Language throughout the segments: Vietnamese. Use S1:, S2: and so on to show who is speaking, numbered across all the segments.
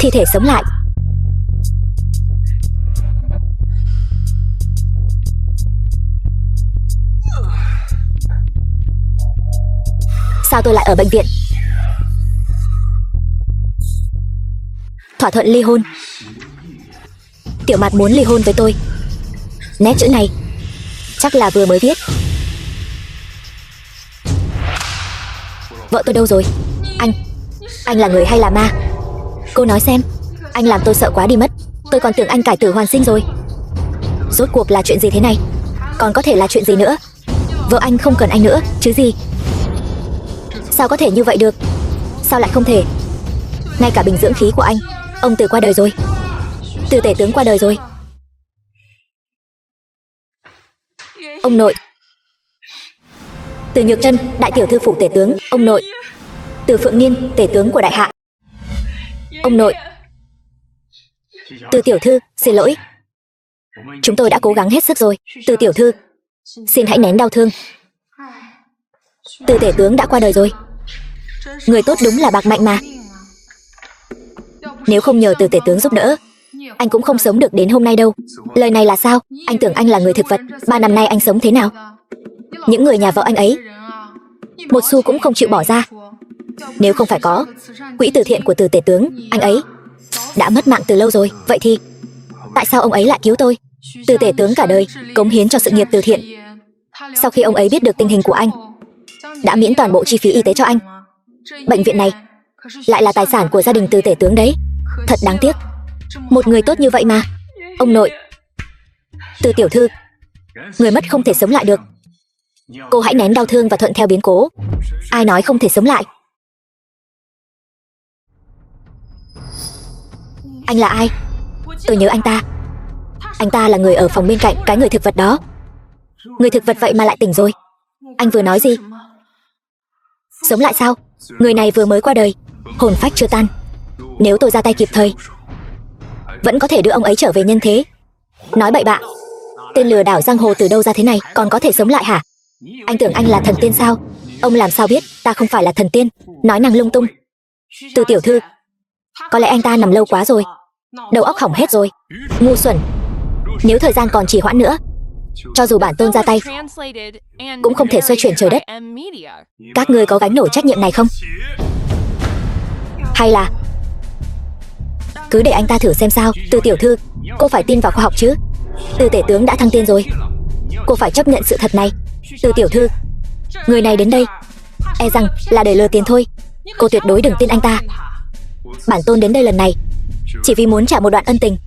S1: thi thể sống lại. Sao tôi lại ở bệnh viện? Thỏa thuận ly hôn. Tiểu Mạt muốn ly hôn với tôi. Nét chữ này chắc là vừa mới viết. Vợ tôi đâu rồi? Anh là người hay là ma? Cô nói xem. Anh làm tôi sợ quá đi mất. Tôi còn tưởng anh cải tử hoàn sinh rồi. Rốt cuộc là chuyện gì thế này? Còn có thể là chuyện gì nữa? Vợ anh không cần anh nữa chứ gì? Sao có thể như vậy được? Sao lại không thể? Ngay cả bình dưỡng khí của anh, ông Từ qua đời rồi. Từ tể tướng qua đời rồi. Ông nội. Từ Nhược Trân, đại tiểu thư phủ tể tướng. Ông nội. Từ Phượng Niên, tể tướng của đại hạ. Ông nội. Từ tiểu thư, xin lỗi. Chúng tôi đã cố gắng hết sức rồi. Từ tiểu thư, xin hãy nén đau thương. Từ tể tướng đã qua đời rồi. Người tốt đúng là bạc mạnh mà. Nếu không nhờ từ tể tướng giúp đỡ, anh cũng không sống được đến hôm nay đâu. Lời này là sao? Anh tưởng anh là người thực vật. 3 năm nay anh sống thế nào? Những người nhà vợ anh ấy một xu cũng không chịu bỏ ra. Nếu không phải có quỹ từ thiện của từ tể tướng, anh ấy đã mất mạng từ lâu rồi. Vậy thì tại sao ông ấy lại cứu tôi? Từ tể tướng cả đời cống hiến cho sự nghiệp từ thiện. Sau khi ông ấy biết được tình hình của anh, đã miễn toàn bộ chi phí y tế cho anh. Bệnh viện này lại là tài sản của gia đình từ tể tướng đấy. Thật đáng tiếc. Một người tốt như vậy mà. Ông nội. Từ tiểu thư, người mất không thể sống lại được. Cô hãy nén đau thương và thuận theo biến cố. Ai nói không thể sống lại? Anh là ai? Tôi nhớ anh ta. Anh ta là người ở phòng bên cạnh cái người thực vật đó. Người thực vật vậy mà lại tỉnh rồi. Anh vừa nói gì? Sống lại sao? Người này vừa mới qua đời, hồn phách chưa tan. Nếu tôi ra tay kịp thời, vẫn có thể đưa ông ấy trở về nhân thế. Nói bậy bạ. Tên lừa đảo giang hồ từ đâu ra thế này, còn có thể sống lại hả? Anh tưởng anh là thần tiên sao? Ông làm sao biết ta không phải là thần tiên? Nói năng lung tung. Từ tiểu thư, có lẽ anh ta nằm lâu quá rồi, đầu óc hỏng hết rồi. Ngu xuẩn. Nếu thời gian còn trì hoãn nữa, cho dù bản tôn ra tay cũng không thể xoay chuyển trời đất. Các ngươi có gánh nổi trách nhiệm này không? Hay là cứ để anh ta thử xem sao? Từ tiểu thư, cô phải tin vào khoa học chứ. Từ tể tướng đã thăng tiên rồi, cô phải chấp nhận sự thật này. Từ tiểu thư, người này đến đây e rằng là để lừa tiền thôi. Cô tuyệt đối đừng tin anh ta. Bản tôn đến đây lần này chỉ vì muốn trả một đoạn ân tình.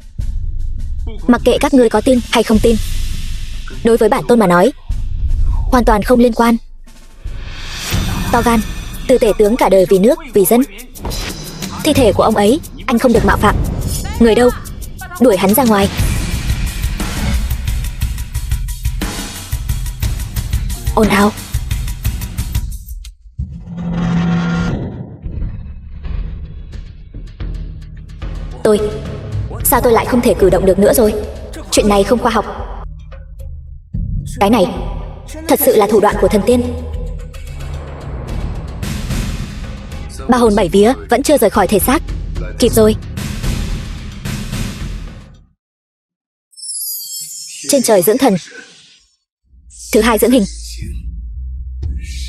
S1: Mặc kệ các ngươi có tin hay không tin, đối với bản tôn mà nói, hoàn toàn không liên quan. To gan. Từ tể tướng cả đời vì nước, vì dân. Thi thể của ông ấy, anh không được mạo phạm. Người đâu? Đuổi hắn ra ngoài. Ồn ào. Sao tôi lại không thể cử động được nữa rồi? Chuyện này không khoa học. Cái này thật sự là thủ đoạn của thần tiên. Ba hồn bảy vía vẫn chưa rời khỏi thể xác. Kịp rồi. Trên trời dưỡng thần, thứ hai dưỡng hình.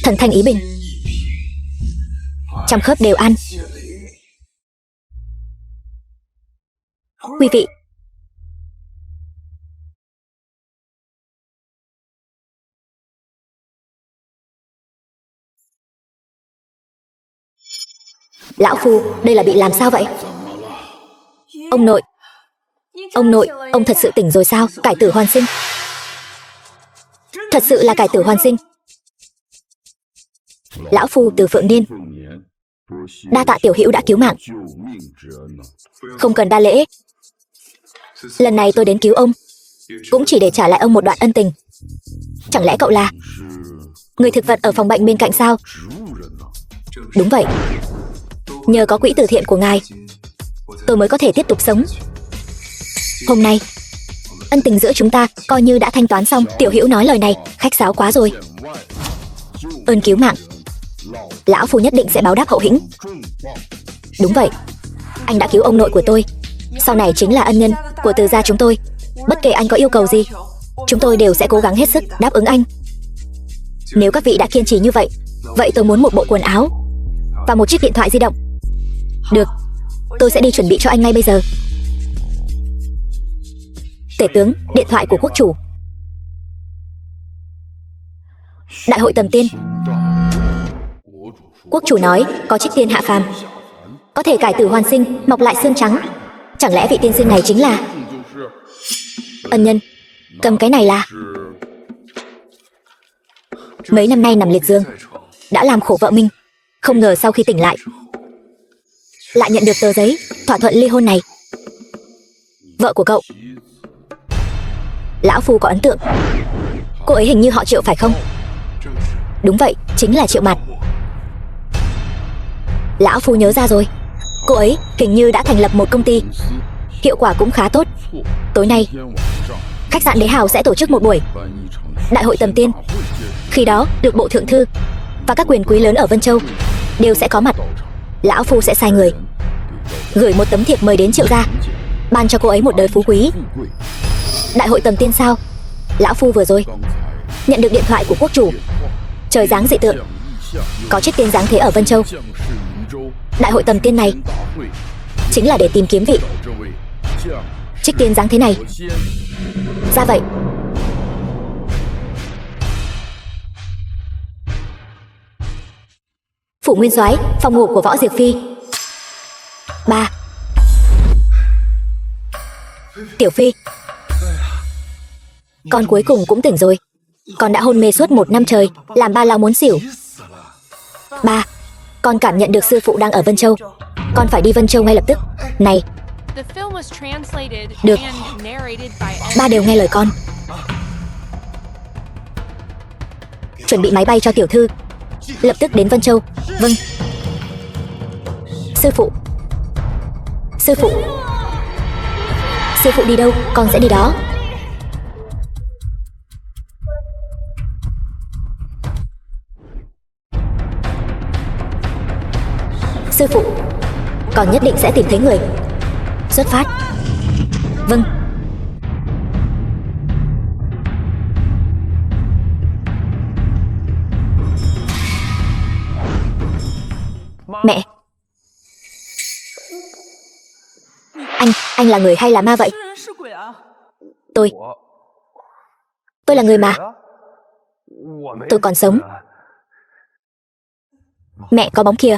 S1: Thần thanh ý bình, trăm khớp đều ăn. Quý vị, lão phu đây là bị làm sao vậy? Ông nội, ông thật sự tỉnh rồi sao? Cải tử hoàn sinh. Thật sự là cải tử hoàn sinh. Lão phu Từ Phượng Niên, đa tạ tiểu hữu đã cứu mạng. Không cần đa lễ. Lần này tôi đến cứu ông cũng chỉ để trả lại ông một đoạn ân tình. Chẳng lẽ cậu là người thực vật ở phòng bệnh bên cạnh sao? Đúng vậy. Nhờ có quỹ từ thiện của ngài, tôi mới có thể tiếp tục sống. Hôm nay ân tình giữa chúng ta coi như đã thanh toán xong. Tiểu hữu nói lời này khách sáo quá rồi. Ơn cứu mạng, lão phu nhất định sẽ báo đáp hậu hĩnh. Đúng vậy, Anh đã cứu ông nội của tôi, sau này chính là ân nhân của Từ gia chúng tôi. Bất kể anh có yêu cầu gì, chúng tôi đều sẽ cố gắng hết sức đáp ứng anh. Nếu các vị đã kiên trì như vậy, vậy tôi muốn một bộ quần áo và một chiếc điện thoại di động. Được, tôi sẽ đi chuẩn bị cho anh ngay bây giờ. Tể tướng, điện thoại của quốc chủ. Đại hội tầm tiên. Quốc chủ nói có trích tiên hạ phàm, có thể cải tử hoàn sinh, mọc lại xương trắng. Chẳng lẽ vị tiên sinh này chính là ân nhân? Cầm cái này là mấy năm nay nằm liệt giường, đã làm khổ vợ mình. Không ngờ sau khi tỉnh lại lại nhận được tờ giấy thỏa thuận ly hôn này. Vợ của cậu, lão phu có ấn tượng. Cô ấy hình như họ Triệu phải không? Đúng vậy, chính là Triệu Mạt. Lão phu nhớ ra rồi, cô ấy hình như đã thành lập một công ty, hiệu quả cũng khá tốt. Tối nay khách sạn Đế Hào sẽ tổ chức một buổi đại hội tầm tiên. Khi đó được bộ thượng thư và các quyền quý lớn ở Vân Châu đều sẽ có mặt. Lão phu sẽ sai người gửi một tấm thiệp mời đến Triệu gia, ban cho cô ấy một đời phú quý. Đại hội tầm tiên sao? Lão phu vừa rồi nhận được điện thoại của quốc chủ. Trời giáng dị tượng, có trích tiên giáng thế ở Vân Châu. Đại hội tầm tiên này chính là để tìm kiếm vị trích tiên giáng thế này. Ra vậy. Phủ Nguyên Soái, phòng ngủ của Võ Diệp Phi. 3. Tiểu Phi, con cuối cùng cũng tỉnh rồi. Con đã hôn mê suốt 1 năm trời, làm ba lão muốn xỉu. 3. Con cảm nhận được sư phụ đang ở Vân Châu. Con phải đi Vân Châu ngay lập tức. Này. Được. Ba đều nghe lời con. Chuẩn bị máy bay cho tiểu thư, lập tức đến Vân Châu. Vâng. Sư phụ. Sư phụ. Sư phụ đi đâu, con sẽ đi đó. Sư phụ, con nhất định sẽ tìm thấy người. Xuất phát. Vâng. Mẹ. Anh là người hay là ma vậy? Tôi là người mà. Tôi còn sống. Mẹ có bóng kìa.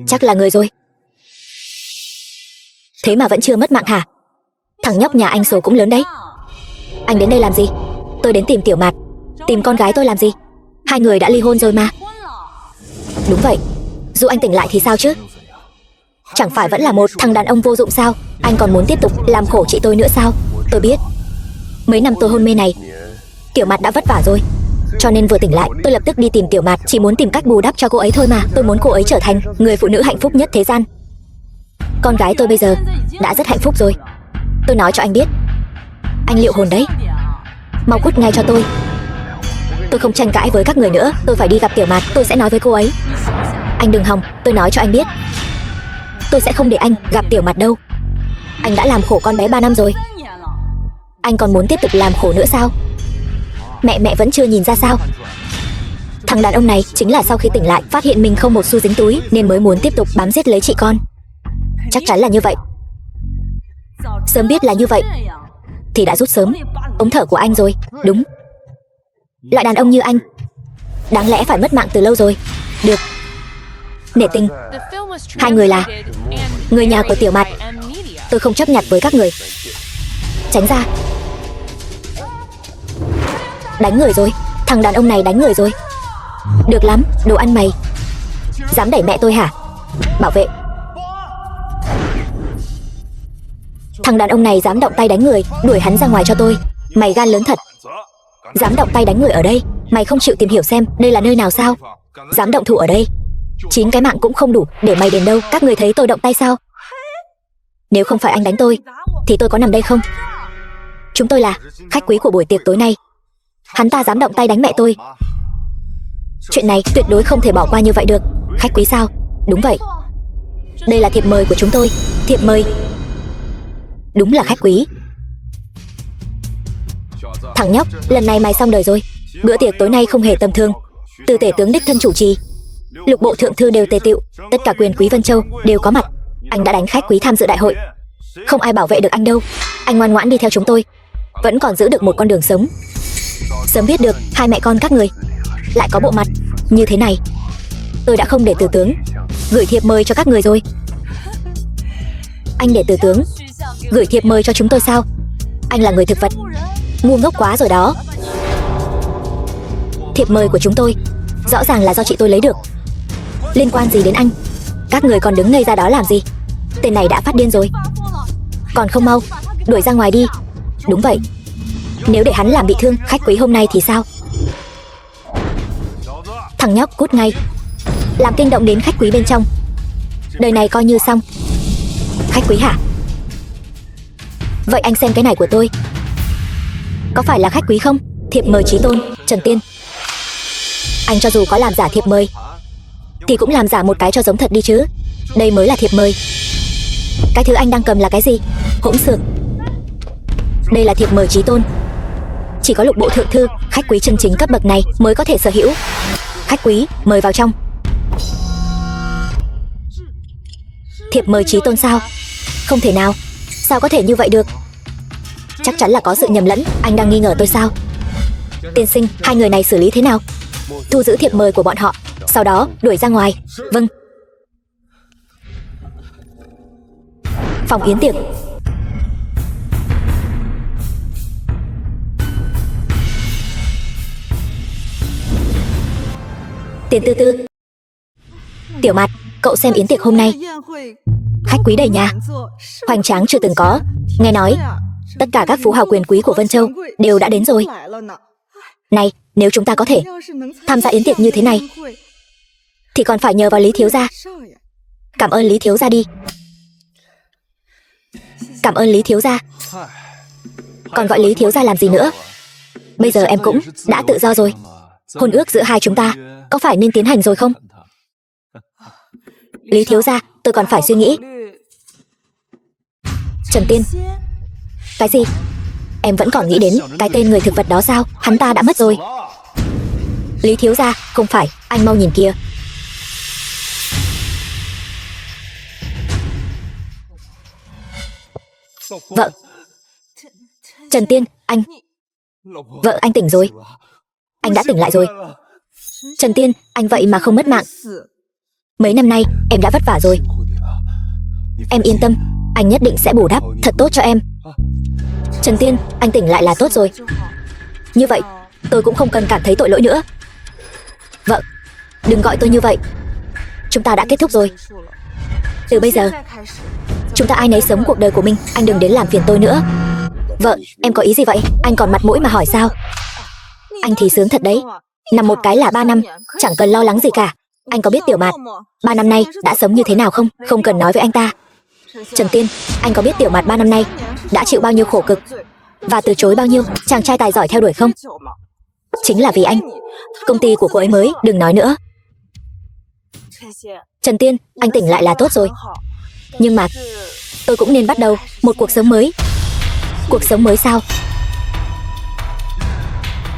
S1: Chắc là người rồi. Thế mà vẫn chưa mất mạng hả? Thằng nhóc nhà anh số cũng lớn đấy. Anh đến đây làm gì? Tôi đến tìm Tiểu Mạt. Tìm con gái tôi làm gì? Hai người đã ly hôn rồi mà. Đúng vậy. Dù anh tỉnh lại thì sao chứ? Chẳng phải vẫn là một thằng đàn ông vô dụng sao? Anh còn muốn tiếp tục làm khổ chị tôi nữa sao? Tôi biết. Mấy năm tôi hôn mê này, Tiểu Mạt đã vất vả rồi, cho nên vừa tỉnh lại tôi lập tức đi tìm Tiểu Mạt. Chỉ muốn tìm cách bù đắp cho cô ấy thôi mà. Tôi muốn cô ấy trở thành người phụ nữ hạnh phúc nhất thế gian. Con gái tôi bây giờ đã rất hạnh phúc rồi. Tôi nói cho anh biết, anh liệu hồn đấy. Mau cút ngay cho tôi. Tôi không tranh cãi với các người nữa. Tôi phải đi gặp Tiểu Mạt. Tôi sẽ nói với cô ấy. Anh đừng hòng. Tôi nói cho anh biết, tôi sẽ không để anh gặp Tiểu Mạt đâu. Anh đã làm khổ con bé 3 năm rồi. Anh còn muốn tiếp tục làm khổ nữa sao? Mẹ vẫn chưa nhìn ra sao? Thằng đàn ông này chính là sau khi tỉnh lại phát hiện mình không một xu dính túi nên mới muốn tiếp tục bám giết lấy chị con. Chắc chắn là như vậy. Sớm biết là như vậy thì đã rút sớm ống thở của anh rồi. Đúng. Loại đàn ông như anh đáng lẽ phải mất mạng từ lâu rồi. Được. Nể tình. Hai người là người nhà của Tiểu Mạt. Tôi không chấp nhặt với các người. Tránh ra. Đánh người rồi. Thằng đàn ông này đánh người rồi. Được lắm, đồ ăn mày. Dám đẩy mẹ tôi hả? Bảo vệ. Thằng đàn ông này dám động tay đánh người, đuổi hắn ra ngoài cho tôi. Mày gan lớn thật. Dám động tay đánh người ở đây. Mày không chịu tìm hiểu xem đây là nơi nào sao? Dám động thủ ở đây. 9 cái mạng cũng không đủ để mày đền đâu. Các người thấy tôi động tay sao? Nếu không phải anh đánh tôi thì tôi có nằm đây không? Chúng tôi là khách quý của buổi tiệc tối nay. Hắn ta dám động tay đánh mẹ tôi. Chuyện này tuyệt đối không thể bỏ qua như vậy được. Khách quý sao? Đúng vậy. Đây là thiệp mời của chúng tôi. Thiệp mời. Đúng là khách quý. Thằng nhóc, lần này mày xong đời rồi. Bữa tiệc tối nay không hề tầm thường. Từ tể tướng đích thân chủ trì, lục bộ thượng thư đều tề tựu, tất cả quyền quý Vân Châu đều có mặt. Anh đã đánh khách quý tham dự đại hội. Không ai bảo vệ được anh đâu. Anh ngoan ngoãn đi theo chúng tôi, vẫn còn giữ được một con đường sống. Sớm biết được hai mẹ con các người lại có bộ mặt như thế này, tôi đã không để Từ tướng gửi thiệp mời cho các người rồi. Anh để Từ tướng gửi thiệp mời cho chúng tôi sao? Anh là người thực vật, ngu ngốc quá rồi đó. Thiệp mời của chúng tôi rõ ràng là do chị tôi lấy được, liên quan gì đến anh? Các người còn đứng ngây ra đó làm gì? Tên này đã phát điên rồi, còn không mau đuổi ra ngoài đi. Đúng vậy, nếu để hắn làm bị thương khách quý hôm nay thì sao? Thằng nhóc cút ngay, làm kinh động đến khách quý bên trong, đời này coi như xong. Khách quý hả? Vậy anh xem cái này của tôi, có phải là khách quý không? Thiệp mời chí tôn Trần Tiên. Anh cho dù có làm giả thiệp mời thì cũng làm giả một cái cho giống thật đi chứ. Đây mới là thiệp mời. Cái thứ anh đang cầm là cái gì? Hỗn xược. Đây là thiệp mời chí tôn, chỉ có lục bộ thượng thư, khách quý chân chính cấp bậc này mới có thể sở hữu. Khách quý, mời vào trong. Thiệp mời chí tôn sao? Không thể nào. Sao có thể như vậy được? Chắc chắn là có sự nhầm lẫn. Anh đang nghi ngờ tôi sao? Tiên sinh, hai người này xử lý thế nào? Thu giữ thiệp mời của bọn họ, sau đó đuổi ra ngoài. Vâng. Phòng yến tiệc. Tiền Tư Tư. Tiểu Mạt, cậu xem yến tiệc hôm nay, khách quý đầy nhà, hoành tráng chưa từng có. Nghe nói tất cả các phú hào quyền quý của Vân Châu đều đã đến rồi. Này, nếu chúng ta có thể tham gia yến tiệc như thế này thì còn phải nhờ vào Lý thiếu gia. Cảm ơn Lý thiếu gia đi. Cảm ơn Lý thiếu gia. Còn gọi Lý thiếu gia làm gì nữa? Bây giờ em cũng đã tự do rồi. Hôn ước giữa hai chúng ta có phải nên tiến hành rồi không? Lý thiếu gia, tôi còn phải suy nghĩ. Trần Tiên. Cái gì? Em vẫn còn nghĩ đến cái tên người thực vật đó sao? Hắn ta đã mất rồi. Lý thiếu gia, không phải, anh mau nhìn kìa. Vợ. Trần Tiên, anh. Vợ anh tỉnh rồi. Anh đã tỉnh lại rồi. Trần Tiên, anh vậy mà không mất mạng. Mấy năm nay em đã vất vả rồi. Em yên tâm, anh nhất định sẽ bù đắp thật tốt cho em. Trần Tiên, anh tỉnh lại là tốt rồi. Như vậy tôi cũng không cần cảm thấy tội lỗi nữa. Vợ, đừng gọi tôi như vậy. Chúng ta đã kết thúc rồi. Từ bây giờ chúng ta ai nấy sống cuộc đời của mình. Anh đừng đến làm phiền tôi nữa. Vợ, em có ý gì vậy? Anh còn mặt mũi mà hỏi sao? Anh thì sướng thật đấy. Nằm một cái là 3 năm, chẳng cần lo lắng gì cả. Anh có biết Tiểu Mạt 3 năm nay đã sống như thế nào không? Không cần nói với anh ta. Trần Tiên, anh có biết Tiểu Mạt 3 năm nay đã chịu bao nhiêu khổ cực và từ chối bao nhiêu chàng trai tài giỏi theo đuổi không? Chính là vì anh. Công ty của cô ấy mới, đừng nói nữa. Trần Tiên, anh tỉnh lại là tốt rồi. Nhưng mà tôi cũng nên bắt đầu một cuộc sống mới. Cuộc sống mới sao?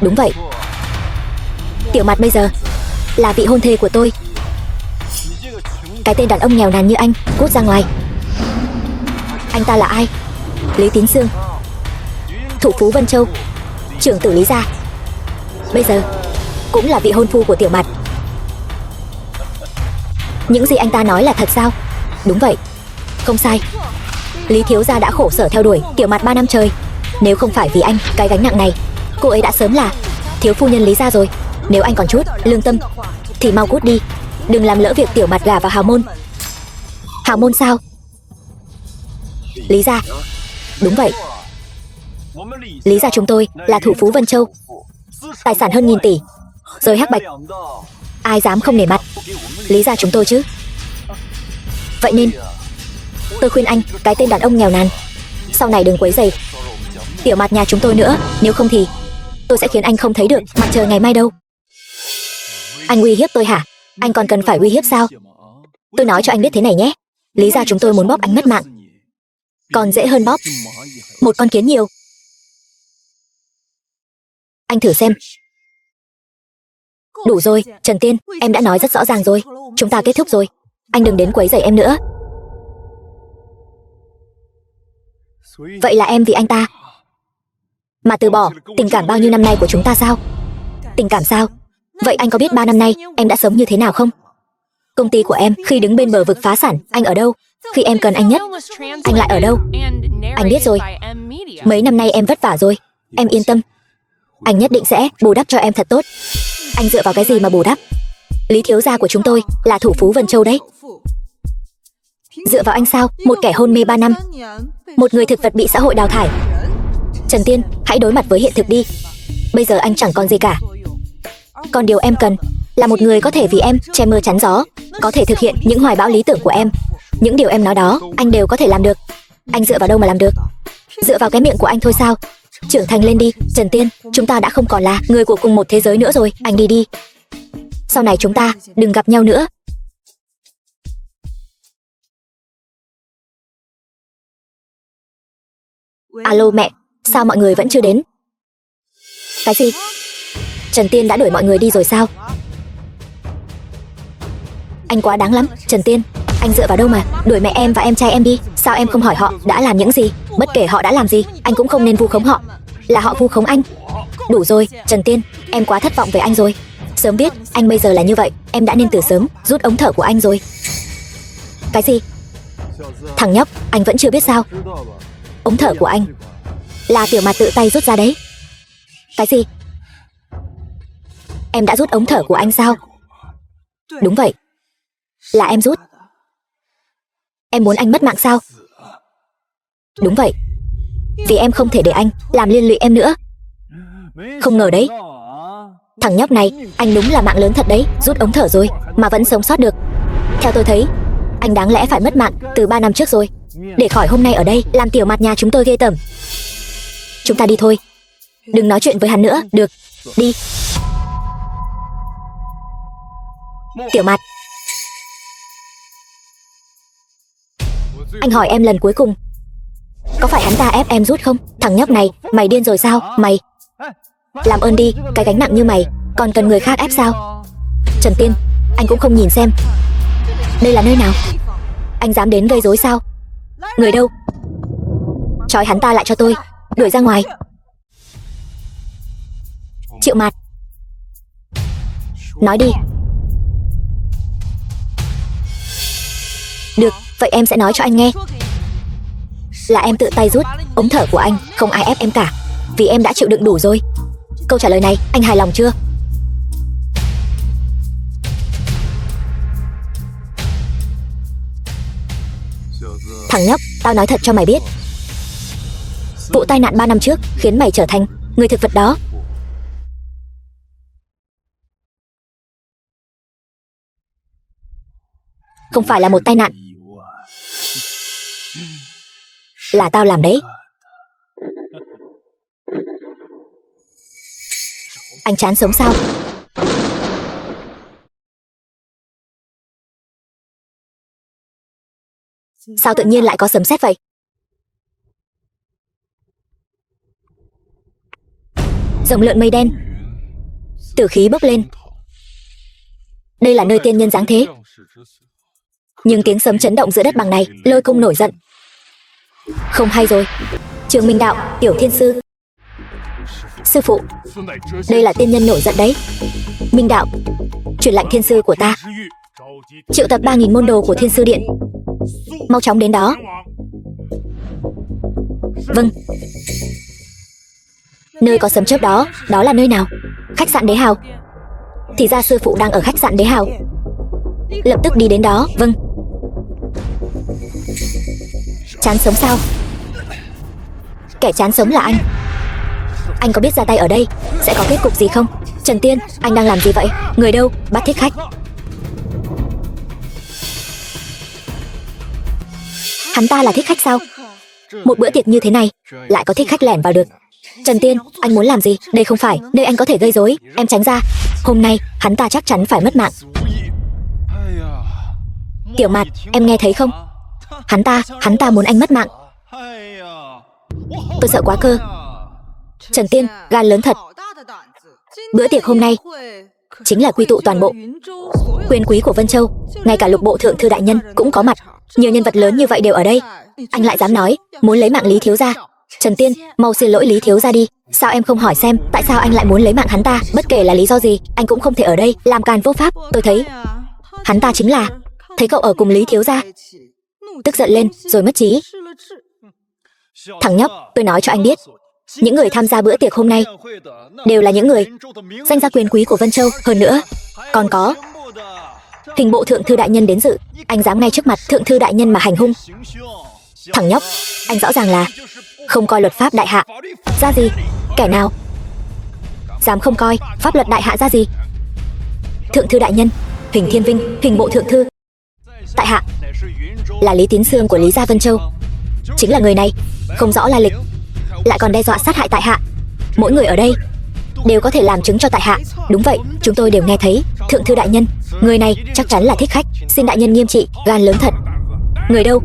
S1: Đúng vậy. Tiểu Mạt bây giờ là vị hôn thê của tôi. Cái tên đàn ông nghèo nàn như anh, cút ra ngoài. Anh ta là ai? Lý Tín Sương, thủ phú Vân Châu, trưởng tử Lý gia. Bây giờ cũng là vị hôn phu của Tiểu Mạt. Những gì anh ta nói là thật sao? Đúng vậy, không sai. Lý thiếu gia đã khổ sở theo đuổi Tiểu Mạt 3 năm trời. Nếu không phải vì anh, cái gánh nặng này, cô ấy đã sớm là thiếu phu nhân Lý gia rồi. Nếu anh còn chút lương tâm thì mau cút đi, đừng làm lỡ việc Tiểu Mạt gả vào hào môn. Hào môn sao? Lý gia. Đúng vậy. Lý gia chúng tôi là thủ phú Vân Châu, tài sản hơn 1000 tỷ, rồi hắc bạch, ai dám không nể mặt Lý gia chúng tôi chứ? Vậy nên tôi khuyên anh, cái tên đàn ông nghèo nàn, sau này đừng quấy rầy Tiểu Mạt nhà chúng tôi nữa. Nếu không thì tôi sẽ khiến anh không thấy được mặt trời ngày mai đâu. Anh uy hiếp tôi hả? Anh còn cần phải uy hiếp sao? Tôi nói cho anh biết thế này nhé, Lý ra chúng tôi muốn bóp anh mất mạng, còn dễ hơn bóp một con kiến nhiều. Anh thử xem. Đủ rồi, Trần Tiên, em đã nói rất rõ ràng rồi. Chúng ta kết thúc rồi. Anh đừng đến quấy rầy em nữa. Vậy là em vì anh ta mà từ bỏ tình cảm bao nhiêu năm nay của chúng ta sao? Tình cảm sao? Vậy anh có biết 3 năm nay em đã sống như thế nào không? Công ty của em khi đứng bên bờ vực phá sản, anh ở đâu? Khi em cần anh nhất, anh lại ở đâu? Anh biết rồi. Mấy năm nay em vất vả rồi. Em yên tâm. Anh nhất định sẽ bù đắp cho em thật tốt. Anh dựa vào cái gì mà bù đắp? Lý thiếu gia của chúng tôi là thủ phú Vân Châu đấy. Dựa vào anh sao? Một kẻ hôn mê 3 năm, một người thực vật bị xã hội đào thải. Trần Tiên, hãy đối mặt với hiện thực đi. Bây giờ anh chẳng còn gì cả. Còn điều em cần là một người có thể vì em che mưa chắn gió, có thể thực hiện những hoài bão lý tưởng của em. Những điều em nói đó, anh đều có thể làm được. Anh dựa vào đâu mà làm được? Dựa vào cái miệng của anh thôi sao? Trưởng thành lên đi, Trần Tiên, chúng ta đã không còn là người của cùng một thế giới nữa rồi. Anh đi đi. Sau này chúng ta đừng gặp nhau nữa. Alo mẹ, sao mọi người vẫn chưa đến? Cái gì? Trần Tiên đã đuổi mọi người đi rồi sao? Anh quá đáng lắm, Trần Tiên. Anh dựa vào đâu mà đuổi mẹ em và em trai em đi? Sao em không hỏi họ đã làm những gì? Bất kể họ đã làm gì, anh cũng không nên vu khống họ. Là họ vu khống anh. Đủ rồi, Trần Tiên, em quá thất vọng về anh rồi. Sớm biết anh bây giờ là như vậy, em đã nên từ sớm rút ống thở của anh rồi. Cái gì? Thằng nhóc, anh vẫn chưa biết sao? Ống thở của anh là Tiểu Mạt tự tay rút ra đấy. Cái gì? Em đã rút ống thở của anh sao? Đúng vậy, là em rút. Em muốn anh mất mạng sao? Đúng vậy, vì em không thể để anh làm liên lụy em nữa. Không ngờ đấy, thằng nhóc này, anh đúng là mạng lớn thật đấy. Rút ống thở rồi mà vẫn sống sót được. Theo tôi thấy, anh đáng lẽ phải mất mạng từ 3 năm trước rồi, để khỏi hôm nay ở đây làm Tiểu Mạt nhà chúng tôi ghê tởm. Chúng ta đi thôi. Đừng nói chuyện với hắn nữa, được? Đi. Tiểu Mạt, anh hỏi em lần cuối cùng, có phải hắn ta ép em rút không? Thằng nhóc này, mày điên rồi sao? Mày làm ơn đi, cái gánh nặng như mày còn cần người khác ép sao? Trần Tiên, anh cũng không nhìn xem đây là nơi nào. Anh dám đến gây rối sao? Người đâu? Trói hắn ta lại cho tôi, đuổi ra ngoài. Triệu Mạt, nói đi. Được, vậy em sẽ nói cho anh nghe. Là em tự tay rút ống thở của anh, không ai ép em cả. Vì em đã chịu đựng đủ rồi. Câu trả lời này, anh hài lòng chưa? Thằng nhóc, tao nói thật cho mày biết, vụ tai nạn 3 năm trước khiến mày trở thành người thực vật đó. Không phải là một tai nạn, là tao làm đấy. Anh chán sống sao? Sao tự nhiên lại có sấm sét vậy? Rồng lượn mây đen, tử khí bốc lên. Đây là nơi tiên nhân giáng thế. Nhưng tiếng sấm chấn động giữa đất bằng này, Lôi Cung nổi giận. Không hay rồi. Trường Minh Đạo, Tiểu Thiên Sư. Sư phụ, đây là tiên nhân nổi giận đấy. Minh Đạo, truyền lệnh thiên sư của ta, triệu tập 3.000 môn đồ của Thiên Sư Điện, mau chóng đến đó. Vâng. Nơi có sấm chớp đó, đó là nơi nào? Khách sạn Đế Hào. Thì ra sư phụ đang ở khách sạn Đế Hào. Lập tức đi đến đó. Vâng. Chán sống sao? Kẻ chán sống là anh. Anh có biết ra tay ở đây sẽ có kết cục gì không? Trần Tiên, anh đang làm gì vậy? Người đâu? Bắt thích khách. Hắn ta là thích khách sao? Một bữa tiệc như thế này lại có thích khách lẻn vào được. Trần Tiên, anh muốn làm gì? Đây không phải nơi anh có thể gây rối. Em tránh ra. Hôm nay hắn ta chắc chắn phải mất mạng. Tiểu Mạt, em nghe thấy không? Hắn ta muốn anh mất mạng. Tôi sợ quá cơ. Trần Tiên, gan lớn thật. Bữa tiệc hôm nay chính là quy tụ toàn bộ quyền quý của Vân Châu, ngay cả Lục Bộ Thượng Thư đại nhân cũng có mặt. Nhiều nhân vật lớn như vậy đều ở đây. Anh lại dám nói muốn lấy mạng Lý thiếu gia. Trần Tiên, mau xin lỗi Lý thiếu gia đi. Sao em không hỏi xem tại sao anh lại muốn lấy mạng hắn ta? Bất kể là lý do gì, anh cũng không thể ở đây làm càn vô pháp. Tôi thấy hắn ta chính là thấy cậu ở cùng Lý thiếu gia, tức giận lên rồi mất trí. Thằng nhóc, tôi nói cho anh biết, những người tham gia bữa tiệc hôm nay đều là những người danh gia quyền quý của Vân Châu. Hơn nữa còn có Hình bộ Thượng Thư đại nhân đến dự. Anh dám ngay trước mặt Thượng Thư đại nhân mà hành hung. Thằng nhóc, anh rõ ràng là không coi luật pháp đại hạ ra gì. Kẻ nào dám không coi pháp luật đại hạ ra gì? Thượng Thư đại nhân, Hình Thiên Vinh, Hình bộ Thượng Thư. Tại hạ là Lý Tín Sương của Lý gia Vân Châu. Chính là người này, không rõ lai lịch, lại còn đe dọa sát hại tại hạ. Mỗi người ở đây đều có thể làm chứng cho tại hạ. Đúng vậy, chúng tôi đều nghe thấy. Thượng Thư đại nhân, người này chắc chắn là thích khách. Xin đại nhân nghiêm trị, gan lớn thật. Người đâu?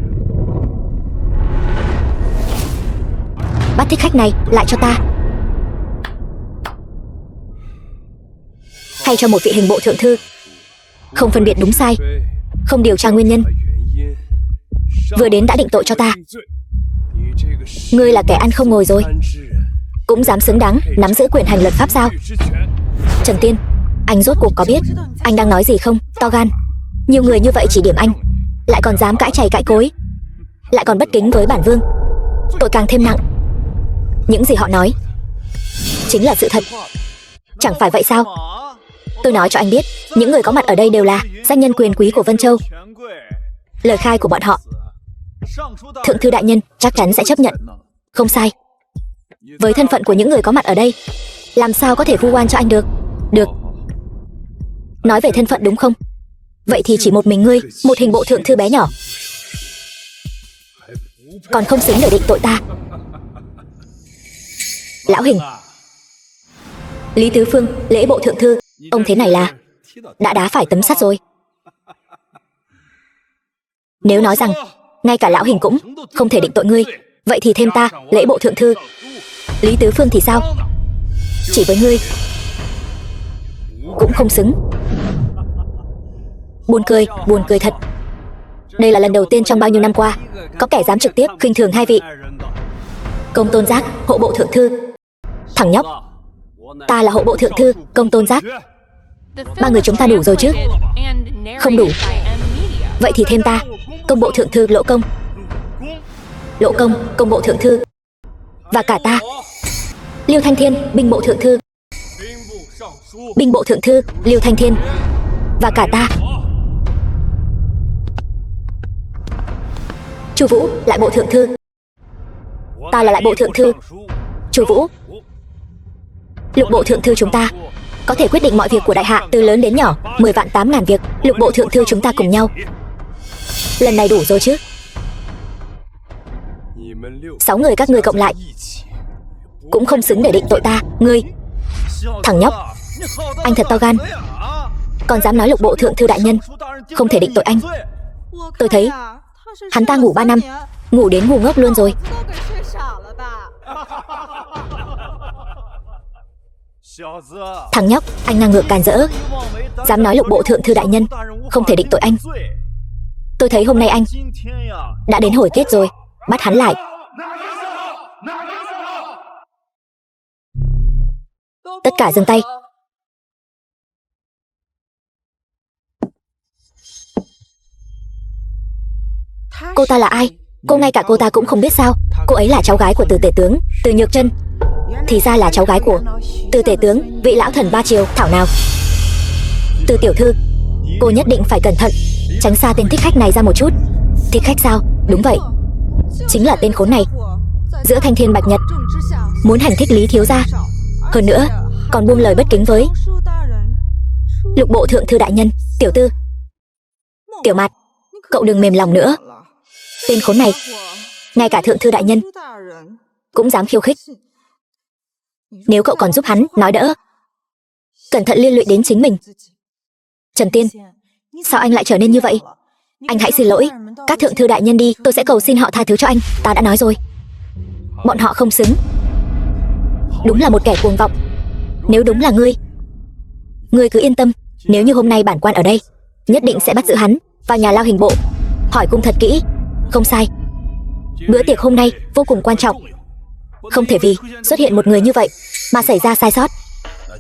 S1: Bắt thích khách này lại cho ta. Hay cho một vị hình bộ thượng thư không phân biệt đúng sai, không điều tra nguyên nhân, vừa đến đã định tội cho ta. Ngươi là kẻ ăn không ngồi rồi, cũng dám xứng đáng nắm giữ quyền hành luật pháp sao? Trần Tiên, anh rốt cuộc có biết anh đang nói gì không? To gan, nhiều người như vậy chỉ điểm anh, lại còn dám cãi chày cãi cối, lại còn bất kính với bản vương. Tội càng thêm nặng. Những gì họ nói chính là sự thật, chẳng phải vậy sao? Tôi nói cho anh biết, những người có mặt ở đây đều là danh nhân quyền quý của Vân Châu. Lời khai của bọn họ, Thượng Thư đại nhân chắc chắn sẽ chấp nhận. Không sai. Với thân phận của những người có mặt ở đây, làm sao có thể vu oan cho anh được? Được. Nói về thân phận đúng không? Vậy thì chỉ một mình ngươi, một hình bộ thượng thư bé nhỏ, còn không xứng để định tội ta. Lão Hình, Lý Tứ Phương, lễ bộ thượng thư, ông thế này là đã đá phải tấm sắt rồi. Nếu nói rằng ngay cả lão Hình cũng không thể định tội ngươi, vậy thì thêm ta, lễ bộ thượng thư, Lý Tứ Phương thì sao? Chỉ với ngươi cũng không xứng. Buồn cười thật. Đây là lần đầu tiên trong bao nhiêu năm qua có kẻ dám trực tiếp khinh thường hai vị Công Tôn Giác, hộ bộ thượng thư. Thằng nhóc, ta là hộ bộ thượng thư, Công Tôn Giác. Ba người chúng ta đủ rồi chứ? Không đủ. Vậy thì thêm ta, công bộ thượng thư Lỗ Công. Lỗ Công, công bộ thượng thư. Và cả ta, Liêu Thanh Thiên, binh bộ thượng thư. Binh bộ thượng thư Liêu Thanh Thiên. Và cả ta, Chu Vũ, lại bộ thượng thư. Ta là lại bộ thượng thư Chu Vũ. Lục bộ thượng thư chúng ta có thể quyết định mọi việc của đại hạ từ lớn đến nhỏ, 10 vạn 8 ngàn việc. Lục bộ thượng thư chúng ta cùng nhau. Lần này đủ rồi chứ? 6 người các ngươi cộng lại cũng không xứng để định tội ta. Ngươi, thằng nhóc, anh thật to gan, còn dám nói lục bộ thượng thư đại nhân không thể định tội anh. Tôi thấy hắn ta ngủ 3 năm, ngủ đến ngu ngốc luôn rồi. Thằng nhóc, anh ngang ngược càn rỡ, dám nói lục bộ thượng thư đại nhân không thể định tội anh. Tôi thấy hôm nay anh đã đến hồi kết rồi. Bắt hắn lại. Tất cả dừng tay. Cô ta là ai? Cô ngay cả cô ta cũng không biết sao? Cô ấy là cháu gái của Từ tể tướng Từ Nhược Chân. Thì ra là cháu gái của Từ tể tướng, vị lão thần ba triều thảo nào. Từ tiểu thư, cô nhất định phải cẩn thận, tránh xa tên thích khách này ra một chút. Thích khách sao? Đúng vậy, chính là tên khốn này, giữa thanh thiên bạch nhật muốn hành thích Lý thiếu gia, hơn nữa còn buông lời bất kính với lục bộ thượng thư đại nhân. Tiểu tư, Tiểu Mạt, cậu đừng mềm lòng nữa. Tên khốn này ngay cả thượng thư đại nhân cũng dám khiêu khích. Nếu cậu còn giúp hắn nói đỡ, cẩn thận liên lụy đến chính mình. Trần Tiên, sao anh lại trở nên như vậy? Anh hãy xin lỗi các thượng thư đại nhân đi, tôi sẽ cầu xin họ tha thứ cho anh. Ta đã nói rồi, bọn họ không xứng. Đúng là một kẻ cuồng vọng. Nếu đúng là ngươi cứ yên tâm. Nếu như hôm nay bản quan ở đây, nhất định sẽ bắt giữ hắn, vào nhà lao hình bộ, hỏi cung thật kỹ. Không sai, bữa tiệc hôm nay vô cùng quan trọng, không thể vì xuất hiện một người như vậy mà xảy ra sai sót.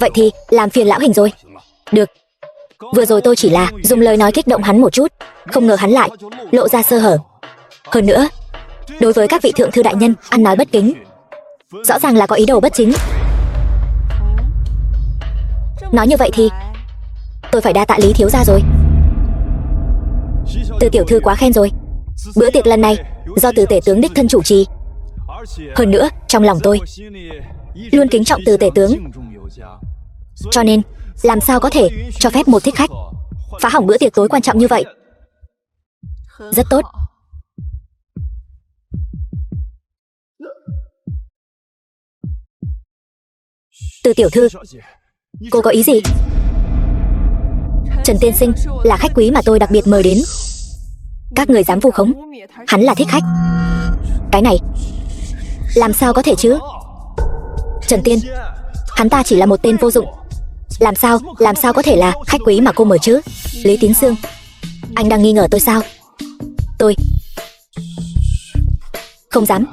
S1: Vậy thì làm phiền lão hình rồi. Được, vừa rồi tôi chỉ là dùng lời nói kích động hắn một chút, không ngờ hắn lại lộ ra sơ hở. Hơn nữa, đối với các vị thượng thư đại nhân ăn nói bất kính, rõ ràng là có ý đồ bất chính. Nói như vậy thì tôi phải đa tạ Lý thiếu gia rồi. Từ tiểu thư quá khen rồi. Bữa tiệc lần này do Từ tể tướng đích thân chủ trì. Hơn nữa, trong lòng tôi luôn kính trọng Từ tể tướng, cho nên làm sao có thể cho phép một thích khách phá hỏng bữa tiệc tối quan trọng như vậy. Rất tốt. Từ tiểu thư, cô có ý gì? Trần tiên sinh là khách quý mà tôi đặc biệt mời đến. Các người dám vu khống hắn là thích khách? Cái này làm sao có thể chứ? Trần tiên, hắn ta chỉ là một tên vô dụng. Làm sao có thể là khách quý mà cô mời chứ? Lý Tín Sương, anh đang nghi ngờ tôi sao? Tôi không dám.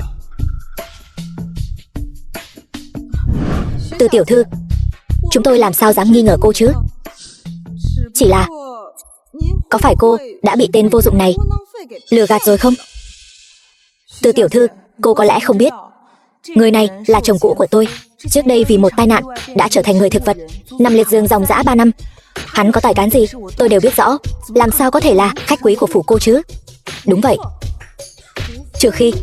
S1: Từ tiểu thư, chúng tôi làm sao dám nghi ngờ cô chứ? Chỉ là có phải cô đã bị tên vô dụng này lừa gạt rồi không? Từ tiểu thư, cô có lẽ không biết, người này là chồng cũ của tôi. Trước đây vì một tai nạn đã trở thành người thực vật, nằm liệt giường dòng dã 3 năm. Hắn có tài cán gì tôi đều biết rõ. Làm sao có thể là khách quý của phủ cô chứ? Đúng vậy, trừ khi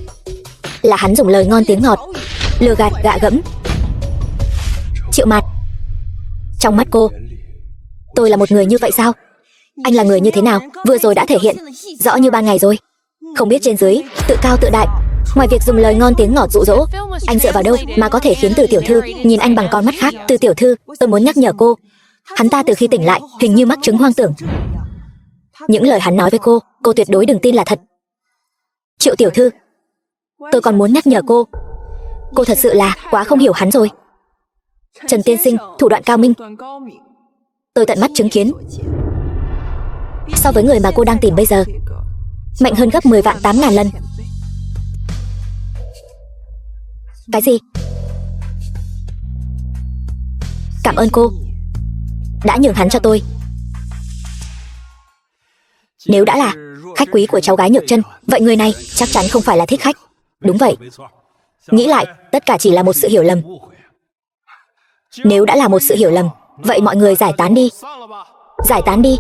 S1: là hắn dùng lời ngon tiếng ngọt lừa gạt gạ gẫm. Triệu Mạt, trong mắt cô, tôi là một người như vậy sao? Anh là người như thế nào? Vừa rồi đã thể hiện rõ như ban ngày rồi. Không biết trên dưới, tự cao tự đại. Ngoài việc dùng lời ngon tiếng ngọt dụ dỗ, anh dựa vào đâu mà có thể khiến Từ tiểu thư nhìn anh bằng con mắt khác? Từ tiểu thư, tôi muốn nhắc nhở cô, hắn ta từ khi tỉnh lại hình như mắc chứng hoang tưởng. Những lời hắn nói với cô tuyệt đối đừng tin là thật. Triệu tiểu thư, tôi còn muốn nhắc nhở cô thật sự là quá không hiểu hắn rồi. Trần tiên sinh thủ đoạn cao minh, tôi tận mắt chứng kiến. So với người mà cô đang tìm bây giờ, mạnh hơn gấp 10 vạn 8 ngàn lần. Cái gì? Cảm ơn cô đã nhường hắn cho tôi. Nếu đã là khách quý của cháu gái Nhược Chân, vậy người này chắc chắn không phải là thích khách. Đúng vậy. Nghĩ lại, tất cả chỉ là một sự hiểu lầm. Nếu đã là một sự hiểu lầm, vậy mọi người giải tán đi. Giải tán đi.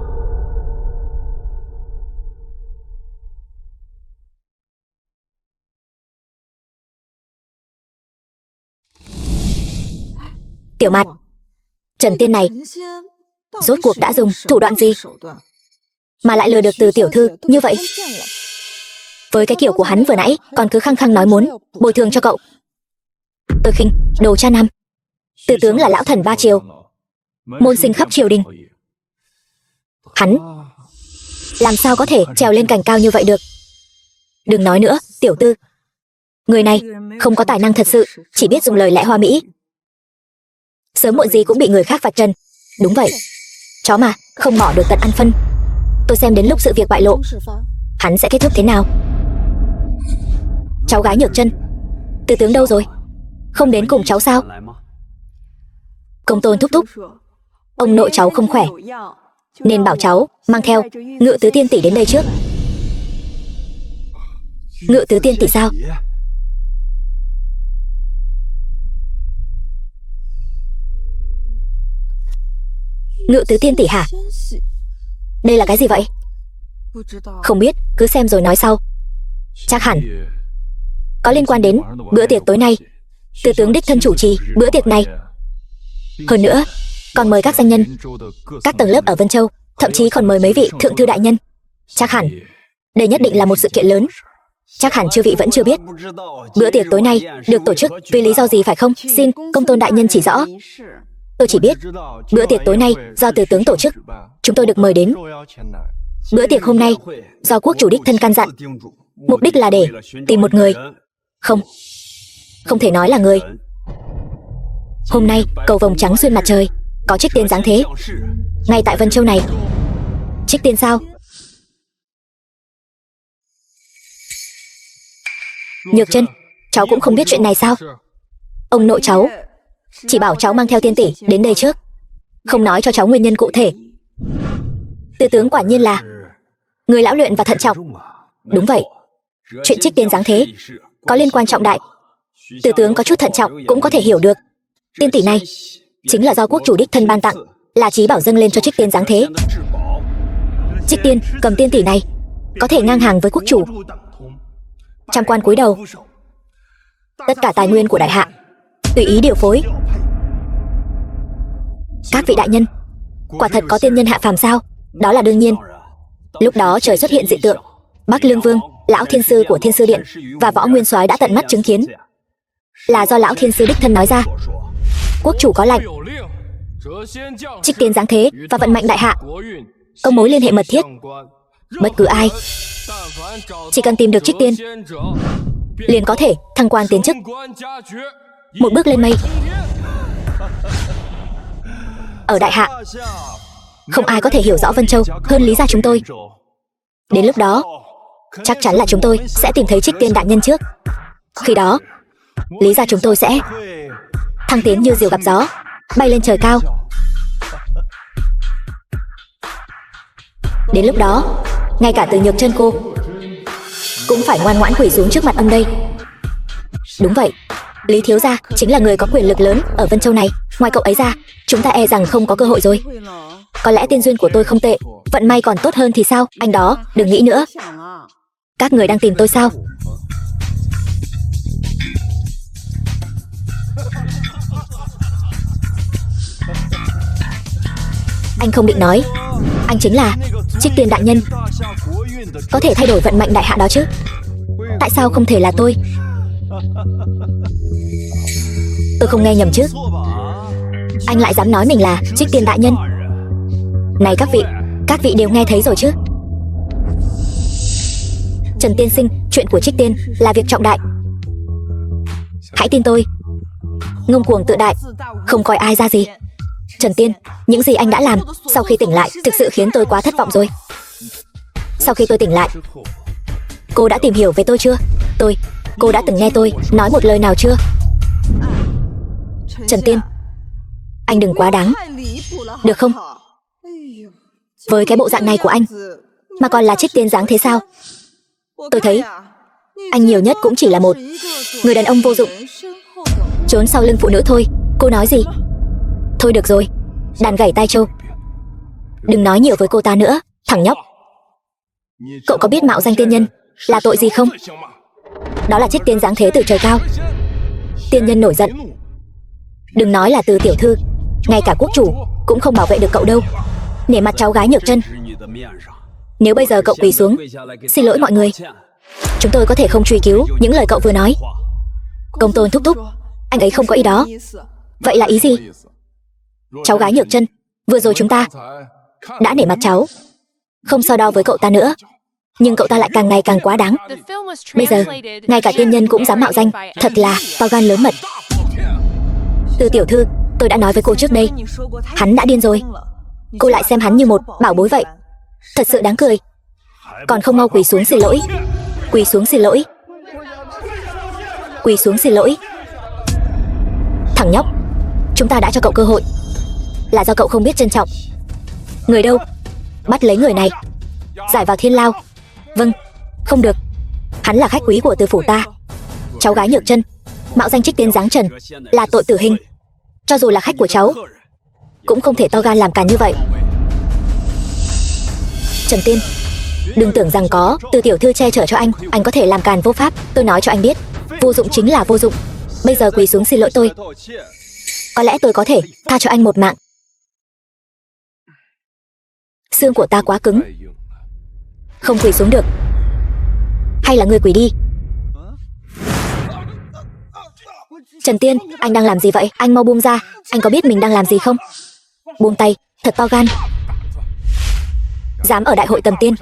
S1: Tiểu Mạt, Trần tiên này rốt cuộc đã dùng thủ đoạn gì mà lại lừa được Từ tiểu thư như vậy? Với cái kiểu của hắn vừa nãy còn cứ khăng khăng nói muốn bồi thường cho cậu. Tôi khinh, đồ cha nam. Từ tướng là lão thần 3 triều, môn sinh khắp triều đình. Hắn làm sao có thể trèo lên cành cao như vậy được? Đừng nói nữa, tiểu tư. Người này không có tài năng thật sự, chỉ biết dùng lời lẽ hoa mỹ. Sớm muộn gì cũng bị người khác vạch trần. Đúng vậy, chó mà không mỏ được tận ăn phân. Tôi xem đến lúc sự việc bại lộ, hắn sẽ kết thúc thế nào. Cháu gái Nhược Chân, Từ tướng đâu rồi? Không đến cùng cháu sao? Công tôn thúc thúc, ông nội cháu không khỏe, nên bảo cháu mang theo Ngự tứ tiên tỷ đến đây trước. Ngự tứ tiên tỷ sao? Ngự tứ tiên tỷ hả? Đây là cái gì vậy? Không biết, cứ xem rồi nói sau. Chắc hẳn có liên quan đến bữa tiệc tối nay. Từ tướng đích thân chủ trì bữa tiệc này. Hơn nữa, còn mời các danh nhân, các tầng lớp ở Vân Châu, thậm chí còn mời mấy vị thượng thư đại nhân. Chắc hẳn đây nhất định là một sự kiện lớn. Chắc hẳn chư vị vẫn chưa biết bữa tiệc tối nay được tổ chức vì lý do gì phải không? Xin công tôn đại nhân chỉ rõ. Tôi chỉ biết bữa tiệc tối nay do Từ tướng tổ chức. Chúng tôi được mời đến Bữa tiệc hôm nay do quốc chủ đích thân căn dặn, mục đích là để tìm một người. Không thể nói là người. Hôm nay cầu vồng trắng xuyên mặt trời, có Trích Tiên giáng thế ngay tại Vân Châu này. Trích Tiên sao? Nhược Chân, cháu cũng không biết chuyện này sao? Ông nội cháu chỉ bảo cháu mang theo tiên tỷ đến đây trước, không nói cho cháu nguyên nhân cụ thể. Tư tướng quả nhiên là người lão luyện và thận trọng. Đúng vậy, chuyện Trích Tiên giáng thế có liên quan trọng đại. Tư tướng có chút thận trọng cũng có thể hiểu được. Tiên tỷ này chính là do quốc chủ đích thân ban tặng, là chí bảo dâng lên cho Trích Tiên giáng thế. Trích Tiên cầm tiên tỷ này có thể ngang hàng với quốc chủ. Trăm quan cúi đầu, tất cả tài nguyên của đại hạ tùy ý điều phối. Các vị đại nhân, quả thật có tiên nhân hạ phàm sao? Đó là đương nhiên. Lúc đó trời xuất hiện dị tượng, Bắc Lương Vương, lão thiên sư của Thiên Sư Điện và Võ Nguyên Soái đã tận mắt chứng kiến, là do lão thiên sư đích thân nói ra. Quốc chủ có lệnh, Trích Tiên giáng thế và vận mệnh đại hạ có mối liên hệ mật thiết. Bất cứ ai chỉ cần tìm được Trích Tiên liền có thể thăng quan tiến chức, một bước lên mây. Ở đại hạ không ai có thể hiểu rõ Vân Châu hơn Lý gia chúng tôi. Đến lúc đó chắc chắn là chúng tôi sẽ tìm thấy Trích Tiên đại nhân trước. Khi đó Lý gia chúng tôi sẽ thăng tiến như diều gặp gió, bay lên trời cao. Đến lúc đó ngay cả Từ Nhược Chân cô cũng phải ngoan ngoãn quỳ xuống trước mặt ông đây. Đúng vậy, Lý thiếu gia chính là người có quyền lực lớn ở Vân Châu này. Ngoài cậu ấy ra, chúng ta e rằng không có cơ hội rồi. Có lẽ tiên duyên của tôi không tệ, vận may còn tốt hơn thì sao? Anh đó, đừng nghĩ nữa. Các người đang tìm tôi sao? Anh không định nói anh chính là Trích Tiên đại nhân, có thể thay đổi vận mệnh đại hạ đó chứ? Tại sao không thể là tôi? Tôi không nghe nhầm chứ? Anh lại dám nói mình là Trích Tiên đại nhân? Này các vị đều nghe thấy rồi chứ? Trần tiên sinh, chuyện của Trích Tiên là việc trọng đại. Hãy tin tôi. Ngông cuồng tự đại, không coi ai ra gì. Trần Tiên, những gì anh đã làm sau khi tỉnh lại thực sự khiến tôi quá thất vọng rồi. Sau khi tôi tỉnh lại, cô đã tìm hiểu về tôi chưa? Cô đã từng nghe tôi nói một lời nào chưa? Trần Tiên, anh đừng quá đáng, được không? Với cái bộ dạng này của anh mà còn là Trích Tiên dáng thế sao? Tôi thấy anh nhiều nhất cũng chỉ là một người đàn ông vô dụng, trốn sau lưng phụ nữ thôi. Cô nói gì? Thôi được rồi, đàn gảy tai trâu, đừng nói nhiều với cô ta nữa. Thằng nhóc, cậu có biết mạo danh tiên nhân là tội gì không? Đó là Trích Tiên giáng thế từ trời cao. Tiên nhân nổi giận, đừng nói là Từ tiểu thư, ngay cả quốc chủ cũng không bảo vệ được cậu đâu. Nể mặt cháu gái Nhược Chân, nếu bây giờ cậu quỳ xuống xin lỗi mọi người, chúng tôi có thể không truy cứu những lời cậu vừa nói. Công tôn thúc thúc, anh ấy không có ý đó. Vậy là ý gì? Cháu gái Nhược Chân, vừa rồi chúng ta đã nể mặt cháu, không so đo với cậu ta nữa, nhưng cậu ta lại càng ngày càng quá đáng. Bây giờ ngay cả tiên nhân cũng dám mạo danh, thật là to gan lớn mật. Từ tiểu thư, tôi đã nói với cô trước đây, hắn đã điên rồi. Cô lại xem hắn như một bảo bối vậy, thật sự đáng cười. Còn không mau quỳ xuống xin lỗi. Quỳ xuống xin lỗi. Quỳ xuống xin lỗi. Thằng nhóc, chúng ta đã cho cậu cơ hội, là do cậu không biết trân trọng. Người đâu? Bắt lấy người này, giải vào thiên lao. Vâng. Không được, hắn là khách quý của Từ phủ ta. Cháu gái Nhược Chân mạo danh Trích Tiên giáng trần là tội tử hình. Cho dù là khách của cháu cũng không thể to gan làm càn như vậy. Trần Tiên, đừng tưởng rằng có Từ tiểu thư che chở cho anh có thể làm càn vô pháp. Tôi nói cho anh biết, vô dụng chính là vô dụng. Bây giờ quỳ xuống xin lỗi tôi, có lẽ tôi có thể tha cho anh một mạng. Xương của ta quá cứng, không quỳ xuống được. Hay là ngươi quỳ đi. Trần Tiên, anh đang làm gì vậy? Anh mau buông ra, anh có biết mình đang làm gì không? Buông tay, thật to gan. Dám ở đại hội tầm tiên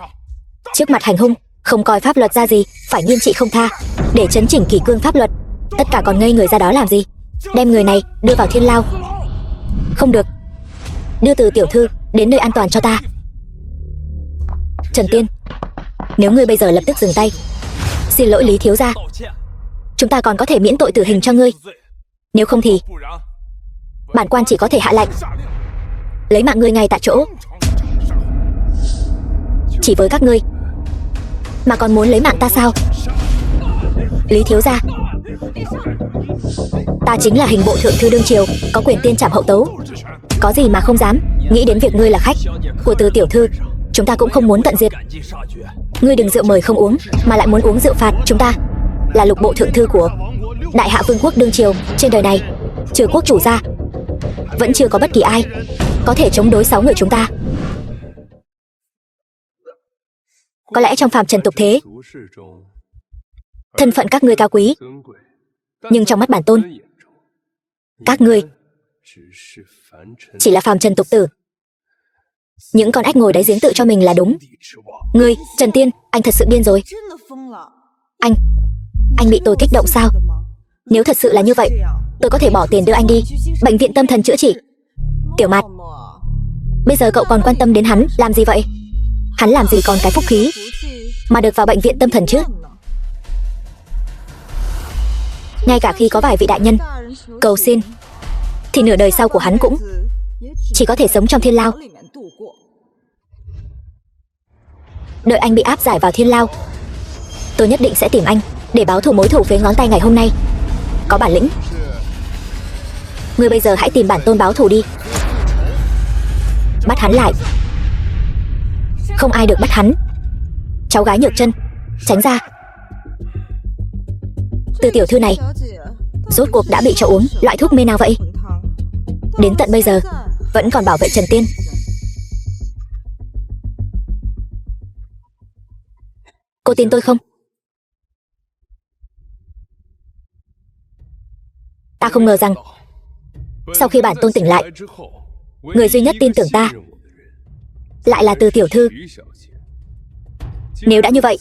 S1: trước mặt hành hung, không coi pháp luật ra gì, phải nghiêm trị không tha, để chấn chỉnh kỷ cương pháp luật. Tất cả còn ngây người ra đó làm gì? Đem người này đưa vào thiên lao. Không được, đưa Từ tiểu thư đến nơi an toàn cho ta. Trần Tiên, nếu ngươi bây giờ lập tức dừng tay, xin lỗi Lý thiếu gia, chúng ta còn có thể miễn tội tử hình cho ngươi. Nếu không thì bản quan chỉ có thể hạ lệnh lấy mạng ngươi ngay tại chỗ. Chỉ với các ngươi mà còn muốn lấy mạng ta sao? Lý thiếu gia, ta chính là hình bộ thượng thư đương triều, có quyền tiên trảm hậu tấu, có gì mà không dám. Nghĩ đến việc ngươi là khách của Từ tiểu thư, chúng ta cũng không muốn tận diệt. Ngươi đừng rượu mời không uống mà lại muốn uống rượu phạt chúng ta. Là lục bộ thượng thư của đại hạ vương quốc đương triều, trên đời này trừ quốc chủ ra vẫn chưa có bất kỳ ai có thể chống đối 6 người chúng ta. Có lẽ trong phàm trần tục thế, thân phận các ngươi cao quý, nhưng trong mắt bản tôn, các ngươi chỉ là phàm trần tục tử, những con ếch ngồi đáy giếng tự cho mình là đúng. Ngươi, Trần Tiên, anh thật sự điên rồi. Anh bị tôi kích động sao? Nếu thật sự là như vậy, tôi có thể bỏ tiền đưa anh đi bệnh viện tâm thần chữa trị. Tiểu Mạt, bây giờ cậu còn quan tâm đến hắn làm gì vậy? Hắn làm gì còn cái phúc khí mà được vào bệnh viện tâm thần chứ? Ngay cả khi có vài vị đại nhân cầu xin, thì nửa đời sau của hắn cũng chỉ có thể sống trong thiên lao. Đợi anh bị áp giải vào thiên lao, tôi nhất định sẽ tìm anh để báo thù mối thù phế ngón tay ngày hôm nay. Có bản lĩnh, ngươi bây giờ hãy tìm bản tôn báo thù đi. Bắt hắn lại. Không ai được bắt hắn. Cháu gái Nhược Chân, tránh ra. Từ tiểu thư này rốt cuộc đã bị cho uống loại thuốc mê nào vậy? Đến tận bây giờ vẫn còn bảo vệ Trần Tiên. Cô tin tôi không? Ta không ngờ rằng sau khi bản tôn tỉnh lại, người duy nhất tin tưởng ta lại là Từ tiểu thư. Nếu đã như vậy,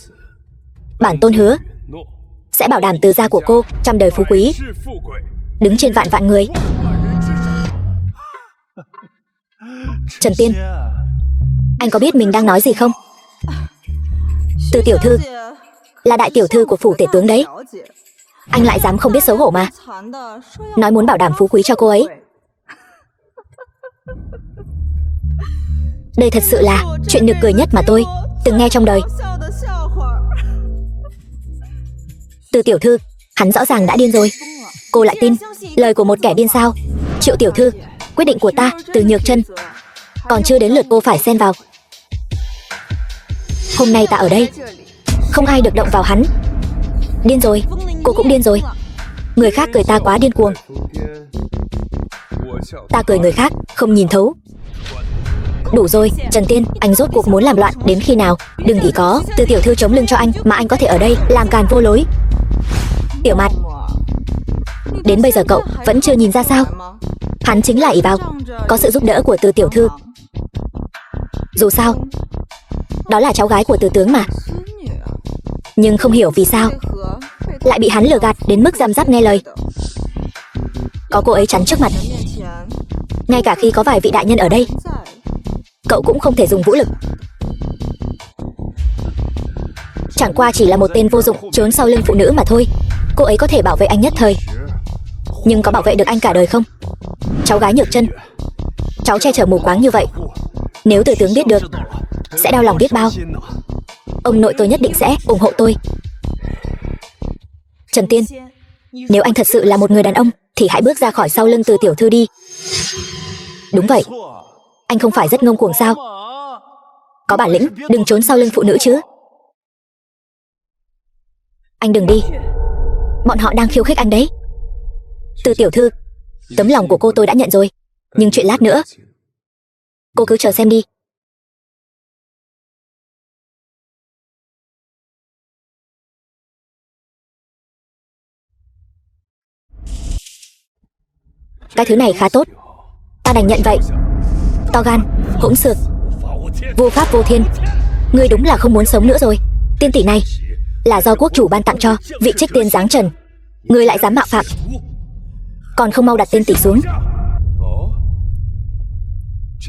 S1: bản tôn hứa sẽ bảo đảm Từ gia của cô trăm đời phú quý, đứng trên vạn vạn người. Trần Tiên, anh có biết mình đang nói gì không? Từ tiểu thư là đại tiểu thư của phủ tể tướng đấy. Anh lại dám không biết xấu hổ mà nói muốn bảo đảm phú quý cho cô ấy. Đây thật sự là chuyện nực cười nhất mà tôi từng nghe trong đời. Từ tiểu thư, hắn rõ ràng đã điên rồi, cô lại tin lời của một kẻ điên sao? Triệu tiểu thư, quyết định của ta Từ Nhược Chân còn chưa đến lượt cô phải xen vào. Hôm nay ta ở đây, không ai được động vào hắn. Điên rồi, cô cũng điên rồi. Người khác cười ta quá điên cuồng, ta cười người khác không nhìn thấu. Đủ rồi, Trần Tiên, anh rốt cuộc muốn làm loạn đến khi nào? Đừng nghĩ có Từ tiểu thư chống lưng cho anh mà anh có thể ở đây làm càn vô lối. Tiểu Mạt, đến bây giờ cậu vẫn chưa nhìn ra sao? Hắn chính là ỷ vào có sự giúp đỡ của Từ tiểu thư. Dù sao, đó là cháu gái của Từ tướng mà. Nhưng không hiểu vì sao lại bị hắn lừa gạt đến mức răm rắp nghe lời. Có cô ấy chắn trước mặt, ngay cả khi có vài vị đại nhân ở đây, cậu cũng không thể dùng vũ lực. Chẳng qua chỉ là một tên vô dụng trốn sau lưng phụ nữ mà thôi. Cô ấy có thể bảo vệ anh nhất thời, nhưng có bảo vệ được anh cả đời không? Cháu gái Nhược Chân, cháu che chở mù quáng như vậy, nếu Từ tướng biết được sẽ đau lòng biết bao. Ông nội tôi nhất định sẽ ủng hộ tôi. Trần Tiên, nếu anh thật sự là một người đàn ông thì hãy bước ra khỏi sau lưng Từ tiểu thư đi. Đúng vậy, anh không phải rất ngông cuồng sao? Có bản lĩnh đừng trốn sau lưng phụ nữ chứ. Anh đừng đi, bọn họ đang khiêu khích anh đấy. Từ tiểu thư, tấm lòng của cô tôi đã nhận rồi, nhưng chuyện lát nữa cô cứ chờ xem đi. Cái thứ này khá tốt, ta đành nhận vậy. To gan, hỗn xược, Vô pháp vô thiên, ngươi đúng là không muốn sống nữa rồi. Tiên tỷ này là do quốc chủ ban tặng cho vị trích tiên giáng trần, ngươi lại dám mạo phạm, còn không mau đặt tiên tỷ xuống.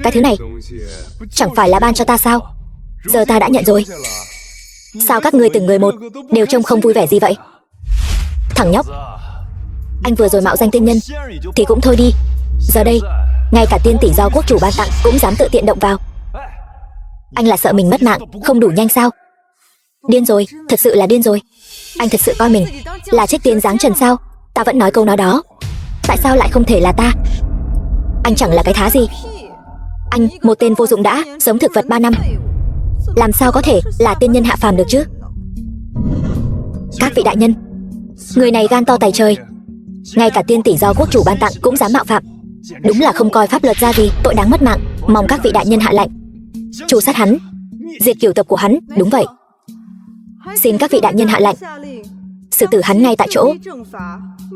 S1: Cái thứ này chẳng phải là ban cho ta sao? Giờ ta đã nhận rồi. Sao các ngươi từng người một đều trông không vui vẻ gì vậy? Thằng nhóc, anh vừa rồi mạo danh tiên nhân thì cũng thôi đi, giờ đây ngay cả tiên tỷ do quốc chủ ban tặng cũng dám tự tiện động vào. Anh là sợ mình mất mạng không đủ nhanh sao? Điên rồi, thật sự là điên rồi. Anh thật sự coi mình là trích tiên giáng trần sao? Ta vẫn nói câu nói đó, tại sao lại không thể là ta? Anh chẳng là cái thá gì. Anh, một tên vô dụng đã sống thực vật 3 năm, làm sao có thể là tiên nhân hạ phàm được chứ? Các vị đại nhân, người này gan to tày trời, ngay cả tiên tỷ do quốc chủ ban tặng cũng dám mạo phạm, đúng là không coi pháp luật ra gì, tội đáng mất mạng. Mong các vị đại nhân hạ lệnh tru sát hắn, diệt cửu tộc của hắn. Đúng vậy, xin các vị đại nhân hạ lệnh xử tử hắn ngay tại chỗ,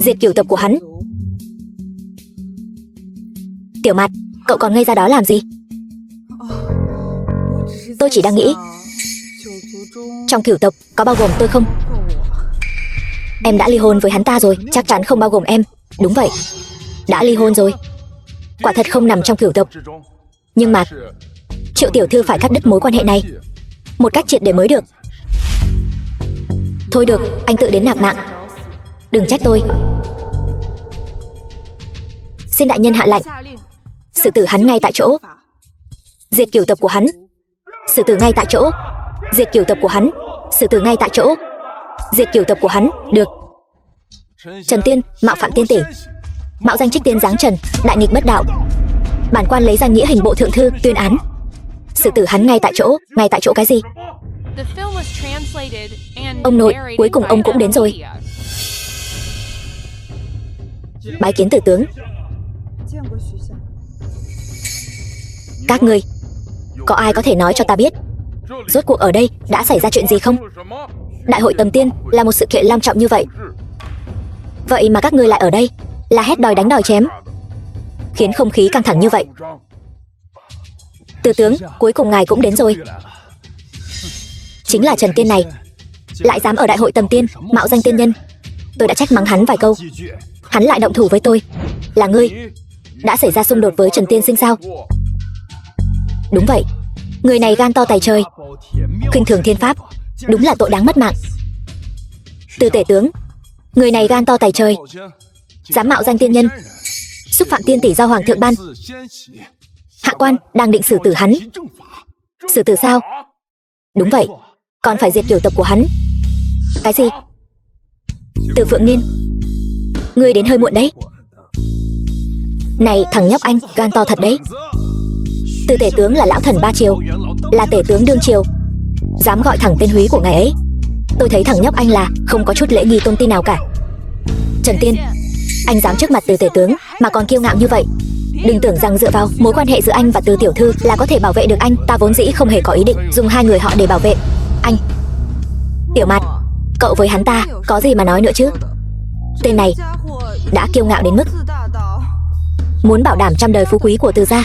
S1: diệt cửu tộc của hắn. Tiểu Mạt, cậu còn ngây ra đó làm gì? Tôi chỉ đang nghĩ, trong cửu tộc có bao gồm tôi không? Em đã ly hôn với hắn ta rồi, chắc chắn không bao gồm em. Đúng vậy, đã ly hôn rồi, quả thật không nằm trong cửu tộc. Nhưng mà Triệu tiểu thư phải cắt đứt mối quan hệ này một cách triệt để mới được. Thôi được, anh tự đến nạp mạng, đừng trách tôi. Xin đại nhân hạ lệnh xử tử hắn ngay tại chỗ, diệt cửu tộc của hắn. Xử tử ngay tại chỗ, diệt cửu tộc của hắn. Xử tử ngay tại chỗ, diệt cửu tộc của hắn. Được. Trần Tiên mạo phạm tiên tỷ, mạo danh trích tiên giáng trần, đại nghịch bất đạo. Bản quan lấy danh nghĩa hình bộ thượng thư tuyên án xử tử hắn ngay tại chỗ. Ngay tại chỗ cái gì? Ông nội, cuối cùng ông cũng đến rồi. Bái kiến tử tướng. Các ngươi, có ai có thể nói cho ta biết rốt cuộc ở đây đã xảy ra chuyện gì không? Đại hội tầm tiên là một sự kiện long trọng như vậy, vậy mà các ngươi lại ở đây la hét đòi đánh đòi chém, khiến không khí căng thẳng như vậy. Tử tướng, cuối cùng ngài cũng đến rồi. Chính là Trần Tiên này, lại dám ở đại hội tầm tiên mạo danh tiên nhân. Tôi đã trách mắng hắn vài câu, hắn lại động thủ với tôi. Là ngươi đã xảy ra xung đột với Trần Tiên sinh sao? Đúng vậy, người này gan to tày trời, khinh thường thiên pháp, đúng là tội đáng mất mạng. Từ tể tướng, người này gan to tày trời, dám mạo danh tiên nhân, xúc phạm tiên tỷ do hoàng thượng ban. Hạ quan đang định xử tử hắn. Xử tử sao? Đúng vậy, còn phải diệt cửu tộc của hắn. Cái gì? Từ Phượng Niên, ngươi đến hơi muộn đấy. Này thằng nhóc, anh gan to thật đấy. Từ tể tướng là lão thần ba triều, là tể tướng đương triều, dám gọi thẳng tên húy của ngài ấy. Tôi thấy thằng nhóc anh là không có chút lễ nghi tôn ti nào cả. Trần Tiên, anh dám trước mặt Từ tể tướng mà còn kiêu ngạo như vậy. Đừng tưởng rằng dựa vào mối quan hệ giữa anh và Từ tiểu thư là có thể bảo vệ được anh. Ta vốn dĩ không hề có ý định dùng hai người họ để bảo vệ anh. Tiểu Mạt, cậu với hắn ta có gì mà nói nữa chứ? Tên này đã kiêu ngạo đến mức muốn bảo đảm trăm đời phú quý của Từ gia.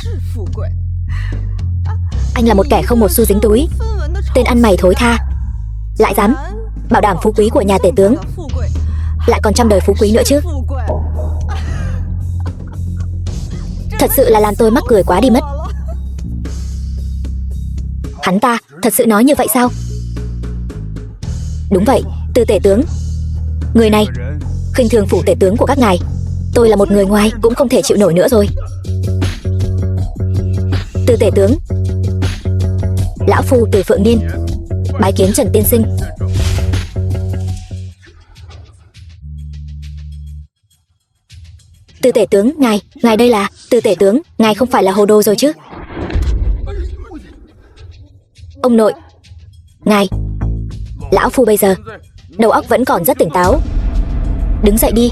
S1: Anh là một kẻ không một xu dính túi, tên ăn mày thối tha, lại dám bảo đảm phú quý của nhà tể tướng, lại còn trăm đời phú quý nữa chứ. Thật sự là làm tôi mắc cười quá đi mất. Hắn ta thật sự nói như vậy sao? Đúng vậy, Từ tể tướng, người này khinh thường phủ tể tướng của các ngài. Tôi là một người ngoài cũng không thể chịu nổi nữa rồi. Từ tể tướng, lão phu Từ Phượng Niên bái kiến Trần tiên sinh. Từ tể tướng, ngài đây là... Từ tể tướng, ngài không phải là hồ đồ rồi chứ? Ông nội, ngài... Lão phu bây giờ đầu óc vẫn còn rất tỉnh táo. Đứng dậy đi.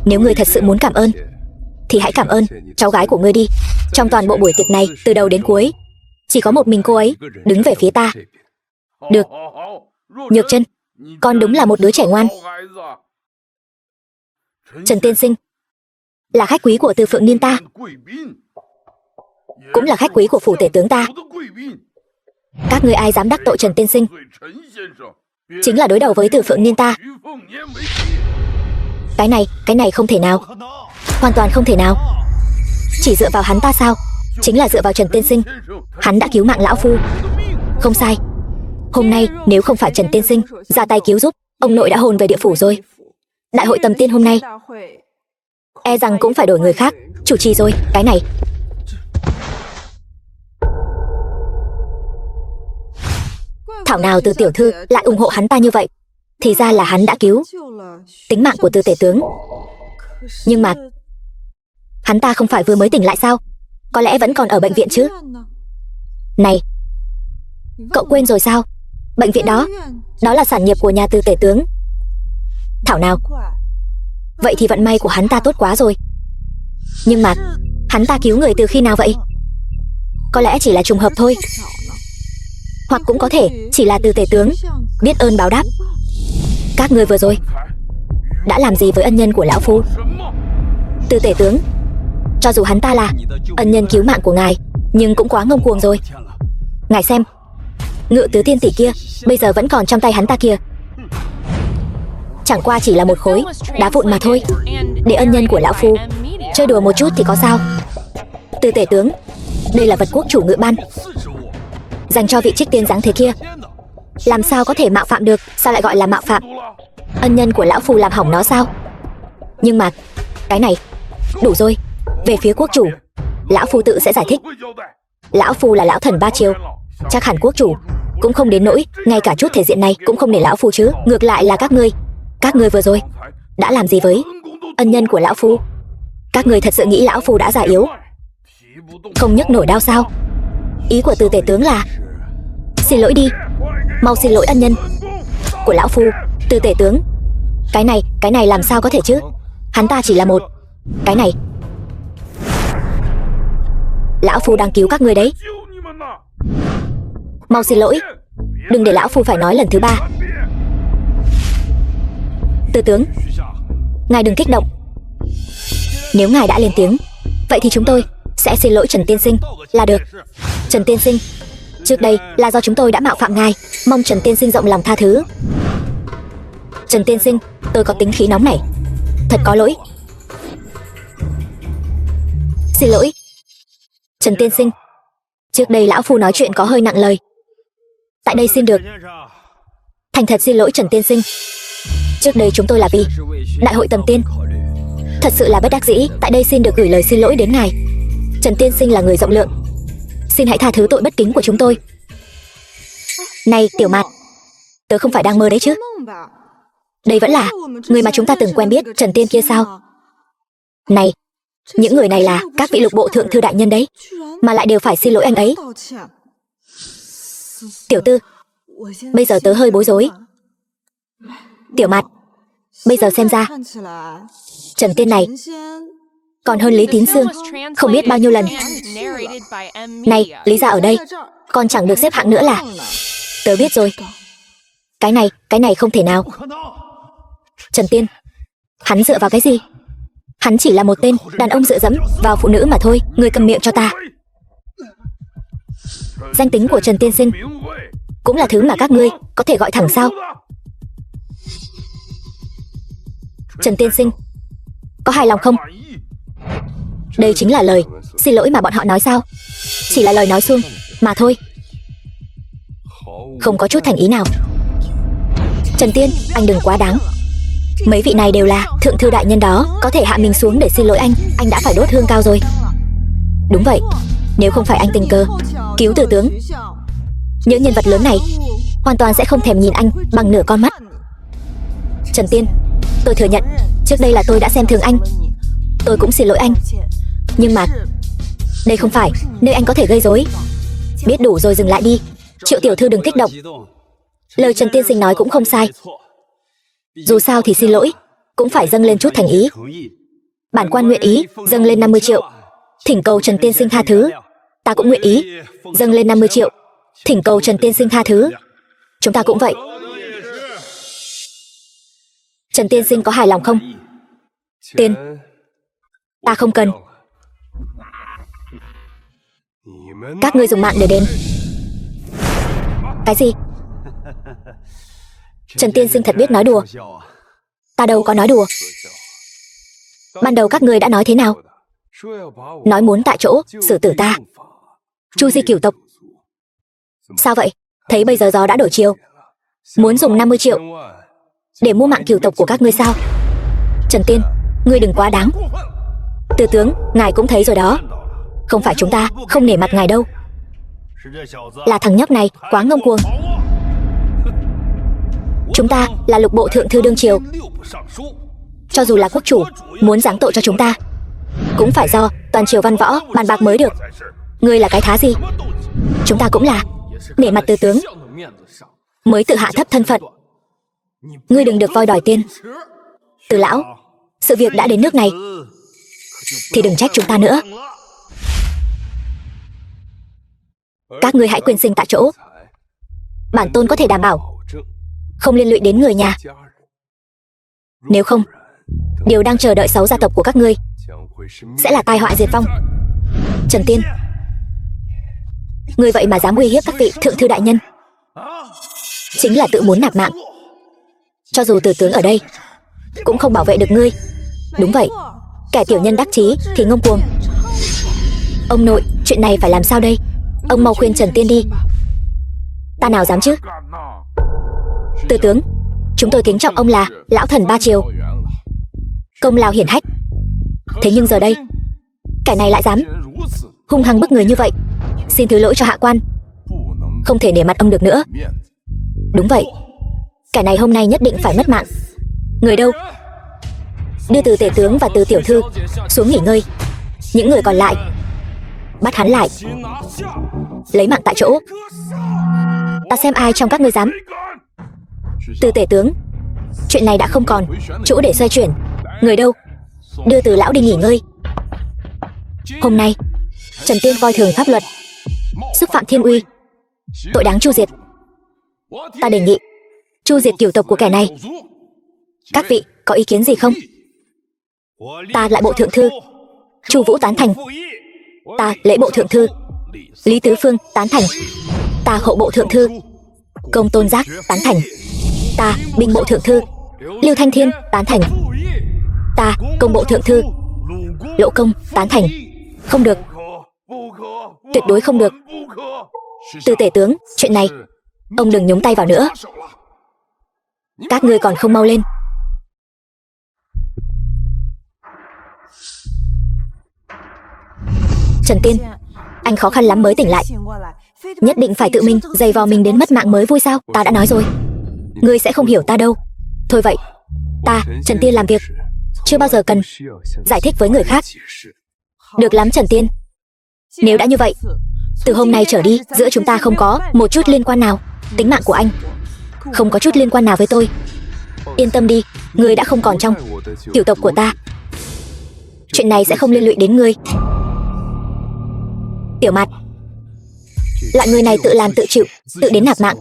S1: Nếu ngươi thật sự muốn cảm ơn thì hãy cảm ơn cháu gái của ngươi đi. Trong toàn bộ buổi tiệc này, từ đầu đến cuối, chỉ có một mình cô ấy đứng về phía ta. Được. Nhược Chân, con đúng là một đứa trẻ ngoan. Trần tiên sinh là khách quý của Từ Phượng Niên ta. cũng là khách quý của phủ tể tướng ta. Các ngươi ai dám đắc tội Trần tiên sinh, chính là đối đầu với Từ Phượng Niên ta. Cái này không thể nào, hoàn toàn không thể nào. Chỉ dựa vào hắn ta sao? Chính là dựa vào Trần tiên sinh. Hắn đã cứu mạng lão phu. Không sai. Hôm nay nếu không phải Trần tiên sinh ra tay cứu giúp, ông nội đã hồn về địa phủ rồi. Đại hội tầm tiên hôm nay e rằng cũng phải đổi người khác chủ trì rồi. Cái này thảo nào Từ tiểu thư lại ủng hộ hắn ta như vậy. Thì ra là hắn đã cứu tính mạng của Từ tể tướng. Nhưng mà hắn ta không phải vừa mới tỉnh lại sao? Có lẽ vẫn còn ở bệnh viện chứ. Này, cậu quên rồi sao? Bệnh viện đó là sản nghiệp của nhà Từ tể tướng. Thảo nào. Vậy thì vận may của hắn ta tốt quá rồi. Nhưng mà hắn ta cứu người từ khi nào vậy? Có lẽ chỉ là trùng hợp thôi. Hoặc cũng có thể chỉ là Từ tể tướng biết ơn báo đáp. Các ngươi vừa rồi đã làm gì với ân nhân của lão phu? Từ tể tướng, cho dù hắn ta là ân nhân cứu mạng của ngài, nhưng cũng quá ngông cuồng rồi. Ngài xem, Ngự Tứ Tiên tỷ kia bây giờ vẫn còn trong tay hắn ta kìa. Chẳng qua chỉ là một khối đá vụn mà thôi. Để ân nhân của lão phu chơi đùa một chút thì có sao? Từ tể tướng, đây là vật quốc chủ Ngự ban, dành cho vị trích tiên dáng thế kia, làm sao có thể mạo phạm được? Sao lại gọi là mạo phạm? Ân nhân của lão phu làm hỏng nó sao? Nhưng mà cái này đủ rồi. Về phía quốc chủ, lão phu tự sẽ giải thích. Lão phu là lão thần ba triều, chắc hẳn quốc chủ cũng không đến nỗi ngay cả chút thể diện này cũng không để lão phu chứ. Ngược lại là các ngươi vừa rồi đã làm gì với ân nhân của lão phu? Các ngươi thật sự nghĩ lão phu đã già yếu, không nhấc nổi đao sao? Ý của Từ tể tướng là xin lỗi đi, mau xin lỗi ân nhân của lão phu. Từ tể tướng, cái này làm sao có thể chứ? Hắn ta chỉ là một cái này. Lão phu đang cứu các ngươi đấy, mau xin lỗi, đừng để lão phu phải nói lần thứ ba. Từ tướng, ngài đừng kích động. Nếu ngài đã lên tiếng, vậy thì chúng tôi sẽ xin lỗi Trần tiên sinh là được. Trần tiên sinh, trước đây là do chúng tôi đã mạo phạm ngài, mong Trần tiên sinh rộng lòng tha thứ. Trần tiên sinh, tôi có tính khí nóng này, thật có lỗi. Xin lỗi Trần tiên sinh, trước đây lão phu nói chuyện có hơi nặng lời, tại đây xin được thành thật xin lỗi Trần tiên sinh. Trước đây chúng tôi là vì đại hội tầm tiên, thật sự là bất đắc dĩ, tại đây xin được gửi lời xin lỗi đến ngài. Trần tiên sinh là người rộng lượng, xin hãy tha thứ tội bất kính của chúng tôi. Này Tiểu Mạt, tớ không phải đang mơ đấy chứ? Đây vẫn là người mà chúng ta từng quen biết, Trần Tiên kia sao? Này, những người này là các vị lục bộ thượng thư đại nhân đấy, mà lại đều phải xin lỗi anh ấy. Tiểu Tư, bây giờ tớ hơi bối rối. Tiểu Mạt, bây giờ xem ra Trần Tiên này còn hơn Lý Tín Sương không biết bao nhiêu lần. Này, Lý gia ở đây còn chẳng được xếp hạng nữa là? Tớ biết rồi. Cái này không thể nào. Trần Tiên, hắn dựa vào cái gì? Hắn chỉ là một tên đàn ông dựa dẫm vào phụ nữ mà thôi. Ngươi câm miệng cho ta. Danh tính của Trần tiên sinh cũng là thứ mà các ngươi có thể gọi thẳng sao? Trần tiên sinh, có hài lòng không? Đây chính là lời xin lỗi mà bọn họ nói sao? Chỉ là lời nói suông mà thôi, không có chút thành ý nào. Trần Tiên, anh đừng quá đáng. Mấy vị này đều là thượng thư đại nhân đó, có thể hạ mình xuống để xin lỗi anh đã phải đốt hương cao rồi. Đúng vậy, nếu không phải anh tình cờ cứu Từ tướng, những nhân vật lớn này hoàn toàn sẽ không thèm nhìn anh bằng nửa con mắt. Trần Tiên, tôi thừa nhận trước đây là tôi đã xem thường anh, tôi cũng xin lỗi anh. Nhưng mà đây không phải nơi anh có thể gây rối. Biết đủ rồi, dừng lại đi. Triệu tiểu thư đừng kích động. Lời Trần tiên sinh nói cũng không sai. Dù sao thì xin lỗi cũng phải dâng lên chút thành ý. Bản quan nguyện ý dâng lên 50 triệu, thỉnh cầu Trần tiên sinh tha thứ. Ta cũng nguyện ý dâng lên 50 triệu, thỉnh cầu Trần tiên sinh tha thứ. Chúng ta cũng vậy. Trần tiên sinh có hài lòng không? Tiền ta không cần. Các ngươi dùng mạng để đền. Cái gì? Trần Tiên Sinh thật biết nói đùa. Ta đâu có nói đùa. Ban đầu các ngươi đã nói thế nào? Nói muốn tại chỗ xử tử ta, chu di cửu tộc. Sao vậy? Thấy bây giờ gió đã đổi chiều, muốn dùng 50 triệu để mua mạng cửu tộc của các ngươi sao? Trần Tiên, ngươi đừng quá đáng. Từ tướng, ngài cũng thấy rồi đó. Không phải chúng ta không nể mặt ngài đâu, là thằng nhóc này quá ngông cuồng. Chúng ta là lục bộ thượng thư đương triều, cho dù là quốc chủ muốn giáng tội cho chúng ta cũng phải do toàn triều văn võ bàn bạc mới được. Ngươi là cái thá gì? Chúng ta cũng là nể mặt từ tướng mới tự hạ thấp thân phận. Ngươi đừng được voi đòi tiên. Từ lão, sự việc đã đến nước này thì đừng trách chúng ta nữa. Các ngươi hãy quên sinh tại chỗ. Bản tôn có thể đảm bảo không liên lụy đến người nhà. Nếu không, điều đang chờ đợi 6 gia tộc của các ngươi sẽ là tai họa diệt vong. Trần Tiên, ngươi vậy mà dám uy hiếp các vị thượng thư đại nhân, chính là tự muốn nạp mạng. Cho dù từ tướng ở đây cũng không bảo vệ được ngươi. Đúng vậy, kẻ tiểu nhân đắc chí thì ngông cuồng. Ông nội, chuyện này phải làm sao đây? Ông mau khuyên Trần Tiên đi. Ta nào dám chứ. Từ tướng, chúng tôi kính trọng ông là lão thần ba triều, công lao hiển hách. Thế nhưng giờ đây, kẻ này lại dám hung hăng bức người như vậy. Xin thứ lỗi cho hạ quan, không thể nể mặt ông được nữa. Đúng vậy, kẻ này hôm nay nhất định phải mất mạng. Người đâu? Đưa Từ tể tướng và Từ tiểu thư xuống nghỉ ngơi. Những người còn lại bắt hắn lại, lấy mạng tại chỗ. Ta xem ai trong các ngươi dám. Từ tể tướng, chuyện này đã không còn chỗ để xoay chuyển. Người đâu? Đưa Từ lão đi nghỉ ngơi. Hôm nay Trần Tiên coi thường pháp luật, xúc phạm thiên uy, tội đáng chu diệt. Ta đề nghị chu diệt cửu tộc của kẻ này. Các vị có ý kiến gì không? Ta lại bộ thượng thư Chu Vũ tán thành. Ta lễ bộ thượng thư Lý Tứ Phương tán thành. Ta hậu bộ thượng thư Công Tôn Giác tán thành. Ta binh bộ thượng thư Lưu Thanh Thiên tán thành. Ta công bộ thượng thư Lỗ Công tán thành. Không được, tuyệt đối không được. Từ tể tướng, chuyện này ông đừng nhúng tay vào nữa. Các ngươi còn không mau lên. Trần Tiên, anh khó khăn lắm mới tỉnh lại, nhất định phải tự mình giày vò mình đến mất mạng mới vui sao? Ta đã nói rồi, ngươi sẽ không hiểu ta đâu. Thôi vậy, ta Trần Tiên làm việc chưa bao giờ cần giải thích với người khác. Được lắm Trần Tiên, nếu đã như vậy, từ hôm nay trở đi giữa chúng ta không có một chút liên quan nào. Tính mạng của anh không có chút liên quan nào với tôi. Yên tâm đi, ngươi đã không còn trong cửu tộc của ta, chuyện này sẽ không liên lụy đến ngươi. Tiểu Mạt, loại người này tự làm tự chịu, tự đến nạp mạng,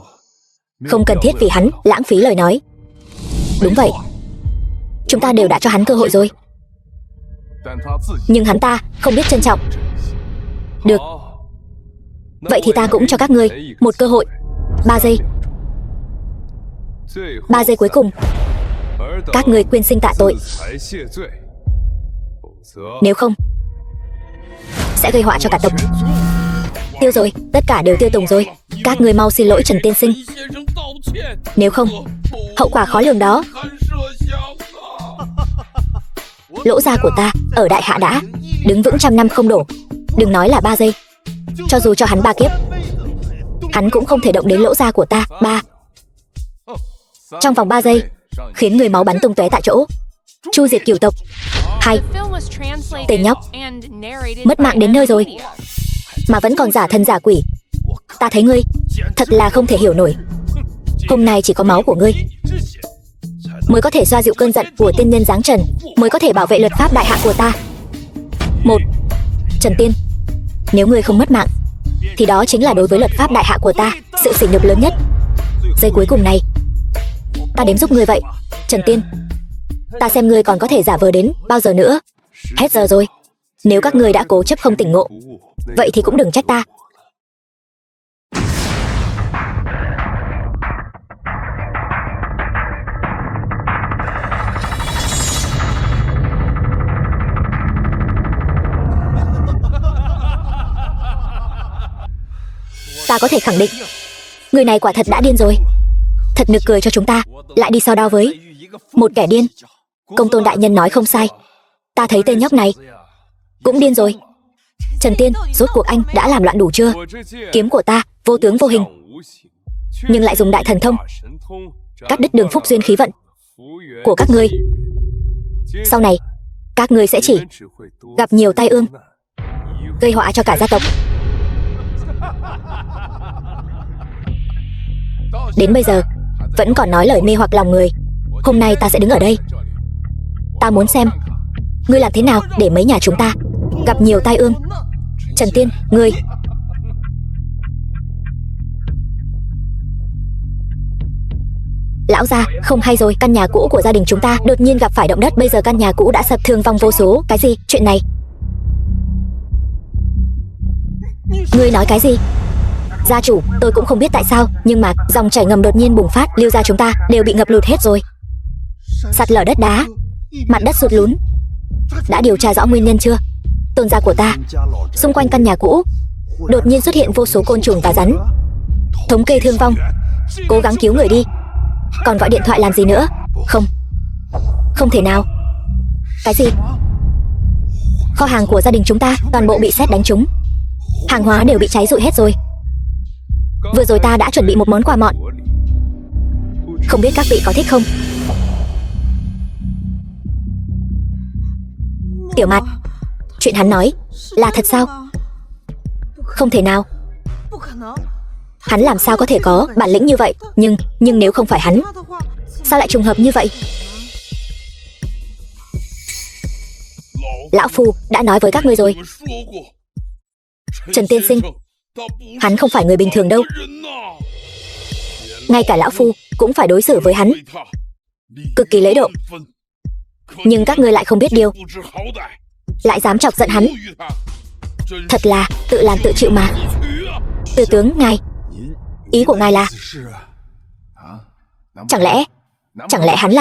S1: không cần thiết vì hắn lãng phí lời nói. Đúng vậy, chúng ta đều đã cho hắn cơ hội rồi, nhưng hắn ta không biết trân trọng. Được, vậy thì ta cũng cho các ngươi một cơ hội. 3 giây. 3 giây cuối cùng, các ngươi quyên sinh tạ tội. Nếu không, sẽ gây họa cho cả tộc. Tiêu rồi, tất cả đều tiêu tùng rồi. Các ngươi mau xin lỗi Trần tiên sinh, nếu không hậu quả khó lường đó. Lỗ gia của ta ở đại hạ đã đứng vững 100 năm không đổ. Đừng nói là 3 giây, cho dù cho hắn 3 kiếp, hắn cũng không thể động đến lỗ gia của ta. Trong vòng 3 giây, khiến người máu bắn tung tóe tại chỗ, chu diệt cửu tộc. 2. Tên nhóc, mất mạng đến nơi rồi mà vẫn còn giả thần giả quỷ. Ta thấy ngươi thật là không thể hiểu nổi. Hôm nay chỉ có máu của ngươi mới có thể xoa dịu cơn giận của tiên nhân giáng trần, mới có thể bảo vệ luật pháp đại hạ của ta. 1. Trần Tiên, nếu ngươi không mất mạng thì đó chính là đối với luật pháp đại hạ của ta sự sỉ nhục lớn nhất. Giây cuối cùng này, ta đếm giúp ngươi vậy. Trần Tiên, ta xem ngươi còn có thể giả vờ đến bao giờ nữa. Hết giờ rồi. Nếu các ngươi đã cố chấp không tỉnh ngộ, vậy thì cũng đừng trách ta. Ta có thể khẳng định, người này quả thật đã điên rồi. Thật nực cười cho chúng ta lại đi so đo với một kẻ điên. Công tôn đại nhân nói không sai, ta thấy tên nhóc này cũng điên rồi. Trần Tiên, rốt cuộc anh đã làm loạn đủ chưa? Kiếm của ta vô tướng vô hình, nhưng lại dùng đại thần thông cắt đứt đường phúc duyên khí vận của các ngươi. Sau này các ngươi sẽ chỉ gặp nhiều tai ương, gây họa cho cả gia tộc. Đến bây giờ vẫn còn nói lời mê hoặc lòng người. Hôm nay ta sẽ đứng ở đây, ta muốn xem ngươi làm thế nào để mấy nhà chúng ta gặp nhiều tai ương. Trần Tiên, ngươi... Lão gia, không hay rồi, căn nhà cũ của gia đình chúng ta đột nhiên gặp phải động đất. Bây giờ căn nhà cũ đã sập, thương vong vô số. Cái gì? Chuyện này... Ngươi nói cái gì? Gia chủ, tôi cũng không biết tại sao, nhưng mà dòng chảy ngầm đột nhiên bùng phát, Lưu gia chúng ta đều bị ngập lụt hết rồi. Sạt lở đất đá, mặt đất sụt lún. Đã điều tra rõ nguyên nhân chưa? Tôn gia của ta, xung quanh căn nhà cũ đột nhiên xuất hiện vô số côn trùng và rắn. Thống kê thương vong, cố gắng cứu người đi. Còn gọi điện thoại làm gì nữa? Không, không thể nào. Cái gì? Kho hàng của gia đình chúng ta toàn bộ bị sét đánh trúng, hàng hóa đều bị cháy rụi hết rồi. Vừa rồi ta đã chuẩn bị một món quà mọn, không biết các vị có thích không? Tiểu Mạt, chuyện hắn nói là thật sao? Không thể nào. Hắn làm sao có thể có bản lĩnh như vậy? Nhưng nếu không phải hắn, sao lại trùng hợp như vậy? Lão Phu đã nói với các ngươi rồi, Trần tiên sinh, hắn không phải người bình thường đâu. Ngay cả Lão Phu cũng phải đối xử với hắn cực kỳ lễ độ. Nhưng các ngươi lại không biết điều, lại dám chọc giận hắn. Thật là tự làm tự chịu mà. Từ tướng ngài, ý của ngài là... Chẳng lẽ hắn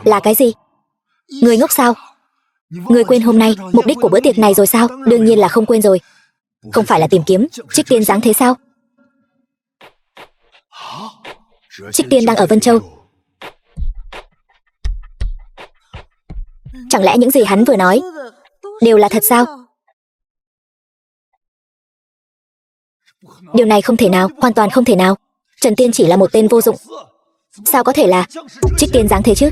S1: là cái gì? Người ngốc sao? Người quên hôm nay mục đích của bữa tiệc này rồi sao? Đương nhiên là không quên rồi. Không phải là tìm kiếm Trích Tiên dáng thế sao? Trích Tiên đang ở Vân Châu. Chẳng lẽ những gì hắn vừa nói đều là thật sao? Điều này không thể nào, hoàn toàn không thể nào. Trần Tiên chỉ là một tên vô dụng, sao có thể là Trích Tiên dáng thế chứ?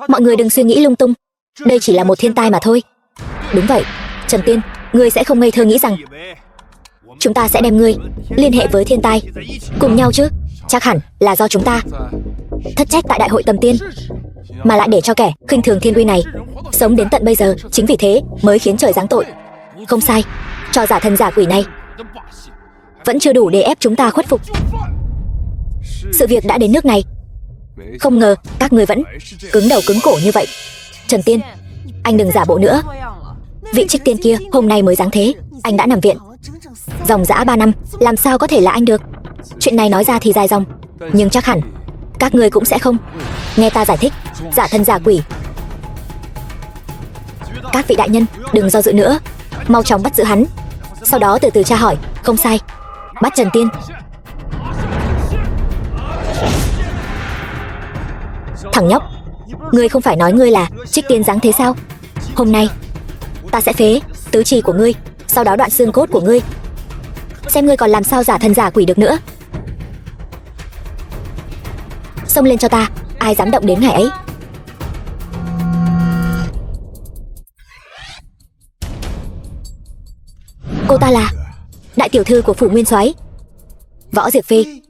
S1: Mọi người đừng suy nghĩ lung tung, đây chỉ là một thiên tai mà thôi. Đúng vậy, Trần Tiên, ngươi sẽ không ngây thơ nghĩ rằng chúng ta sẽ đem ngươi liên hệ với thiên tai cùng nhau chứ? Chắc hẳn là do chúng ta thất trách tại đại hội Tầm Tiên, mà lại để cho kẻ khinh thường thiên uy này sống đến tận bây giờ. Chính vì thế mới khiến trời giáng tội. Không sai, cho giả thần giả quỷ này vẫn chưa đủ để ép chúng ta khuất phục. Sự việc đã đến nước này, không ngờ các ngươi vẫn cứng đầu cứng cổ như vậy. Trần Tiên, anh đừng giả bộ nữa. Vị Trích Tiên kia hôm nay mới giáng thế, anh đã nằm viện dòng dã 3 năm, làm sao có thể là anh được? Chuyện này nói ra thì dài dòng, nhưng chắc hẳn các ngươi cũng sẽ không nghe ta giải thích. Giả thân giả quỷ, các vị đại nhân đừng do dự nữa, mau chóng bắt giữ hắn, sau đó từ từ tra hỏi. Không sai, bắt Trần Tiên. Thằng nhóc, ngươi không phải nói ngươi là Trích Tiên dáng thế sao? Hôm nay ta sẽ phế tứ chi của ngươi, sau đó đoạn xương cốt của ngươi, xem ngươi còn làm sao giả thân giả quỷ được nữa. Xông lên cho ta, ai dám động đến ngày ấy. Cô ta là đại tiểu thư của phủ Nguyên Soái, Võ Diệp Phi.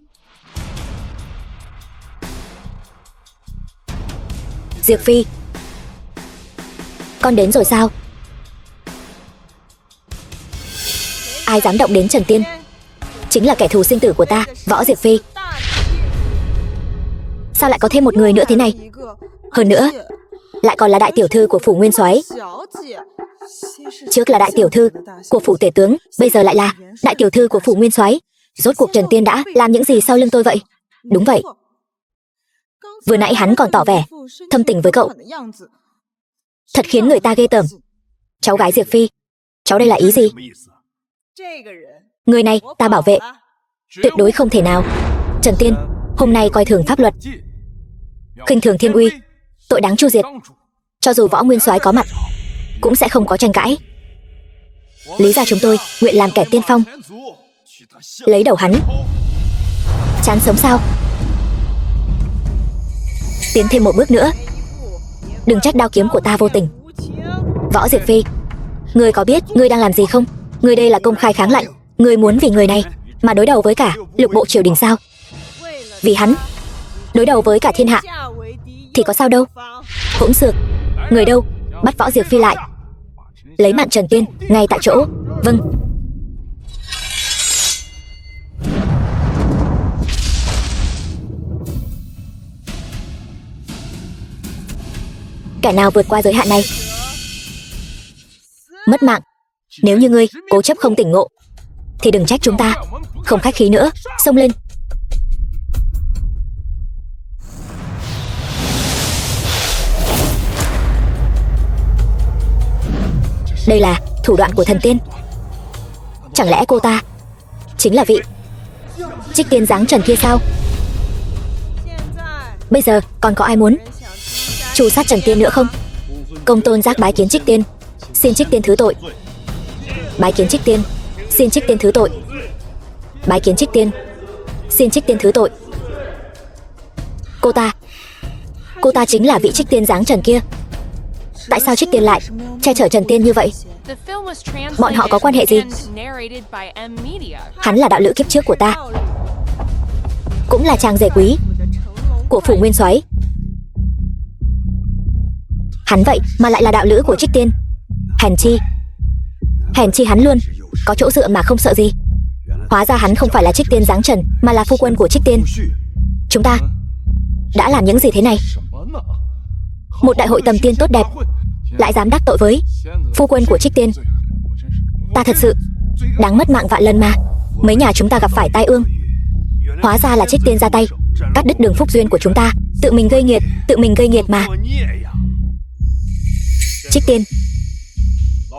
S1: Diệp Phi, con đến rồi sao? Ai dám động đến Trần Tiên chính là kẻ thù sinh tử của ta, Võ Diệp Phi. Sao lại có thêm một người nữa thế này? Hơn nữa, lại còn là đại tiểu thư của phủ nguyên soái. Trước là đại tiểu thư của phủ tể tướng, bây giờ lại là đại tiểu thư của phủ nguyên soái. Rốt cuộc Trần Tiên đã làm những gì sau lưng tôi vậy? Đúng vậy. Vừa nãy hắn còn tỏ vẻ thâm tình với cậu, thật khiến người ta ghê tởm. Cháu gái Diệp Phi, cháu đây là ý gì? Người này ta bảo vệ tuyệt đối không thể nào. Trần Tiên hôm nay coi thường pháp luật, khinh thường thiên uy, tội đáng chu diệt. Cho dù Võ Nguyên soái có mặt cũng sẽ không có tranh cãi. Lý gia chúng tôi nguyện làm kẻ tiên phong, lấy đầu hắn. Chán sống sao? Tiến thêm một bước nữa, đừng trách đao kiếm của ta vô tình. Võ Diệp Phi, ngươi có biết ngươi đang làm gì không? Ngươi đây là công khai kháng lệnh. Ngươi muốn vì người này mà đối đầu với cả lục bộ triều đình sao? Vì hắn đối đầu với cả thiên hạ thì có sao đâu. Hỗn xược, người đâu? Bắt Võ Diệp Phi lại, lấy mạng Trần Tiên ngay tại chỗ. Vâng. Kẻ nào vượt qua giới hạn này mất mạng. Nếu như ngươi cố chấp không tỉnh ngộ thì đừng trách chúng ta không khách khí nữa. Xông lên. Đây là thủ đoạn của thần tiên. Chẳng lẽ cô ta chính là vị Trích Tiên dáng trần kia sao? Bây giờ còn có ai muốn tru sát Trần Tiên nữa không? Công tôn giác bái kiến Trích Tiên, xin Trích Tiên thứ tội. Bái kiến Trích Tiên, xin Trích Tiên thứ tội. Bái kiến Trích Tiên, xin Trích Tiên thứ tội. Cô ta chính là vị Trích Tiên dáng trần kia. Tại sao Trích Tiên lại che chở Trần Tiên như vậy? Bọn họ có quan hệ gì? Hắn là đạo lữ kiếp trước của ta, cũng là chàng rể quý của phủ nguyên soái. Hắn vậy mà lại là đạo lữ của Trích Tiên. Hèn chi hắn luôn có chỗ dựa mà không sợ gì. Hóa ra hắn không phải là Trích Tiên dáng trần, mà là phu quân của Trích Tiên. Chúng ta đã làm những gì thế này? Một đại hội tầm tiên tốt đẹp lại dám đắc tội với phu quân của Trích Tiên. Ta thật sự đáng mất mạng vạn lần mà. Mấy nhà chúng ta gặp phải tai ương, hóa ra là Trích Tiên ra tay cắt đứt đường phúc duyên của chúng ta. Tự mình gây nghiệt mà. Trích Tiên,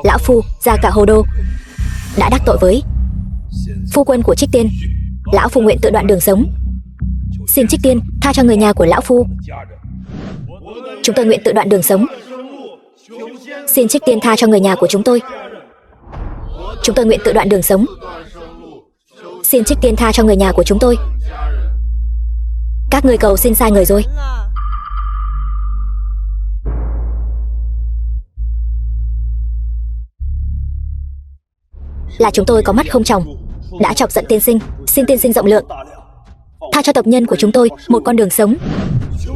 S1: lão phu ra cả hồ đô đã đắc tội với phu quân của Trích Tiên. Lão phu nguyện tự đoạn đường sống, xin Trích Tiên tha cho người nhà của lão phu. Chúng tôi nguyện tự đoạn đường sống, xin Trích Tiên tha cho người nhà của chúng tôi. Chúng tôi nguyện tự đoạn đường sống, xin Trích Tiên tha cho người nhà của chúng tôi. Các ngươi cầu xin sai người rồi. Là chúng tôi có mắt không tròng, đã chọc giận tiên sinh. Xin tiên sinh rộng lượng tha cho tộc nhân của chúng tôi một con đường sống.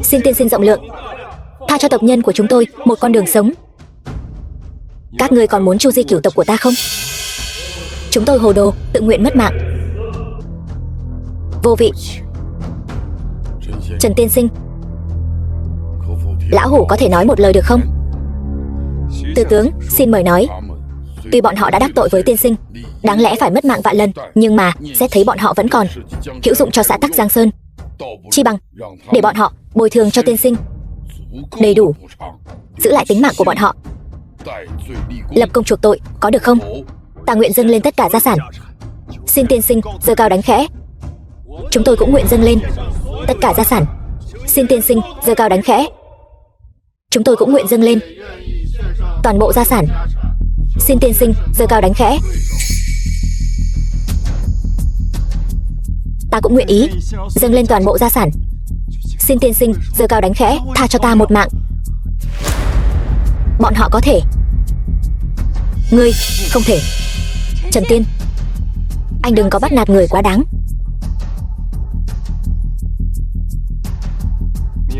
S1: Xin tiên sinh rộng lượng tha cho tộc nhân của chúng tôi một con đường sống. Các ngươi còn muốn chu di cửu tộc của ta không? Chúng tôi hồ đồ tự nguyện mất mạng. Vô vị. Trần tiên sinh, lão hủ có thể nói một lời được không? Tư tướng, xin mời nói. Tuy bọn họ đã đắc tội với tiên sinh, đáng lẽ phải mất mạng vạn lần, nhưng mà xét thấy bọn họ vẫn còn hữu dụng cho xã Tắc Giang Sơn, chi bằng để bọn họ bồi thường cho tiên sinh đầy đủ, giữ lại tính mạng của bọn họ, lập công chuộc tội, có được không? Ta nguyện dâng lên tất cả gia sản. Xin tiên sinh giơ cao đánh khẽ. Chúng tôi cũng nguyện dâng lên tất cả gia sản. Xin tiên sinh giơ cao đánh khẽ. Chúng tôi cũng nguyện dâng lên toàn bộ gia sản. Xin tiên sinh giơ cao đánh khẽ. Ta cũng nguyện ý dâng lên toàn bộ gia sản. Xin tiên sinh giơ cao đánh khẽ, tha cho ta một mạng. Bọn họ có thể, ngươi không thể. Trần Tiên, anh đừng có bắt nạt người quá đáng.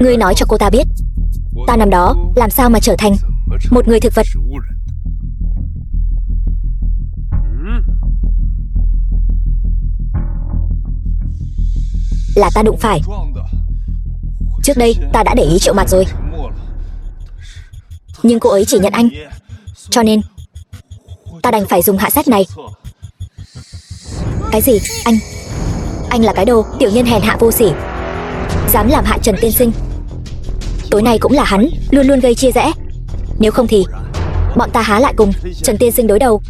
S1: Ngươi nói cho cô ta biết, ta năm đó làm sao mà trở thành một người thực vật. Là ta đụng phải. Trước đây ta đã để ý Triệu Mạt rồi. nhưng cô ấy chỉ nhận anh. Cho nên ta đành phải dùng hạ sách này. Cái gì? Anh là cái đồ tiểu nhân hèn hạ vô sỉ, dám làm hại Trần tiên sinh. Tối nay cũng là hắn luôn luôn gây chia rẽ. Nếu không thì bọn ta há lại cùng Trần tiên sinh đối đầu,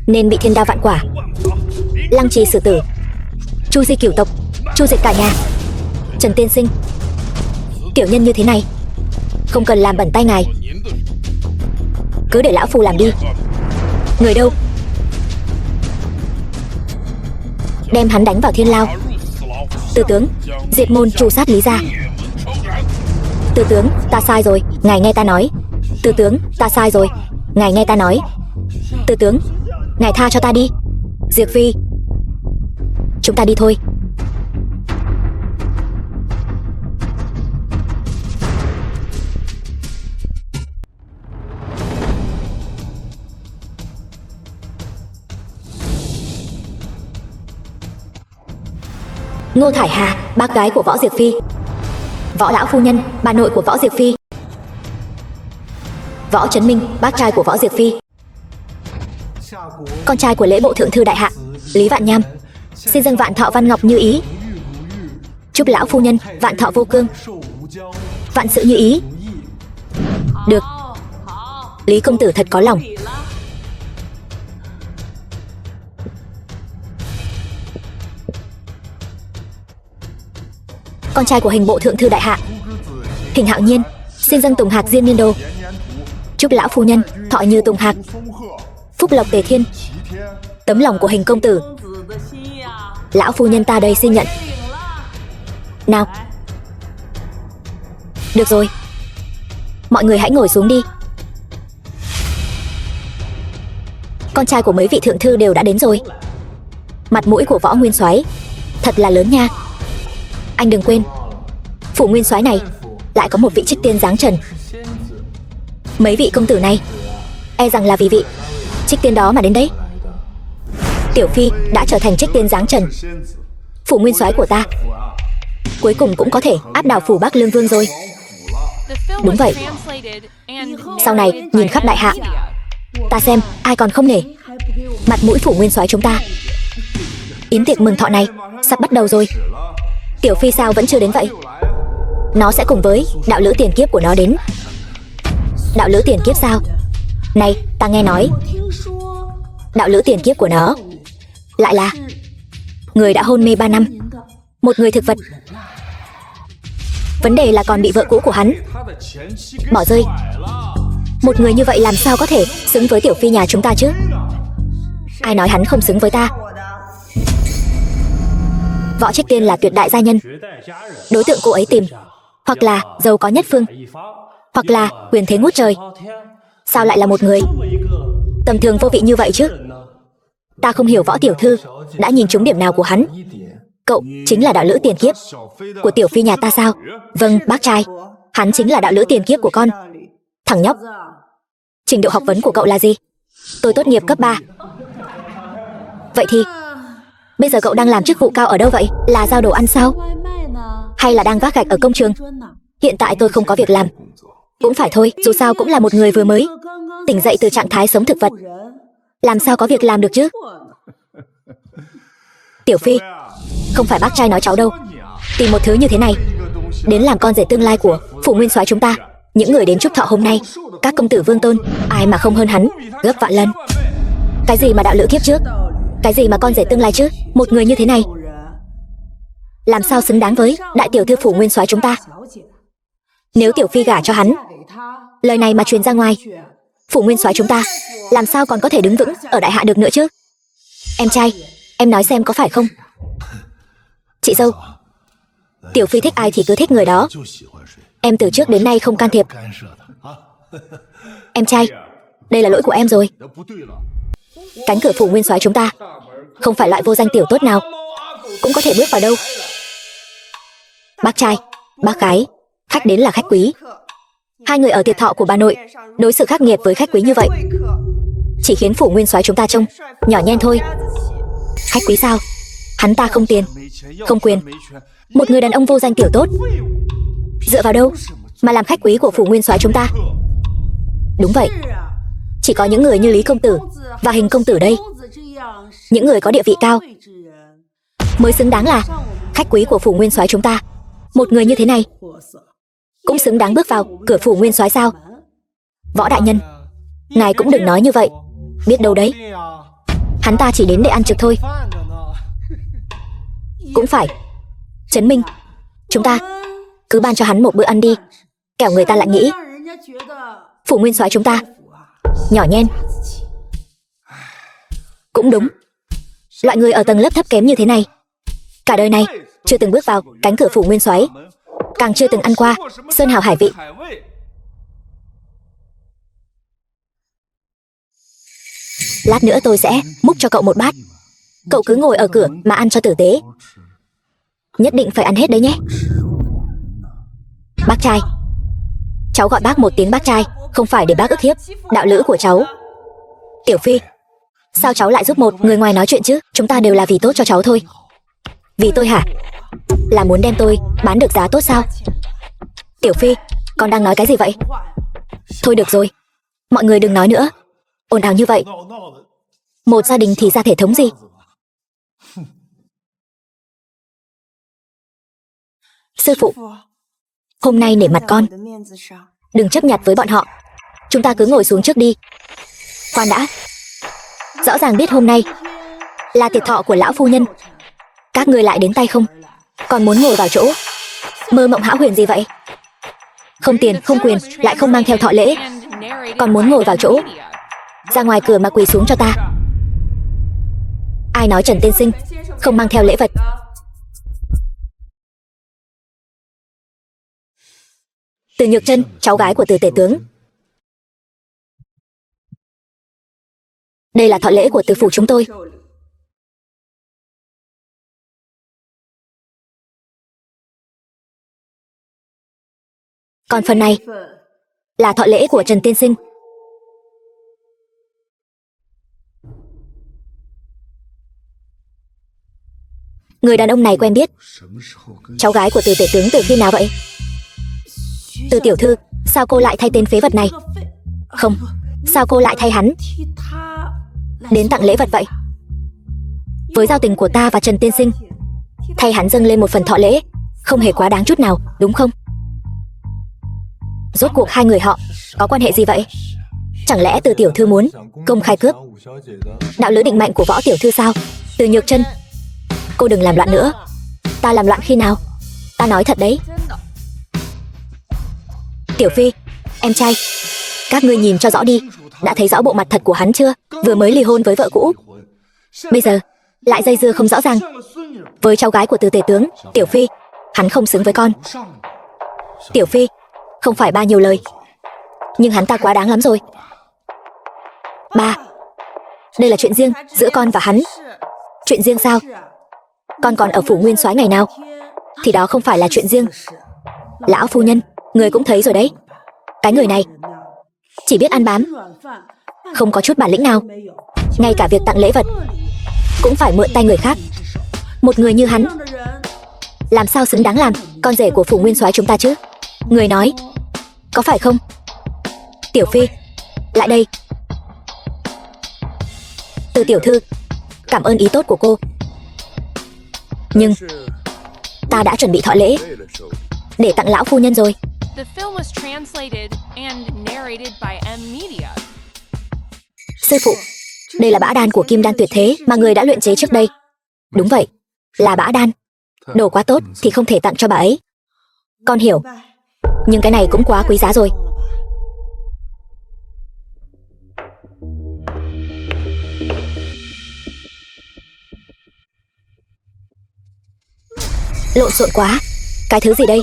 S1: nên bị thiên đao vạn quả, lăng trì xử tử, chu di cửu tộc, chu diệt cả nhà. Trần tiên sinh, tiểu nhân như thế này không cần làm bẩn tay ngài, cứ để lão phu làm đi. Người đâu? Đem hắn đánh vào thiên lao. Tư tướng, diệt môn tru sát Lý gia. Tư tướng, ta sai rồi, ngài nghe ta nói. Tư tướng, ta sai rồi, ngài nghe ta nói. Tư tướng, ngài tha cho ta đi. Diệp Phi, chúng ta đi thôi. Ngô Thải Hà, bác gái của Võ Diệp Phi. Võ lão phu nhân, bà nội của Võ Diệp Phi. Võ Chấn Minh, bác trai của Võ Diệp Phi. Con trai của lễ bộ thượng thư đại hạ Lý Vạn Nham, xin dâng vạn thọ văn ngọc như ý. Chúc lão phu nhân vạn thọ vô cương, vạn sự như ý. Được, Lý công tử thật có lòng. Con trai của hình bộ thượng thư đại hạ Hình Hạo Nhiên, xin dâng tùng hạc diên niên đồ. Chúc lão phu nhân thọ như tùng hạc, phúc lộc tề thiên. Tấm lòng của Hình công tử, lão phu nhân ta đây xin nhận. Nào, được rồi, mọi người hãy ngồi xuống đi. Con trai của mấy vị thượng thư đều đã đến rồi. Mặt mũi của Võ nguyên soái thật là lớn nha. Anh đừng quên, phủ nguyên soái này lại có một vị trích tiên giáng trần. Mấy vị công tử này e rằng là vì vị trích tiên đó mà đến đấy. Tiểu Phi đã trở thành trích tiên giáng trần, phủ nguyên soái của ta cuối cùng cũng có thể áp đảo phủ Bắc Lương Vương rồi. Đúng vậy. Sau này nhìn khắp đại hạ, ta xem ai còn không nể mặt mũi phủ nguyên soái chúng ta. Yến tiệc mừng thọ này sắp bắt đầu rồi. Tiểu Phi sao vẫn chưa đến vậy? Nó sẽ cùng với đạo lữ tiền kiếp của nó đến. Đạo lữ tiền kiếp sao? Này, ta nghe nói đạo lữ tiền kiếp của nó lại là người đã hôn mê 3 năm, một người thực vật. Vấn đề là còn bị vợ cũ của hắn bỏ rơi. Một người như vậy làm sao có thể xứng với Tiểu Phi nhà chúng ta chứ? Ai nói hắn không xứng với ta? Võ Trích Tiên là tuyệt đại gia nhân. Đối tượng cô ấy tìm hoặc là giàu có nhất phương, hoặc là quyền thế ngút trời. Sao lại là một người tầm thường vô vị như vậy chứ? Ta không hiểu Võ tiểu thư đã nhìn trúng điểm nào của hắn. Cậu chính là đạo lữ tiền kiếp của Tiểu Phi nhà ta sao? Vâng, bác trai, hắn chính là đạo lữ tiền kiếp của con. Thằng nhóc, trình độ học vấn của cậu là gì? Tôi tốt nghiệp cấp 3. Vậy thì bây giờ cậu đang làm chức vụ cao ở đâu vậy? Là giao đồ ăn sao? Hay là đang vác gạch ở công trường? Hiện tại tôi không có việc làm. Cũng phải thôi, dù sao cũng là một người vừa mới tỉnh dậy từ trạng thái sống thực vật, làm sao có việc làm được chứ? Tiểu Phi, không phải bác trai nói cháu đâu. Tìm một thứ như thế này đến làm con rể tương lai của phủ nguyên soái chúng ta. Những người đến chúc thọ hôm nay, các công tử vương tôn, ai mà không hơn hắn gấp vạn lần. Cái gì mà đạo lữ kiếp trước, cái gì mà con rể tương lai chứ? Một người như thế này làm sao xứng đáng với đại tiểu thư phủ nguyên soái chúng ta? Nếu Tiểu Phi gả cho hắn, lời này mà truyền ra ngoài, phủ nguyên soái chúng ta làm sao còn có thể đứng vững ở đại hạ được nữa chứ? Em trai, em nói xem có phải không? Chị dâu, Tiểu Phi thích ai thì cứ thích người đó. Em từ trước đến nay không can thiệp. Em trai, đây là lỗi của em rồi. Cánh cửa phủ nguyên soái chúng ta không phải loại vô danh tiểu tốt nào cũng có thể bước vào đâu. Bác trai, bác gái, khách đến là khách quý. Hai người ở tiệc thọ của bà nội đối xử khắc nghiệt với khách quý như vậy, chỉ khiến phủ nguyên soái chúng ta trông nhỏ nhen thôi. Khách quý sao? Hắn ta không tiền, không quyền, một người đàn ông vô danh tiểu tốt, dựa vào đâu mà làm khách quý của phủ nguyên soái chúng ta. Đúng vậy, chỉ có những người như Lý công tử và Hình công tử đây, những người có địa vị cao, mới xứng đáng là khách quý của phủ nguyên soái chúng ta. Một người như thế này cũng xứng đáng bước vào cửa phủ nguyên soái sao? Võ đại nhân, ngài cũng đừng nói như vậy. Biết đâu đấy, hắn ta chỉ đến để ăn trực thôi. Cũng phải, Trấn Minh, chúng ta cứ ban cho hắn một bữa ăn đi, kẻo người ta lại nghĩ phủ nguyên soái chúng ta nhỏ nhen. Cũng đúng, loại người ở tầng lớp thấp kém như thế này, cả đời này chưa từng bước vào cánh cửa phủ nguyên soái, càng chưa từng ăn qua sơn hào hải vị. Lát nữa tôi sẽ múc cho cậu một bát, cậu cứ ngồi ở cửa mà ăn cho tử tế. Nhất định phải ăn hết đấy nhé. Bác trai, cháu gọi bác một tiếng bác trai, không phải để bác ức hiếp đạo lữ của cháu. Tiểu Phi, sao cháu lại giúp một người ngoài nói chuyện chứ? Chúng ta đều là vì tốt cho cháu thôi. Vì tôi hả? Là muốn đem tôi bán được giá tốt sao? Tiểu Phi, con đang nói cái gì vậy? Thôi được rồi, mọi người đừng nói nữa, ồn ào như vậy. Một gia đình thì ra thể thống gì? Sư phụ, hôm nay nể mặt con, đừng chấp nhặt với bọn họ. Chúng ta cứ ngồi xuống trước đi. Khoan đã, rõ ràng biết hôm nay là tiệc thọ của lão phu nhân, các người lại đến tay không, còn muốn ngồi vào chỗ. Mơ mộng hão huyền gì vậy? Không tiền, không quyền, lại không mang theo thọ lễ, còn muốn ngồi vào chỗ. Ra ngoài cửa mà quỳ xuống cho ta. Ai nói Trần tiên sinh không mang theo lễ vật? Từ Nhược Trân, cháu gái của Từ tể tướng. Đây là thọ lễ của Từ phủ chúng tôi. Còn phần này là thọ lễ của Trần tiên sinh. Người đàn ông này quen biết cháu gái của Từ tể tướng từ khi nào vậy? Từ tiểu thư, sao cô lại thay tên phế vật này? Không, sao cô lại thay hắn đến tặng lễ vật vậy? Với giao tình của ta và Trần tiên sinh, thay hắn dâng lên một phần thọ lễ không hề quá đáng chút nào, đúng không? Rốt cuộc hai người họ có quan hệ gì vậy? Chẳng lẽ Từ tiểu thư muốn công khai cướp đạo lữ định mệnh của Võ tiểu thư sao? Từ Nhược Trân, cô đừng làm loạn nữa. Ta làm loạn khi nào? Ta nói thật đấy. Tiểu Phi, em trai, các ngươi nhìn cho rõ đi, đã thấy rõ bộ mặt thật của hắn chưa? Vừa mới ly hôn với vợ cũ, bây giờ lại dây dưa không rõ ràng với cháu gái của Từ tể tướng. Tiểu Phi, hắn không xứng với con. Tiểu Phi, không phải ba nhiều lời, nhưng hắn ta quá đáng lắm rồi. Ba, đây là chuyện riêng giữa con và hắn. Chuyện riêng sao? Con còn ở phủ nguyên soái ngày nào thì đó không phải là chuyện riêng. Lão phu nhân, người cũng thấy rồi đấy, cái người này chỉ biết ăn bám, không có chút bản lĩnh nào. Ngay cả việc tặng lễ vật cũng phải mượn tay người khác. Một người như hắn làm sao xứng đáng làm con rể của phủ nguyên soái chúng ta chứ? Người nói có phải không? Tiểu Phi, lại đây. Từ tiểu thư, cảm ơn ý tốt của cô, nhưng ta đã chuẩn bị thọ lễ để tặng lão phu nhân rồi. Sư phụ, đây là bã đan của kim đan tuyệt thế mà người đã luyện chế trước đây. Đúng vậy, là bã đan. Đồ quá tốt thì không thể tặng cho bà ấy. Con hiểu, nhưng cái này cũng quá quý giá rồi. Lộn xộn quá. Cái thứ gì đây?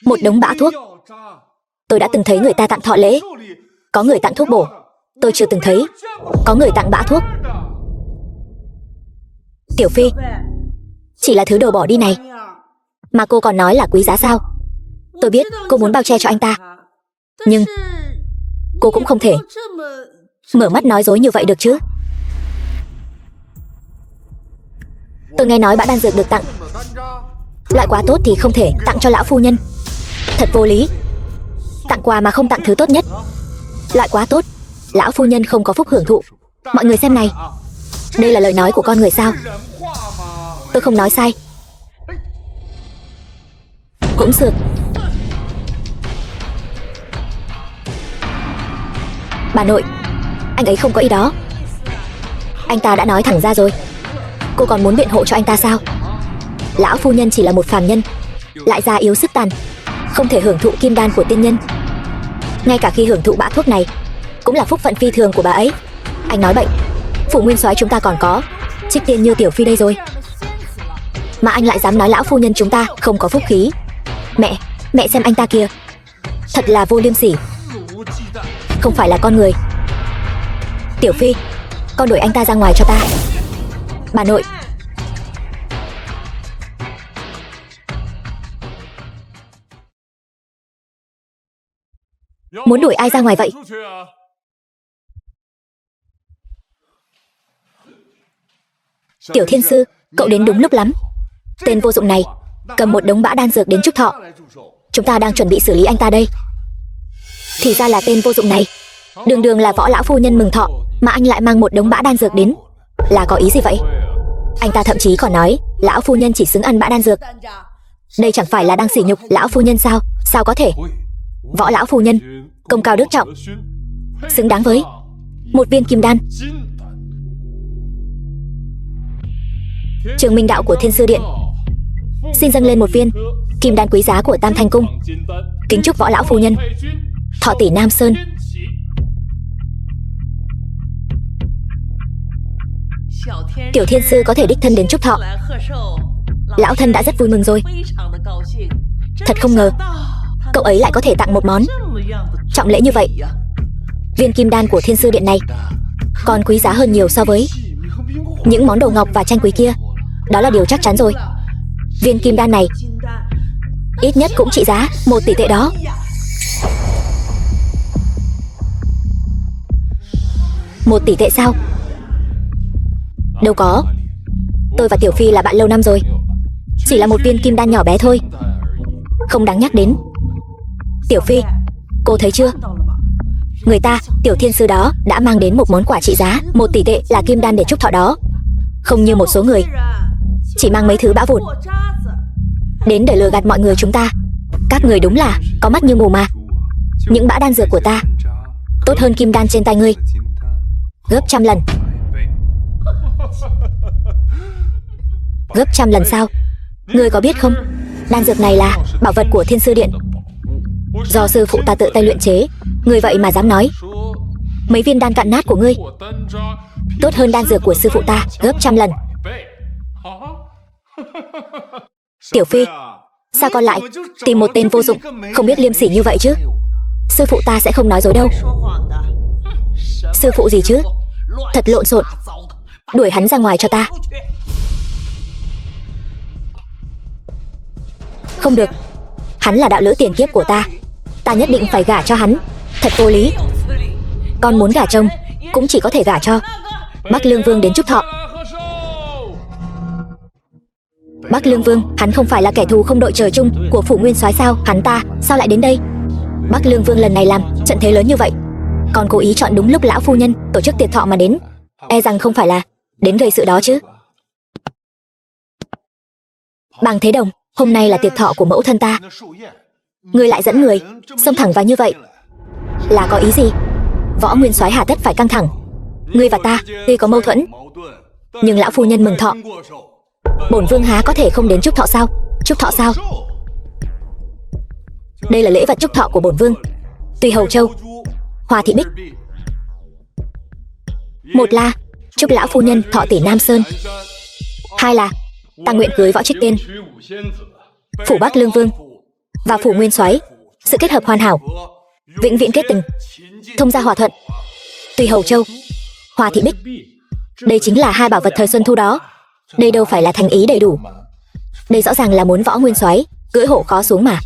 S1: Một đống bã thuốc. Tôi đã từng thấy người ta tặng thọ lễ, có người tặng thuốc bổ. Tôi chưa từng thấy có người tặng bã thuốc. Tiểu Phi, chỉ là thứ đồ bỏ đi này mà cô còn nói là quý giá sao? Tôi biết cô muốn bao che cho anh ta, nhưng cô cũng không thể mở mắt nói dối như vậy được chứ. Tôi nghe nói bã đan dược được tặng Loại quá tốt thì không thể tặng cho lão phu nhân. Thật vô lý. Tặng quà mà không tặng thứ tốt nhất. Loại quá tốt, lão phu nhân không có phúc hưởng thụ. Mọi người xem này. Đây là lời nói của con người sao? Tôi không nói sai. Cũng sược. Bà nội, anh ấy không có ý đó. Anh ta đã nói thẳng ra rồi. Cô còn muốn biện hộ cho anh ta sao? Lão phu nhân chỉ là một phàm nhân, lại già yếu sức tàn, không thể hưởng thụ kim đan của tiên nhân. Ngay cả khi hưởng thụ bã thuốc này cũng là phúc phận phi thường của bà ấy. Anh nói bậy. Phủ nguyên soái chúng ta còn có trích tiên như Tiểu Phi đây rồi, mà anh lại dám nói lão phu nhân chúng ta không có phúc khí. Mẹ xem anh ta kìa, thật là vô liêm sỉ. Không phải là con người. Tiểu Phi, con đuổi anh ta ra ngoài cho ta. Bà nội. Muốn đuổi ai ra ngoài vậy? Tiểu Thiên Sư, cậu đến đúng lúc lắm. Tên vô dụng này cầm một đống bã đan dược đến chúc thọ. Chúng ta đang chuẩn bị xử lý anh ta đây. Thì ra là tên vô dụng này. Đường đường là võ lão phu nhân mừng thọ mà anh lại mang một đống bã đan dược đến. Là có ý gì vậy? Anh ta thậm chí còn nói lão phu nhân chỉ xứng ăn bã đan dược. Đây chẳng phải là đang sỉ nhục lão phu nhân sao? Sao có thể? Võ lão phu nhân công cao đức trọng, xứng đáng với một viên kim đan. Trường Minh đạo của Thiên Sư Điện xin dâng lên một viên kim đan quý giá của Tam Thanh Cung, kính chúc võ lão phu nhân thọ tỷ Nam Sơn. Tiểu Thiên Sư có thể đích thân đến chúc thọ, lão thân đã rất vui mừng rồi. Thật không ngờ cậu ấy lại có thể tặng một món trọng lễ như vậy. Viên kim đan của Thiên Sư Điện này còn quý giá hơn nhiều so với những món đồ ngọc và tranh quý kia. Đó là điều chắc chắn rồi. Viên kim đan này ít nhất cũng trị giá 1 tỷ tệ đó. Một tỷ tệ sao? Đâu có. Tôi và Tiểu Phi là bạn lâu năm rồi. Chỉ là một viên kim đan nhỏ bé thôi, không đáng nhắc đến. Tiểu Phi, cô thấy chưa? Người ta, Tiểu Thiên Sư đó đã mang đến một món quà trị giá 1 tỷ tệ là kim đan để chúc thọ đó. Không như một số người chỉ mang mấy thứ bã vụn đến để lừa gạt mọi người chúng ta. Các người đúng là có mắt như mù mà. Những bã đan dược của ta tốt hơn kim đan trên tay ngươi gấp trăm lần. Gấp trăm lần sao? Ngươi có biết không, đan dược này là bảo vật của Thiên Sư Điện, do sư phụ ta tự tay luyện chế. Ngươi vậy mà dám nói mấy viên đan cạn nát của ngươi tốt hơn đan dược của sư phụ ta gấp trăm lần. Tiểu Phi, sao con lại tìm một tên vô dụng không biết liêm sỉ như vậy chứ? Sư phụ ta sẽ không nói dối đâu. Sư phụ gì chứ? Thật lộn xộn. Đuổi hắn ra ngoài cho ta. Không được, hắn là đạo lữ tiền kiếp của ta. Ta nhất định phải gả cho hắn. Thật vô lý. Con muốn gả chồng cũng chỉ có thể gả cho Bắc Lương Vương đến chúc thọ. Bắc Lương Vương, hắn không phải là kẻ thù không đội trời chung của phủ nguyên soái sao? Hắn ta sao lại đến đây? Bắc Lương Vương lần này làm trận thế lớn như vậy, còn cố ý chọn đúng lúc lão phu nhân tổ chức tiệc thọ mà đến, e rằng không phải là đến gây sự đó chứ. Bàng Thế Đồng, hôm nay là tiệc thọ của mẫu thân ta, ngươi lại dẫn người xông thẳng vào như vậy, là có ý gì? Võ nguyên soái hà tất phải căng thẳng? Ngươi và ta tuy có mâu thuẫn, nhưng lão phu nhân mừng thọ, bổn vương há có thể không đến chúc thọ sao? Chúc thọ sao? Đây là lễ vật chúc thọ của bổn vương. Tùy Hầu Châu, Hoa Thị Bích. Một là chúc lão phu nhân thọ tỷ Nam Sơn. Hai là ta nguyện cưới Võ Trích Tiên. Phủ Bắc Lương Vương và phủ nguyên soái, sự kết hợp hoàn hảo, vĩnh viễn kết tình, thông gia hòa thuận. Tùy Hầu Châu, Hoa Thị Bích, đây chính là hai bảo vật thời xuân thu đó. Đây đâu phải là thành ý đầy đủ. Đây rõ ràng là muốn Võ nguyên soái cưỡi hổ khó xuống mà.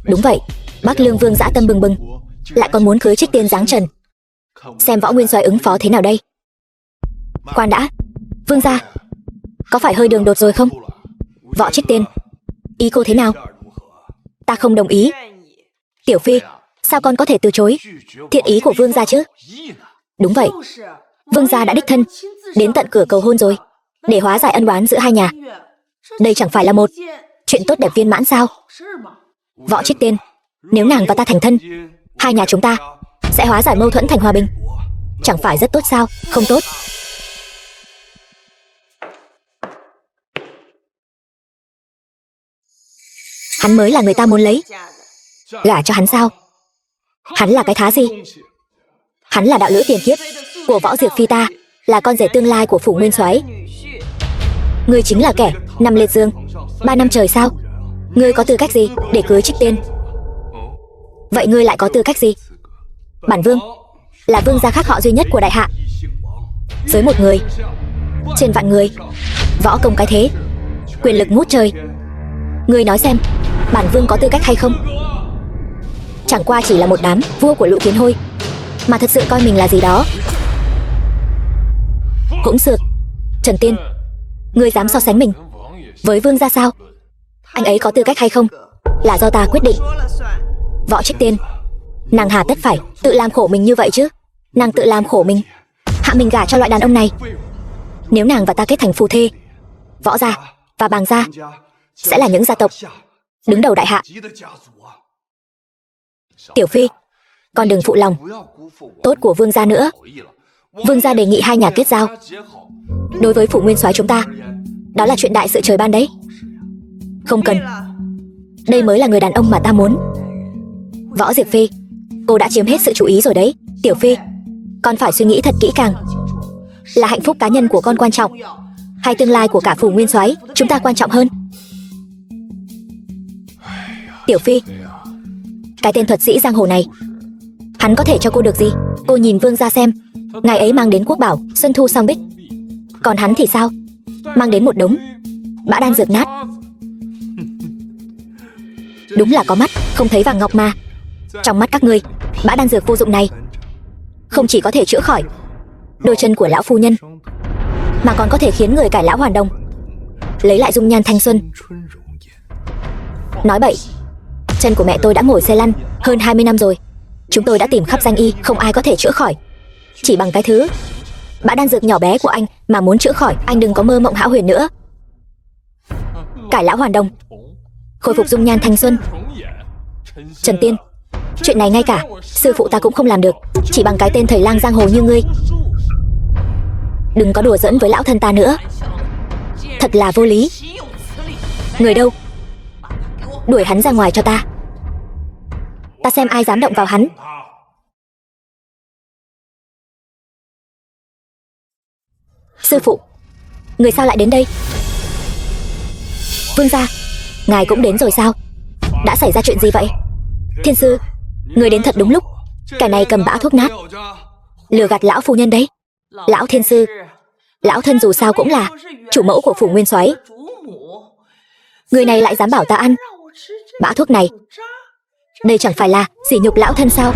S1: Đúng vậy, Bắc Lương Vương dã tâm bừng bừng, lại còn muốn cưới Trích Tiên giáng trần. Xem Võ nguyên soái ứng phó thế nào đây. Khoan đã, vương gia, có phải hơi đường đột rồi không? Võ Trích Tiên, Ý cô thế nào? Ta không đồng ý. Tiểu Phi, sao con có thể từ chối thiện ý của vương gia chứ? Đúng vậy, vương gia đã đích thân đến tận cửa cầu hôn rồi, để hóa giải ân oán giữa hai nhà. Đây chẳng phải là một chuyện tốt đẹp viên mãn sao? Võ Trích Tiên, nếu nàng và ta thành thân, hai nhà chúng ta sẽ hóa giải mâu thuẫn thành hòa bình, chẳng phải rất tốt sao? Không tốt. Hắn mới là người ta muốn lấy. Gả cho hắn sao? Hắn là cái thá gì? Hắn là đạo lữ tiền kiếp của Võ Diệp Phi ta, là con rể tương lai của Phủ Nguyên Soái. Ngươi chính là kẻ nằm liệt giường 3 năm trời sao? Ngươi có tư cách gì để cưới Trích Tiên? Vậy ngươi lại có tư cách gì? Bản vương là vương gia khác họ duy nhất của đại hạ, dưới một người trên vạn người, võ công cái thế, quyền lực ngút trời. Ngươi nói xem, bản vương có tư cách hay không? Chẳng qua chỉ là một đám vua của Lũ Kiến Hôi mà thật sự coi mình là gì đó. Hỗn xược. Trần Tiên, ngươi dám so sánh mình với vương gia sao? Anh ấy có tư cách hay không là do ta quyết định. Võ Trích Tiên, nàng hà tất phải tự làm khổ mình như vậy chứ? Nàng tự làm khổ mình, hạ mình gả cho loại đàn ông này. Nếu nàng và ta kết thành phù thê, Võ gia và Bàng gia sẽ là những gia tộc đứng đầu đại hạ. Tiểu Phi, con đừng phụ lòng tốt của vương gia nữa. Vương gia đề nghị hai nhà kết giao. Đối với Phủ Nguyên Soái chúng ta, đó là chuyện đại sự trời ban đấy. Không cần. Đây mới là người đàn ông mà ta muốn. Võ Diệp Phi, cô đã chiếm hết sự chú ý rồi đấy. Tiểu Phi, con phải suy nghĩ thật kỹ càng. Là hạnh phúc cá nhân của con quan trọng, hay tương lai của cả Phủ Nguyên Soái chúng ta quan trọng hơn? Tiểu Phi, cái tên thuật sĩ giang hồ này, hắn có thể cho cô được gì? Cô nhìn vương gia xem, ngài ấy mang đến quốc bảo Xuân Thu Song Bích, còn hắn thì sao? Mang đến một đống bã đan dược nát. Đúng là có mắt không thấy vàng ngọc mà. Trong mắt các ngươi, bã đan dược vô dụng này không chỉ có thể chữa khỏi đôi chân của lão phu nhân, mà còn có thể khiến người cải lão hoàn đồng, lấy lại dung nhan thanh xuân. Nói bậy. Chân của mẹ tôi đã ngồi xe lăn hơn 20 năm rồi. Chúng tôi đã tìm khắp danh y, không ai có thể chữa khỏi. Chỉ bằng cái thứ bã đan dược nhỏ bé của anh mà muốn chữa khỏi, anh đừng có mơ mộng hão huyền nữa. Cải lão hoàn đồng, khôi phục dung nhan thanh xuân. Trần Tiên, chuyện này ngay cả sư phụ ta cũng không làm được, chỉ bằng cái tên thầy lang giang hồ như ngươi. Đừng có đùa giỡn với lão thân ta nữa, thật là vô lý. Người đâu? Đuổi hắn ra ngoài cho ta. Ta xem ai dám động vào hắn. Sư phụ, người sao lại đến đây? Vương gia, ngài cũng đến rồi sao? Đã xảy ra chuyện gì vậy? Thiên sư, người đến thật đúng lúc. Kẻ này cầm bã thuốc nát lừa gạt lão phu nhân đấy. Lão thiên sư, lão thân dù sao cũng là chủ mẫu của Phủ Nguyên Soái. Người này lại dám bảo ta ăn bã thuốc này. Đây chẳng phải là sỉ nhục lão thân sao?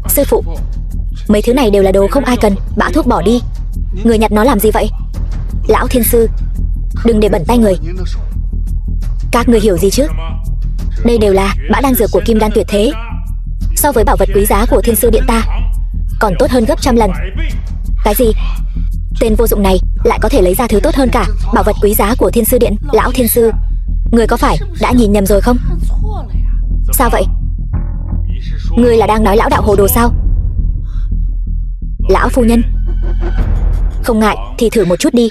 S1: Sư phụ, mấy thứ này đều là đồ không ai cần, bã thuốc bỏ đi. Người nhặt nó làm gì vậy? Lão thiên sư, đừng để bẩn tay người. Các người hiểu gì chứ? Đây đều là bã đan dược của kim đan tuyệt thế, so với bảo vật quý giá của thiên sư điện ta còn tốt hơn gấp trăm lần. Cái gì? Tên vô dụng này lại có thể lấy ra thứ tốt hơn cả bảo vật quý giá của thiên sư điện. Lão thiên sư, người có phải đã nhìn nhầm rồi không? Sao vậy? Ngươi là đang nói lão đạo hồ đồ sao? Lão phu nhân, không ngại thì thử một chút đi.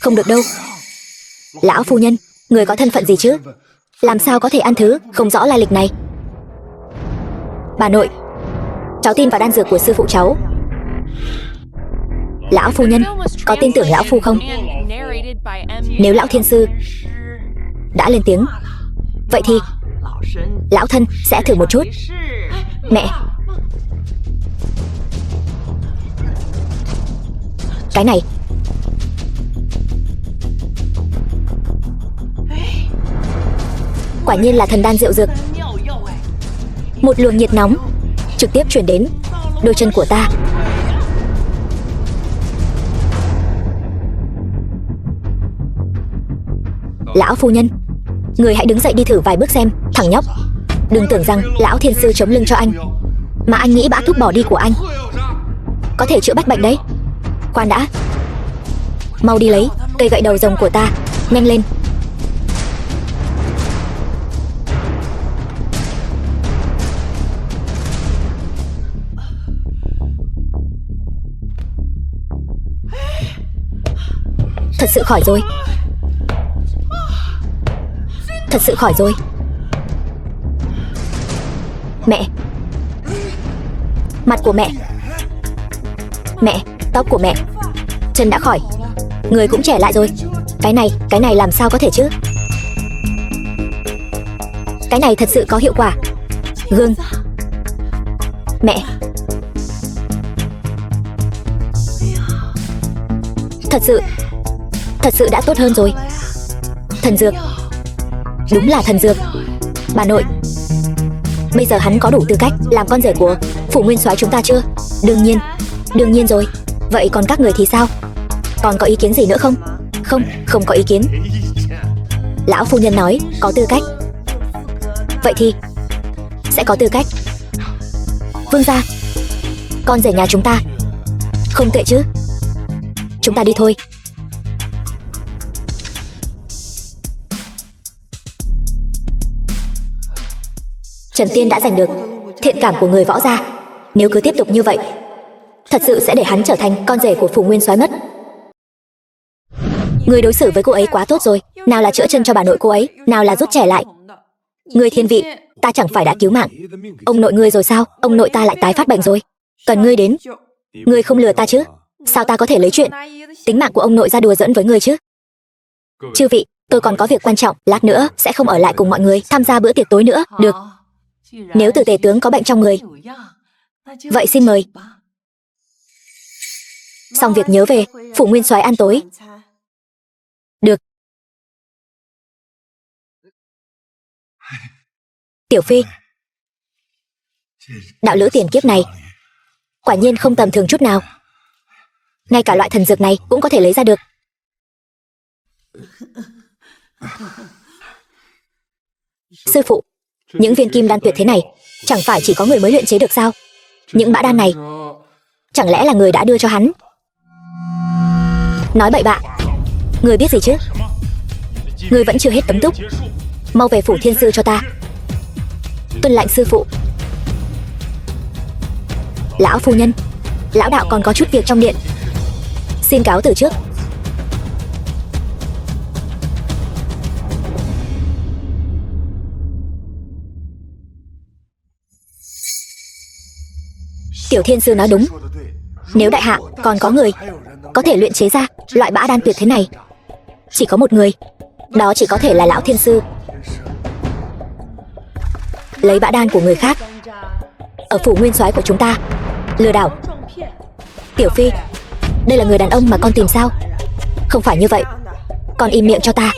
S1: Không được đâu. Lão phu nhân, người có thân phận gì chứ? Làm sao có thể ăn thứ không rõ lai lịch này? Bà nội, cháu tin vào đan dược của sư phụ cháu. Lão phu nhân, có tin tưởng lão phu không? Nếu lão thiên sư đã lên tiếng, vậy thì lão thân sẽ thử một chút. Mẹ, cái này quả nhiên là thần đan diệu dược. Một luồng nhiệt nóng trực tiếp truyền đến đôi chân của ta. Lão phu nhân, người hãy đứng dậy đi thử vài bước xem. Thằng nhóc, đừng tưởng rằng lão thiên sư chống lưng cho anh mà anh nghĩ bã thuốc bỏ đi của anh có thể chữa bách bệnh đấy. Khoan đã, mau đi lấy cây gậy đầu rồng của ta, nhanh lên. Thật sự khỏi rồi. Thật sự khỏi rồi. Mẹ. Mặt của mẹ. Mẹ, tóc của mẹ. Chân đã khỏi. Người cũng trẻ lại rồi. Cái này làm sao có thể chứ? Cái này thật sự có hiệu quả. Gương. Mẹ. Thật sự đã tốt hơn rồi. Thần dược. Đúng là thần dược. Bà nội, bây giờ hắn có đủ tư cách làm con rể của phủ nguyên soái chúng ta chưa? Đương nhiên rồi. Vậy còn các người thì sao? Còn có ý kiến gì nữa không? Không có ý kiến. Lão phu nhân nói có tư cách. Vậy thì sẽ có tư cách. Vương gia, con rể nhà chúng ta không tệ chứ? Chúng ta đi thôi. Trần Tiên đã giành được thiện cảm của người Võ gia. Nếu cứ tiếp tục như vậy, thật sự sẽ để hắn trở thành con rể của phủ nguyên soái mất. Người đối xử với cô ấy quá tốt rồi. Nào là chữa chân cho bà nội cô ấy, nào là rút trẻ lại. Người thiên vị, ta chẳng phải đã cứu mạng ông nội ngươi rồi sao? Ông nội ta lại tái phát bệnh rồi, cần ngươi đến. Ngươi không lừa ta chứ? Sao ta có thể lấy chuyện tính mạng của ông nội ra đùa giỡn với ngươi chứ? Chư vị, tôi còn có việc quan trọng, lát nữa sẽ không ở lại cùng mọi người tham gia bữa tiệc tối nữa. Được. Nếu Từ tể tướng có bệnh trong người, vậy xin mời. Xong việc nhớ về phủ nguyên soái ăn tối. Được. Tiểu Phi, đạo lữ tiền kiếp này quả nhiên không tầm thường chút nào. Ngay cả loại thần dược này cũng có thể lấy ra được. Sư phụ, những viên kim đan tuyệt thế này chẳng phải chỉ có người mới luyện chế được sao? Những bã đan này chẳng lẽ là người đã đưa cho hắn? Nói bậy bạ. Người biết gì chứ? Người vẫn chưa hết tấm túc. Mau về phủ thiên sư cho ta. Tuân lệnh sư phụ. Lão phu nhân, lão đạo còn có chút việc trong điện, xin cáo từ trước. Tiểu thiên sư nói đúng. Nếu đại hạ còn có người có thể luyện chế ra loại bã đan tuyệt thế này, chỉ có một người, đó chỉ có thể là lão thiên sư. Lấy bã đan của người khác ở phủ nguyên soái của chúng ta, lừa đảo. Tiểu Phi, đây là người đàn ông mà con tìm sao? Không phải như vậy. Con im miệng cho ta.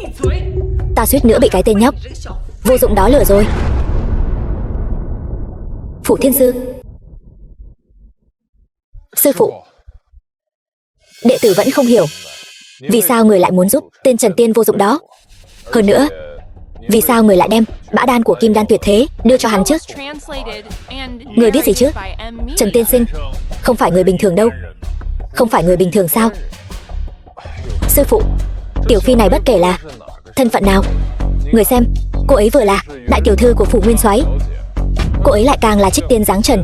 S1: Ta suýt nữa bị cái tên nhóc vô dụng đó lừa rồi. Phủ thiên sư. Sư phụ, đệ tử vẫn không hiểu vì sao người lại muốn giúp tên Trần Tiên vô dụng đó. Hơn nữa, vì sao người lại đem bã đan của kim đan tuyệt thế đưa cho hắn chứ? Người biết gì chứ? Trần Tiên sinh không phải người bình thường đâu. Không phải người bình thường sao? Sư phụ, Tiểu Phi này bất kể là thân phận nào, người xem, cô ấy vừa là đại tiểu thư của phủ nguyên soái, cô ấy lại càng là trích tiên giáng trần.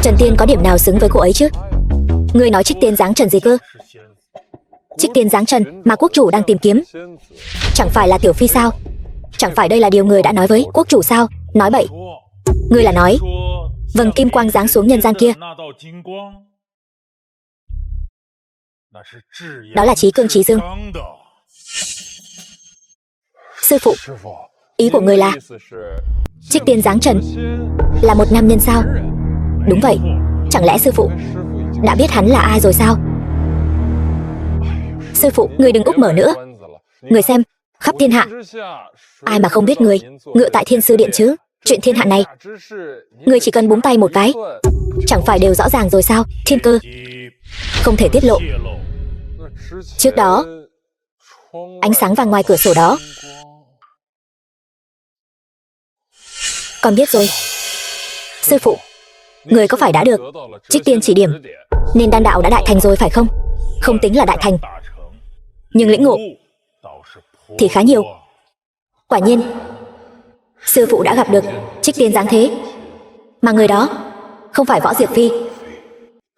S1: Trần Tiên có điểm nào xứng với cô ấy chứ? Người nói trích tiên giáng trần gì cơ? Trích tiên giáng trần mà quốc chủ đang tìm kiếm chẳng phải là Tiểu Phi sao? Chẳng phải đây là điều người đã nói với quốc chủ sao? Nói bậy. Ngươi là nói vầng kim quang giáng xuống nhân gian kia, đó là Chí Cương Chí Dương. Sư phụ, ý của người là trích tiên giáng trần là một nam nhân sao? Đúng vậy. Chẳng lẽ sư phụ đã biết hắn là ai rồi sao? Sư phụ, người đừng úp mở nữa. Người xem, khắp thiên hạ ai mà không biết người ngựa tại Thiên Sư Điện chứ? Chuyện thiên hạ này, người chỉ cần búng tay một cái, chẳng phải đều rõ ràng rồi sao? Thiên cơ không thể tiết lộ. Trước đó, ánh sáng vàng ngoài cửa sổ đó, con biết rồi. Sư phụ, người có phải đã được Trích Tiên chỉ điểm nên đan đạo đã đại thành rồi phải không? Không tính là đại thành, nhưng lĩnh ngộ thì khá nhiều. Quả nhiên, sư phụ đã gặp được Trích Tiên dáng thế, mà người đó không phải Võ Diệp Phi.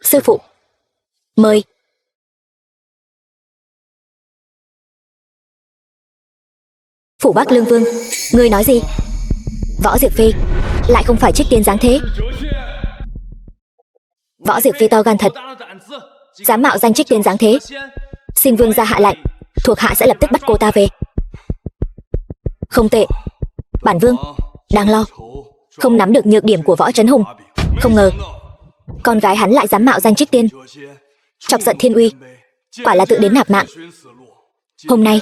S1: Sư phụ, mời. Phủ Bắc Lương Vương, ngươi nói gì? Võ Diệp Phi lại không phải Trích Tiên dáng thế. Võ Diệp Phi to gan thật, dám mạo danh Trích Tiên dáng thế. Xin vương gia hạ lệnh, thuộc hạ sẽ lập tức bắt cô ta về. Không tệ. Bản vương đang lo không nắm được nhược điểm của Võ Trấn Hùng. Không ngờ con gái hắn lại dám mạo danh Trích Tiên, chọc giận Thiên Uy, quả là tự đến nạp mạng. Hôm nay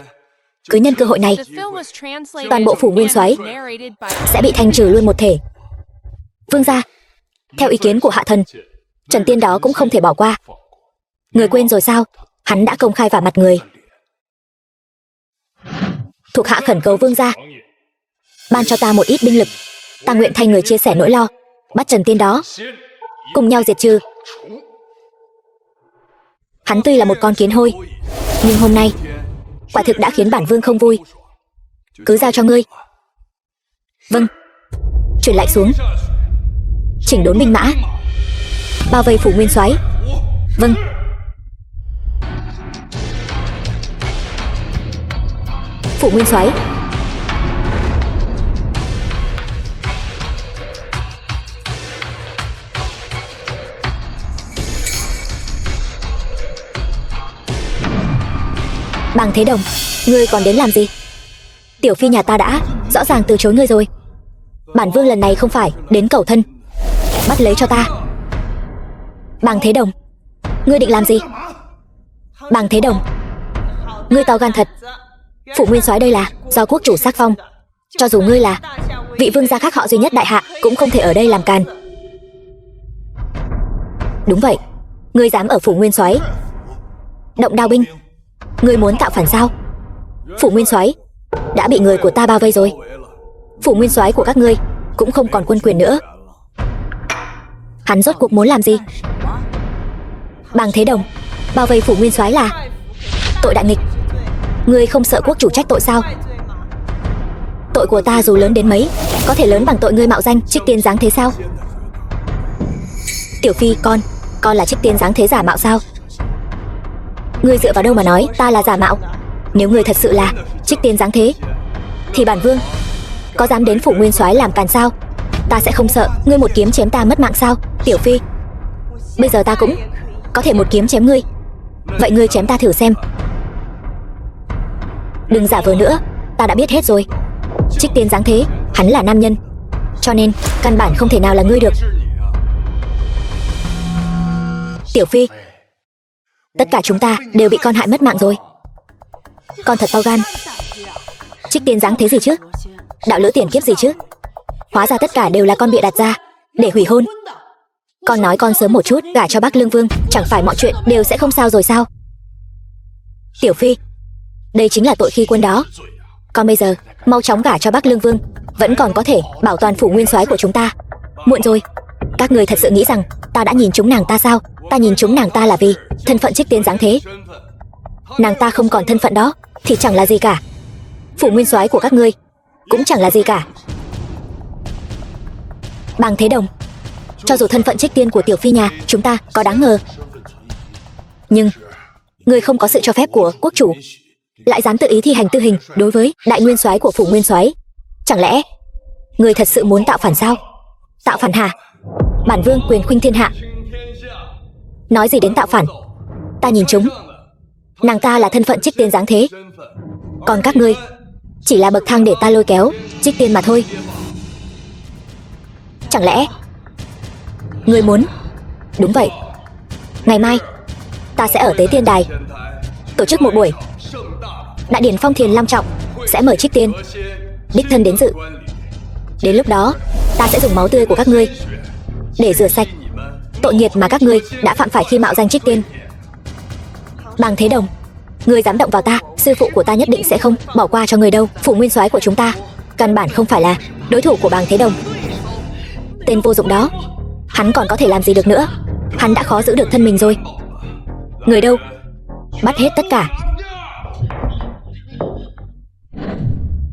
S1: cứ nhân cơ hội này, toàn bộ phủ Nguyên Soái sẽ bị thanh trừ luôn một thể. Vương gia, theo ý kiến của hạ thần, Trần Tiên đó cũng không thể bỏ qua. Người quên rồi sao? Hắn đã công khai vả mặt người. Thuộc hạ khẩn cầu vương gia ban cho ta một ít binh lực, ta nguyện thay người chia sẻ nỗi lo, bắt Trần Tiên đó cùng nhau diệt trừ. Hắn tuy là một con kiến hôi, nhưng hôm nay quả thực đã khiến bản vương không vui. Cứ giao cho ngươi. Vâng. Truyền lại xuống. Chỉnh đốn binh mã, bao vây phủ Nguyên Soái. Vâng. Phủ Nguyên Soái. Bàng Thế Đồng, ngươi còn đến làm gì? Tiểu phi nhà ta đã rõ ràng từ chối ngươi rồi. Bản vương lần này không phải đến cầu thân, bắt lấy cho ta. Bàng Thế Đồng, ngươi định làm gì? Bàng Thế Đồng, ngươi to gan thật. Phủ Nguyên Soái đây là do quốc chủ sắc phong, cho dù ngươi là vị vương gia khác họ duy nhất đại hạ cũng không thể ở đây làm càn. Đúng vậy, ngươi dám ở phủ Nguyên Soái động đao binh, ngươi muốn tạo phản sao? Phủ Nguyên Soái đã bị người của ta bao vây rồi. Phủ Nguyên Soái của các ngươi cũng không còn quân quyền nữa. Hắn rốt cuộc muốn làm gì? Bàng Thế Đồng, bao vây phủ Nguyên Soái là tội đại nghịch. Ngươi không sợ quốc chủ trách tội sao? Tội của ta dù lớn đến mấy, có thể lớn bằng tội ngươi mạo danh Trích Tiên dáng thế sao? Tiểu phi, con là Trích Tiên dáng thế giả mạo sao? Ngươi dựa vào đâu mà nói ta là giả mạo? Nếu ngươi thật sự là Trích Tiên dáng thế, thì bản vương có dám đến phủ Nguyên Soái làm càn sao? Ta sẽ không sợ ngươi một kiếm chém ta mất mạng sao? Tiểu phi, bây giờ ta cũng có thể một kiếm chém ngươi. Vậy ngươi chém ta thử xem. Đừng giả vờ nữa, ta đã biết hết rồi. Trích Tiên dáng thế, hắn là nam nhân, cho nên căn bản không thể nào là ngươi được. Tiểu phi, tất cả chúng ta đều bị con hại mất mạng rồi. Con thật to gan. Trích Tiên dáng thế gì chứ? Đạo lữ tiền kiếp gì chứ? Hóa ra tất cả đều là con bịa đặt ra để hủy hôn. Con nói con sớm một chút gả cho Bắc Lương Vương, chẳng phải mọi chuyện đều sẽ không sao rồi sao? Tiểu phi, đây chính là tội khi quân đó. Con bây giờ mau chóng gả cho Bắc Lương Vương, vẫn còn có thể bảo toàn phủ Nguyên Soái của chúng ta. Muộn rồi. Các người thật sự nghĩ rằng ta đã nhìn trúng nàng ta sao? Ta nhìn trúng nàng ta là vì thân phận Trích Tiên dáng thế. Nàng ta không còn thân phận đó thì chẳng là gì cả. Phủ Nguyên Soái của các ngươi cũng chẳng là gì cả. Bàng Thế Đồng, cho dù thân phận Trích Tiên của tiểu phi nhà chúng ta có đáng ngờ, nhưng ngươi không có sự cho phép của quốc chủ, lại dám tự ý thi hành tử hình đối với đại nguyên soái của phủ Nguyên Soái. Chẳng lẽ ngươi thật sự muốn tạo phản sao? Tạo phản hả? Bản vương quyền khuynh thiên hạ. Nói gì đến tạo phản? Ta nhìn chúng nàng ta là thân phận Trích Tiên dáng thế, còn các ngươi chỉ là bậc thang để ta lôi kéo Trích Tiên mà thôi. Chẳng lẽ ngươi muốn? Đúng vậy. Ngày mai ta sẽ ở Tế Tiên Đài tổ chức một buổi đại điển phong thiền long trọng, sẽ mời Trích Tiên đích thân đến dự. Đến lúc đó Ta sẽ dùng máu tươi của các ngươi để rửa sạch tội nghiệp mà các ngươi đã phạm phải khi mạo danh Trích Tiên. Bàng Thế Đồng, ngươi dám động vào ta, sư phụ của ta nhất định sẽ không bỏ qua cho ngươi đâu. Phủ nguyên soái của chúng ta căn bản không phải là đối thủ của Bàng Thế Đồng. Tên vô dụng đó, hắn còn có thể làm gì được nữa? Hắn đã khó giữ được thân mình rồi. Người đâu? Bắt hết tất cả.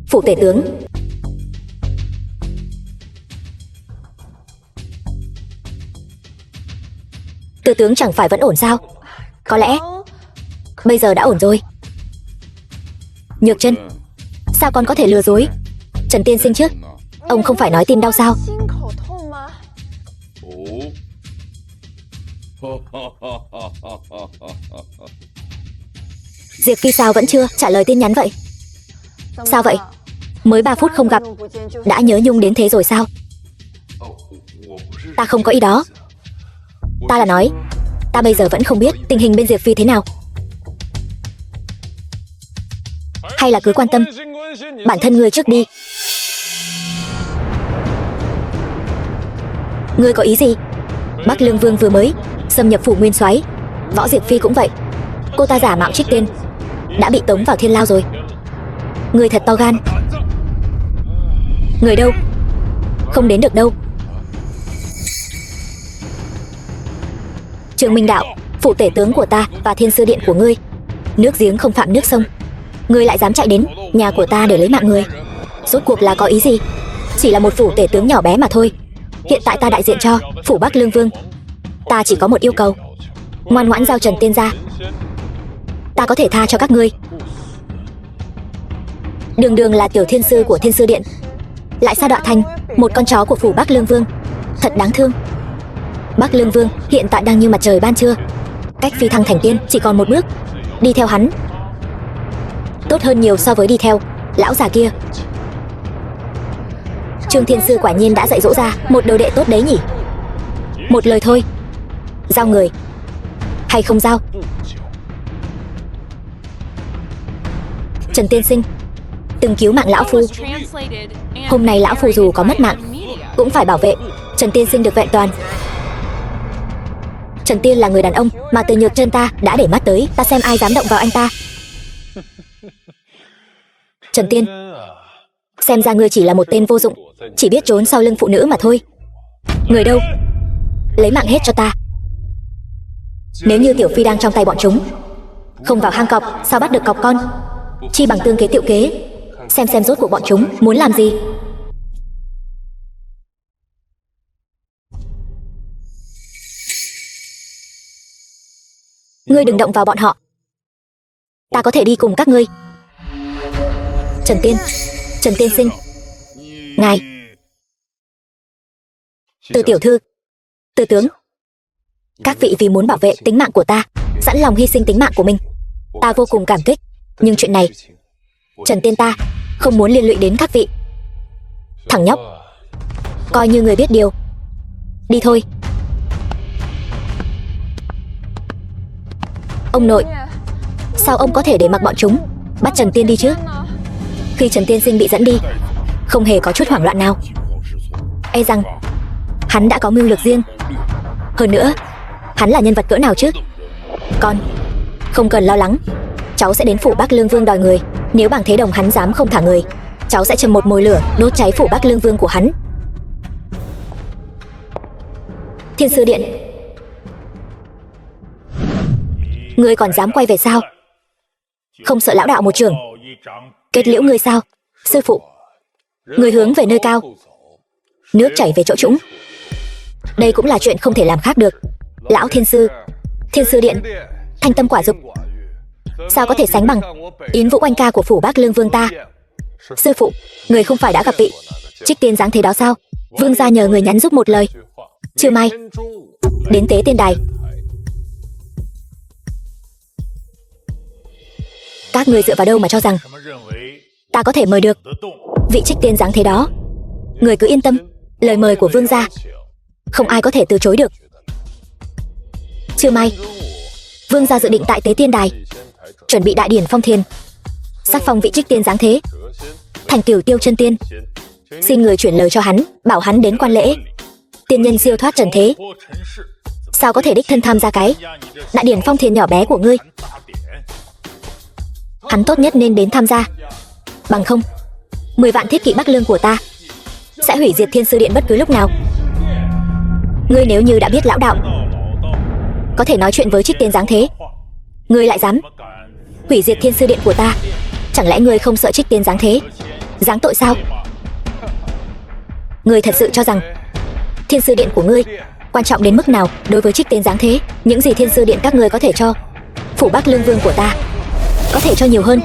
S1: Phủ tể tướng. Tư tướng chẳng phải vẫn ổn sao? Có lẽ bây giờ đã ổn rồi. Nhược Chân, sao con có thể lừa dối Trần tiên sinh chứ? Ông không phải nói tim đau sao? Diệp Phi sao vẫn chưa trả lời tin nhắn vậy? Sao vậy? Mới 3 phút không gặp đã nhớ nhung đến thế rồi sao? Ta không có ý đó. Ta là nói, ta bây giờ vẫn không biết tình hình bên Diệp Phi thế nào. Hay là cứ quan tâm bản thân ngươi trước đi. Ngươi có ý gì? Bắc Lương Vương vừa mới xâm nhập phủ nguyên soái, Võ Diệp Phi cũng vậy. Cô ta giả mạo Trích Tiên, đã bị tống vào thiên lao rồi. Ngươi thật to gan. Người đâu? Không đến được đâu. Trường Minh Đạo, phủ tể tướng của ta và thiên sư điện của ngươi, nước giếng không phạm nước sông. Ngươi lại dám chạy đến nhà của ta để lấy mạng người, rốt cuộc là có ý gì? Chỉ là một phủ tể tướng nhỏ bé mà thôi. Hiện tại ta đại diện cho phủ Bắc Lương Vương. Ta chỉ có một yêu cầu, ngoan ngoãn giao Trần Tiên ra, ta có thể tha cho các ngươi. Đường đường là tiểu thiên sư của thiên sư điện, lại sa đọa thành một con chó của phủ Bắc Lương Vương, thật đáng thương. Bắc Lương Vương hiện tại đang như mặt trời ban trưa, cách phi thăng thành tiên chỉ còn một bước. Đi theo hắn tốt hơn nhiều so với đi theo lão già kia. Trương Thiên Sư quả nhiên đã dạy dỗ ra một đồ đệ tốt đấy nhỉ. Một lời thôi, giao người hay không giao? Trần tiên sinh từng cứu mạng lão phu, hôm nay lão phu dù có mất mạng cũng phải bảo vệ Trần tiên sinh được vẹn toàn. Trần Tiên là người đàn ông mà từ Nhược Chân ta đã để mắt tới, ta xem ai dám động vào anh ta. Trần Tiên, xem ra ngươi chỉ là một tên vô dụng, chỉ biết trốn sau lưng phụ nữ mà thôi. Người đâu? Lấy mạng hết cho ta. Nếu như Tiểu Phi đang trong tay bọn chúng, không vào hang cọp sao bắt được cọp con? Chi bằng tương kế tiệu kế, xem rốt cuộc bọn chúng muốn làm gì. Ngươi đừng động vào bọn họ, ta có thể đi cùng các ngươi. Trần tiên sinh, ngài. Từ tiểu thư, từ tướng, các vị vì muốn bảo vệ tính mạng của ta, sẵn lòng hy sinh tính mạng của mình, ta vô cùng cảm kích. Nhưng chuyện này, Trần Tiên ta không muốn liên lụy đến các vị. Thằng nhóc, coi như người biết điều, đi thôi. Ông nội, sao ông có thể để mặc bọn chúng bắt Trần Tiên đi chứ? Khi Trần Tiên sinh bị dẫn đi, không hề có chút hoảng loạn nào. E rằng hắn đã có mưu lược riêng. Hơn nữa, hắn là nhân vật cỡ nào chứ? Con không cần lo lắng, cháu sẽ đến phủ Bắc Lương Vương đòi người. Nếu Bàng Thế Đồng hắn dám không thả người, cháu sẽ châm một mồi lửa đốt cháy phủ Bắc Lương Vương của hắn. Thiên sư điện, ngươi còn dám quay về sao? Không sợ lão đạo một trường kết liễu ngươi sao? Sư phụ, ngươi hướng về nơi cao, nước chảy về chỗ trũng. Đây cũng là chuyện không thể làm khác được. Lão thiên sư, thiên sư điện, thanh tâm quả dục, sao có thể sánh bằng Yến Vũ oanh ca của phủ Bắc Lương Vương ta? Sư phụ, người không phải đã gặp vị Trích Tiên dáng thế đó sao? Vương gia nhờ người nhắn giúp một lời, trưa mai đến tế tiên đài. Các người dựa vào đâu mà cho rằng ta có thể mời được vị Trích Tiên dáng thế đó? Người cứ yên tâm, lời mời của vương gia không ai có thể từ chối được. Trưa mai, vương gia dự định tại tế tiên đài chuẩn bị đại điển phong thiền, sắc phong vị Trích Tiên dáng thế thành Cửu Tiêu chân tiên. Xin người chuyển lời cho hắn, bảo hắn đến quan lễ. Tiên nhân siêu thoát trần thế, sao có thể đích thân tham gia cái đại điển phong thiền nhỏ bé của ngươi? Hắn tốt nhất nên đến tham gia, bằng không 10 vạn thiết kỵ Bắc Lương của ta sẽ hủy diệt Thiên Sư Điện bất cứ lúc nào. Ngươi nếu như đã biết lão đạo có thể nói chuyện với Trích Tiên Giáng thế, ngươi lại dám hủy diệt Thiên Sư Điện của ta, chẳng lẽ ngươi không sợ Trích Tiên Giáng thế giáng tội sao? Ngươi thật sự cho rằng Thiên Sư Điện của ngươi quan trọng đến mức nào đối với Trích Tiên Giáng thế? Những gì Thiên Sư Điện các ngươi có thể cho phủ Bắc Lương Vương của ta có thể cho nhiều hơn.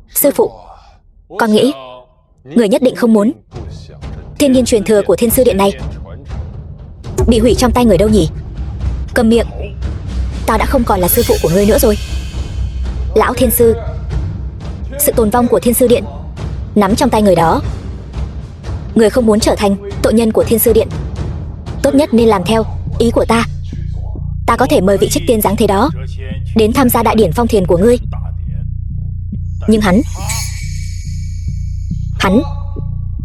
S1: Sư phụ, con nghĩ người nhất định không muốn thiên nhiên truyền thừa của Thiên Sư Điện này bị hủy trong tay người đâu nhỉ? Cầm miệng, ta đã không còn là sư phụ của ngươi nữa rồi. Lão Thiên Sư, sự tồn vong của Thiên Sư Điện nắm trong tay người đó. Người không muốn trở thành tội nhân của Thiên Sư Điện, tốt nhất nên làm theo ý của ta. Ta có thể mời vị Trích Tiên Giáng thế đó đến tham gia đại điển phong thiền của ngươi, nhưng hắn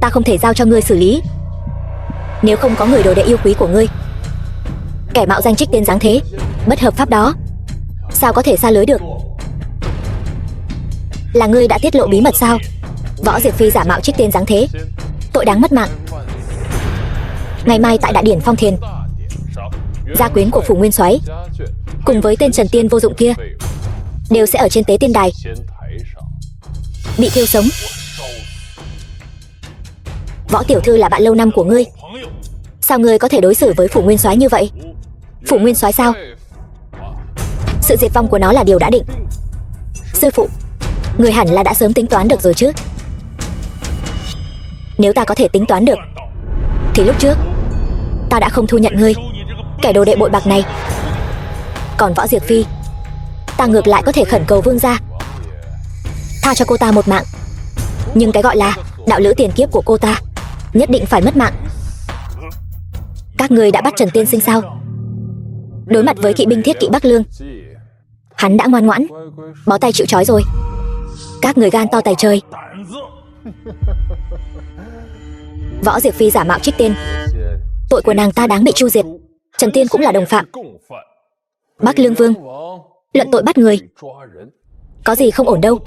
S1: ta không thể giao cho ngươi xử lý. Nếu không có người đồ đệ yêu quý của ngươi, kẻ mạo danh Trích Tiên Giáng thế bất hợp pháp đó sao có thể xa lưới được? Là ngươi đã tiết lộ bí mật sao? Võ Diệp Phi giả mạo Trích Tiên Giáng thế, tội đáng mất mạng. Ngày mai tại đại điển phong thiền, gia quyến của phủ Nguyên Soái cùng với tên Trần Tiên vô dụng kia đều sẽ ở trên tế tiên đài bị thiêu sống. Võ tiểu thư là bạn lâu năm của ngươi, sao ngươi có thể đối xử với phủ Nguyên Soái như vậy? Phủ Nguyên Soái sao? Sự diệt vong của nó là điều đã định. Sư phụ, người hẳn là đã sớm tính toán được rồi chứ? Nếu ta có thể tính toán được thì lúc trước ta đã không thu nhận ngươi, kẻ đồ đệ bội bạc này. Còn Võ Diệp Phi, ta ngược lại có thể khẩn cầu vương gia tha cho cô ta một mạng. Nhưng cái gọi là đạo lữ tiền kiếp của cô ta nhất định phải mất mạng. Các ngươi đã bắt Trần Tiên Sinh sao? Đối mặt với kỵ binh thiết kỵ Bắc Lương, hắn đã ngoan ngoãn bó tay chịu trói rồi. Các người gan to tày trời. Võ Diệp Phi giả mạo Trích Tiên, tội của nàng ta đáng bị tru diệt. Trần Tiên cũng là đồng phạm. Bắc Lương Vương luận tội bắt người, có gì không ổn đâu.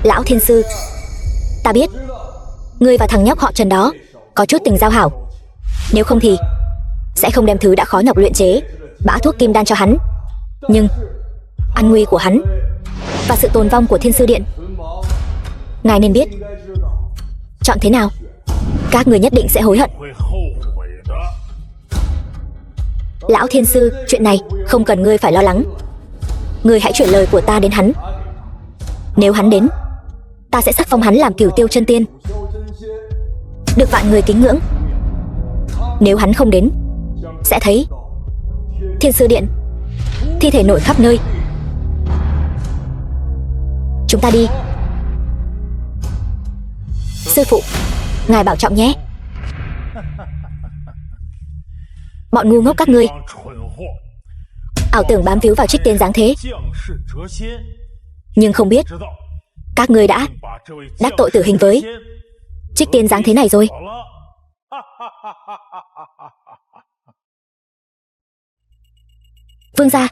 S1: Lão Thiên Sư, ta biết ngươi và thằng nhóc họ Trần đó có chút tình giao hảo, nếu không thì sẽ không đem thứ đã khó nhọc luyện chế bã thuốc kim đan cho hắn. Nhưng an nguy của hắn và sự tồn vong của Thiên Sư Điện, ngài nên biết. Chọn thế nào, các người nhất định sẽ hối hận. Lão Thiên Sư, chuyện này không cần ngươi phải lo lắng. Ngươi hãy chuyển lời của ta đến hắn. Nếu hắn đến, ta sẽ sắc phong hắn làm Cửu Tiêu Chân Tiên, được vạn người kính ngưỡng. Nếu hắn không đến, sẽ thấy Thiên Sư Điện thi thể nổi khắp nơi. Chúng ta đi. Sư phụ, ngài bảo trọng nhé. Bọn ngu ngốc các ngươi ảo tưởng bám víu vào Trích Tiên Giáng thế, nhưng không biết các ngươi đã đắc tội tử hình với Trích Tiên Giáng thế này rồi. Vương gia,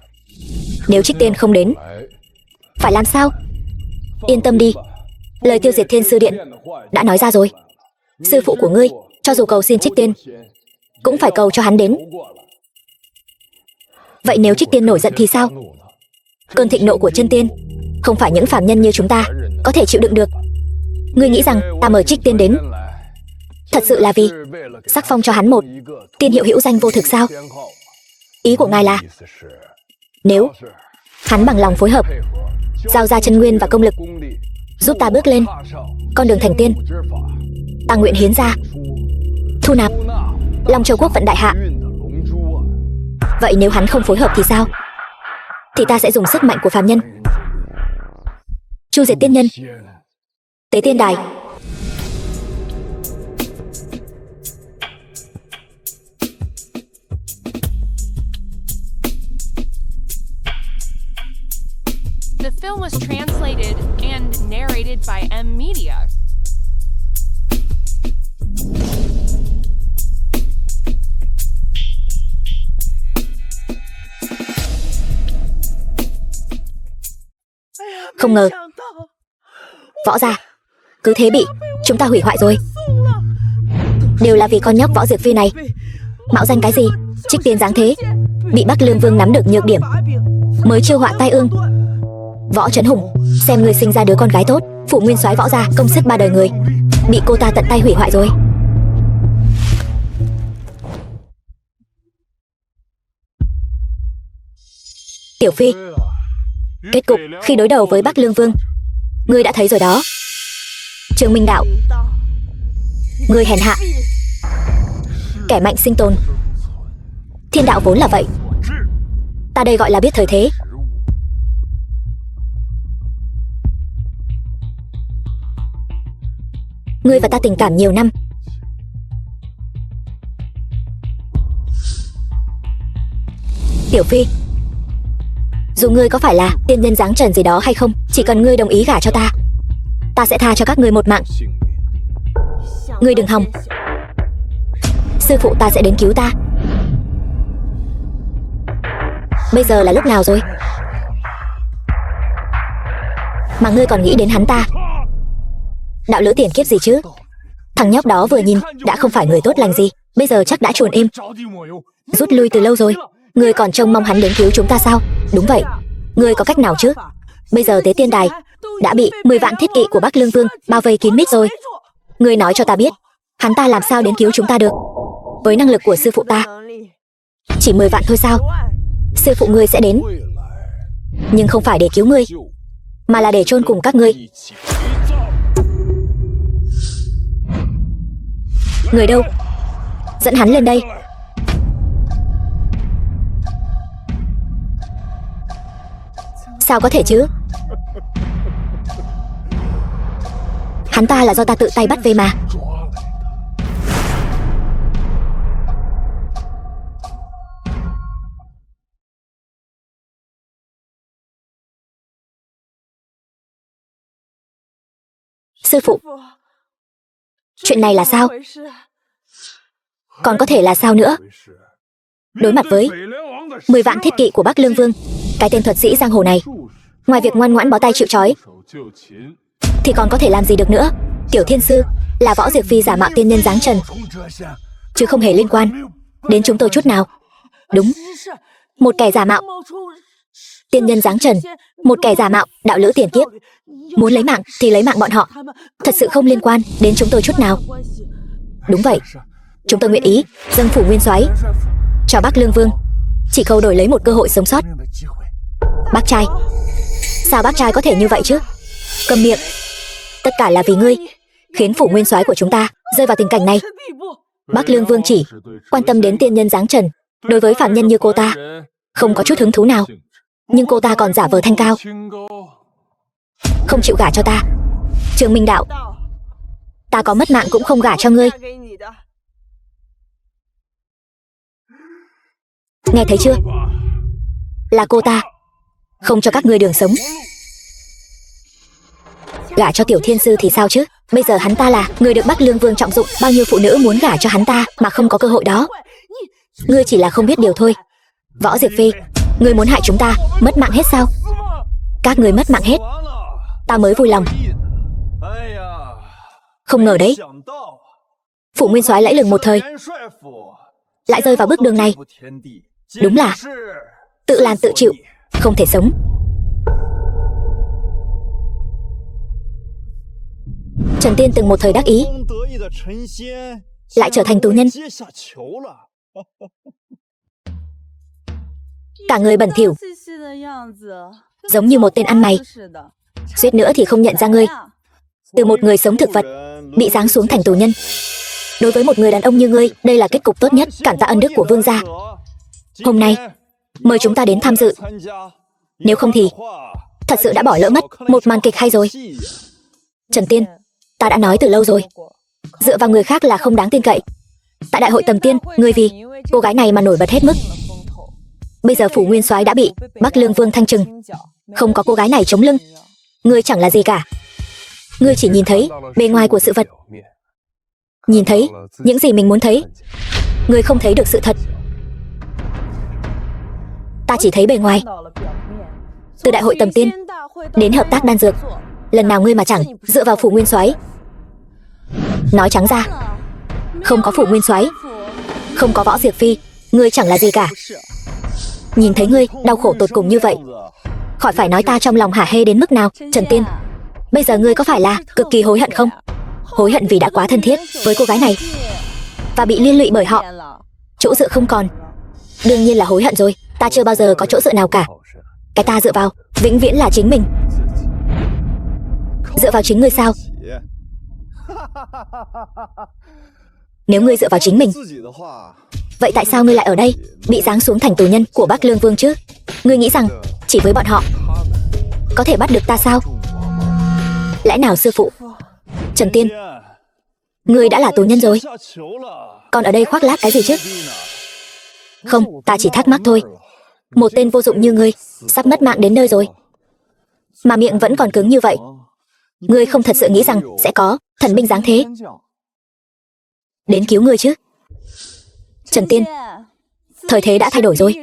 S1: nếu Trích Tiên không đến, phải làm sao? Yên tâm đi, lời tiêu diệt Thiên Sư Điện đã nói ra rồi. Sư phụ của ngươi cho dù cầu xin Trích Tiên cũng phải cầu cho hắn đến. Vậy nếu Trích Tiên nổi giận thì sao? Cơn thịnh nộ của chân tiên không phải những phàm nhân như chúng ta có thể chịu đựng được. Ngươi nghĩ rằng ta mời Trích Tiên đến thật sự là vì sắc phong cho hắn một tiên hiệu hữu danh vô thực sao? Ý của ngài là nếu hắn bằng lòng phối hợp, giao ra chân nguyên và công lực, giúp ta bước lên con đường thành tiên, ta nguyện hiến ra thu nạp Long Châu Quốc vận đại hạ. Vậy nếu hắn không phối hợp thì sao? Thì ta sẽ dùng sức mạnh của phàm nhân chu diệt tiên nhân. Tế tiên đài.
S2: film was translated and narrated by M Media.
S1: Không ngờ Võ gia cứ thế bị chúng ta hủy hoại rồi. Đều là vì con nhóc Võ Diệp Phi này. Mạo danh cái gì? Trích tiên dáng thế, bị Bắc Lương Vương nắm được nhược điểm, mới chiêu họa tai ương. Võ Trấn Hùng, xem người sinh ra đứa con gái tốt. Phụ nguyên soái Võ gia công sức 3 đời người bị cô ta tận tay hủy hoại rồi. Tiểu Phi, kết cục khi đối đầu với Bắc Lương Vương ngươi đã thấy rồi đó. Trương Minh Đạo, ngươi hèn hạ, kẻ mạnh sinh tồn. Thiên đạo vốn là vậy. Ta đây gọi là biết thời thế. Ngươi và ta tình cảm nhiều năm. Tiểu Phi, dù ngươi có phải là tiên nhân dáng trần gì đó hay không, chỉ cần ngươi đồng ý gả cho ta, ta sẽ tha cho các ngươi một mạng. Ngươi đừng hòng. Sư phụ ta sẽ đến cứu ta. Bây giờ là lúc nào rồi mà ngươi còn nghĩ đến hắn ta? Đạo lữ tiền kiếp gì chứ? Thằng nhóc đó vừa nhìn đã không phải người tốt lành gì. Bây giờ chắc đã chuồn im, rút lui từ lâu rồi. Ngươi còn trông mong hắn đến cứu chúng ta sao? Đúng vậy. Ngươi có cách nào chứ? Bây giờ Tế Tiên Đài đã bị 10 vạn thiết kỵ của Bắc Lương Vương bao vây kín mít rồi. Ngươi nói cho ta biết, hắn ta làm sao đến cứu chúng ta được? Với năng lực của sư phụ ta, chỉ 10 vạn thôi sao? Sư phụ ngươi sẽ đến, nhưng không phải để cứu ngươi, mà là để chôn cùng các ngươi. Người đâu? Dẫn hắn lên đây. Sao có thể chứ? Hắn ta là do ta tự tay bắt về mà. Sư phụ, chuyện này là sao? Còn có thể là sao nữa? Đối mặt với 10 vạn thiết kỵ của Bắc Lương Vương, cái tên thuật sĩ giang hồ này, ngoài việc ngoan ngoãn bó tay chịu trói thì còn có thể làm gì được nữa? Tiểu Thiên Sư là Võ Diệp Phi giả mạo tiên nhân dáng trần, chứ không hề liên quan đến chúng tôi chút nào. Đúng, một kẻ giả mạo tiên nhân dáng trần, một kẻ giả mạo đạo lữ tiền kiếp, muốn lấy mạng thì lấy mạng bọn họ, thật sự không liên quan đến chúng tôi chút nào. Đúng vậy, chúng tôi nguyện ý dâng phủ nguyên soái cho Bắc Lương Vương, chỉ câu đổi lấy một cơ hội sống sót. Bác trai, sao bác trai có thể như vậy chứ? Câm miệng. Tất cả là vì ngươi khiến phủ nguyên soái của chúng ta rơi vào tình cảnh này. Bắc Lương Vương chỉ quan tâm đến tiên nhân dáng trần, đối với phạm nhân như cô ta không có chút hứng thú nào. Nhưng cô ta còn giả vờ thanh cao, không chịu gả cho ta. Trương Minh Đạo, ta có mất mạng cũng không gả cho ngươi. Nghe thấy chưa? Là cô ta không cho các ngươi đường sống. Gả cho Tiểu Thiên Sư thì sao chứ? Bây giờ hắn ta là người được Bắc Lương Vương trọng dụng, bao nhiêu phụ nữ muốn gả cho hắn ta mà không có cơ hội đó. Ngươi chỉ là không biết điều thôi. Võ Diệp Phi, ngươi muốn hại chúng ta mất mạng hết sao? Các ngươi mất mạng hết, ta mới vui lòng. Không ngờ đấy, phủ nguyên soái lẫy lừng một thời lại rơi vào bước đường này. Đúng là tự làm tự chịu, không thể sống. Trần Tiên từng một thời đắc ý, lại trở thành tù nhân. Cả người bẩn thỉu, giống như một tên ăn mày, suýt nữa thì không nhận ra ngươi. Từ một người sống thực vật bị giáng xuống thành tù nhân. Đối với một người đàn ông như ngươi, đây là kết cục tốt nhất, cảm tạ ân đức của vương gia. Hôm nay mời chúng ta đến tham dự, nếu không thì thật sự đã bỏ lỡ mất một màn kịch hay rồi. Trần Tiên, ta đã nói từ lâu rồi, dựa vào người khác là không đáng tin cậy. Tại đại hội Tầm Tiên, ngươi vì cô gái này mà nổi bật hết mức. Bây giờ phủ nguyên soái đã bị Bắc Lương Vương thanh trừng, Không có cô gái này chống lưng, ngươi chẳng là gì cả. Ngươi chỉ nhìn thấy bề ngoài của sự vật, nhìn thấy những gì mình muốn thấy. Ngươi không thấy được sự thật. Ta chỉ thấy bề ngoài. Từ đại hội tầm tiên đến hợp tác đan dược, lần nào ngươi mà chẳng dựa vào phủ nguyên soái. Nói trắng ra, không có phủ nguyên soái, không có Võ Diệp Phi, ngươi chẳng là gì cả. Nhìn thấy ngươi đau khổ tột cùng như vậy, khỏi phải nói ta trong lòng hả hê đến mức nào. Trần Tiên, bây giờ ngươi có phải là cực kỳ hối hận không? Hối hận vì đã quá thân thiết với cô gái này và bị liên lụy bởi họ, chỗ dựa không còn. Đương nhiên là hối hận rồi. Ta chưa bao giờ có chỗ dựa nào cả. Cái ta dựa vào vĩnh viễn là chính mình. Dựa vào chính ngươi sao? Nếu ngươi dựa vào chính mình, vậy tại sao ngươi lại ở đây, bị giáng xuống thành tù nhân của Bắc Lương Vương chứ? Ngươi nghĩ rằng chỉ với bọn họ có thể bắt được ta sao? Lẽ nào sư phụ? Trần Tiên, ngươi đã là tù nhân rồi, còn ở đây khoác lác cái gì chứ? Không, ta chỉ thắc mắc thôi. Một tên vô dụng như ngươi sắp mất mạng đến nơi rồi mà miệng vẫn còn cứng như vậy. Ngươi không thật sự nghĩ rằng sẽ có thần binh giáng thế đến cứu ngươi chứ? Trần Tiên, thời thế đã thay đổi rồi.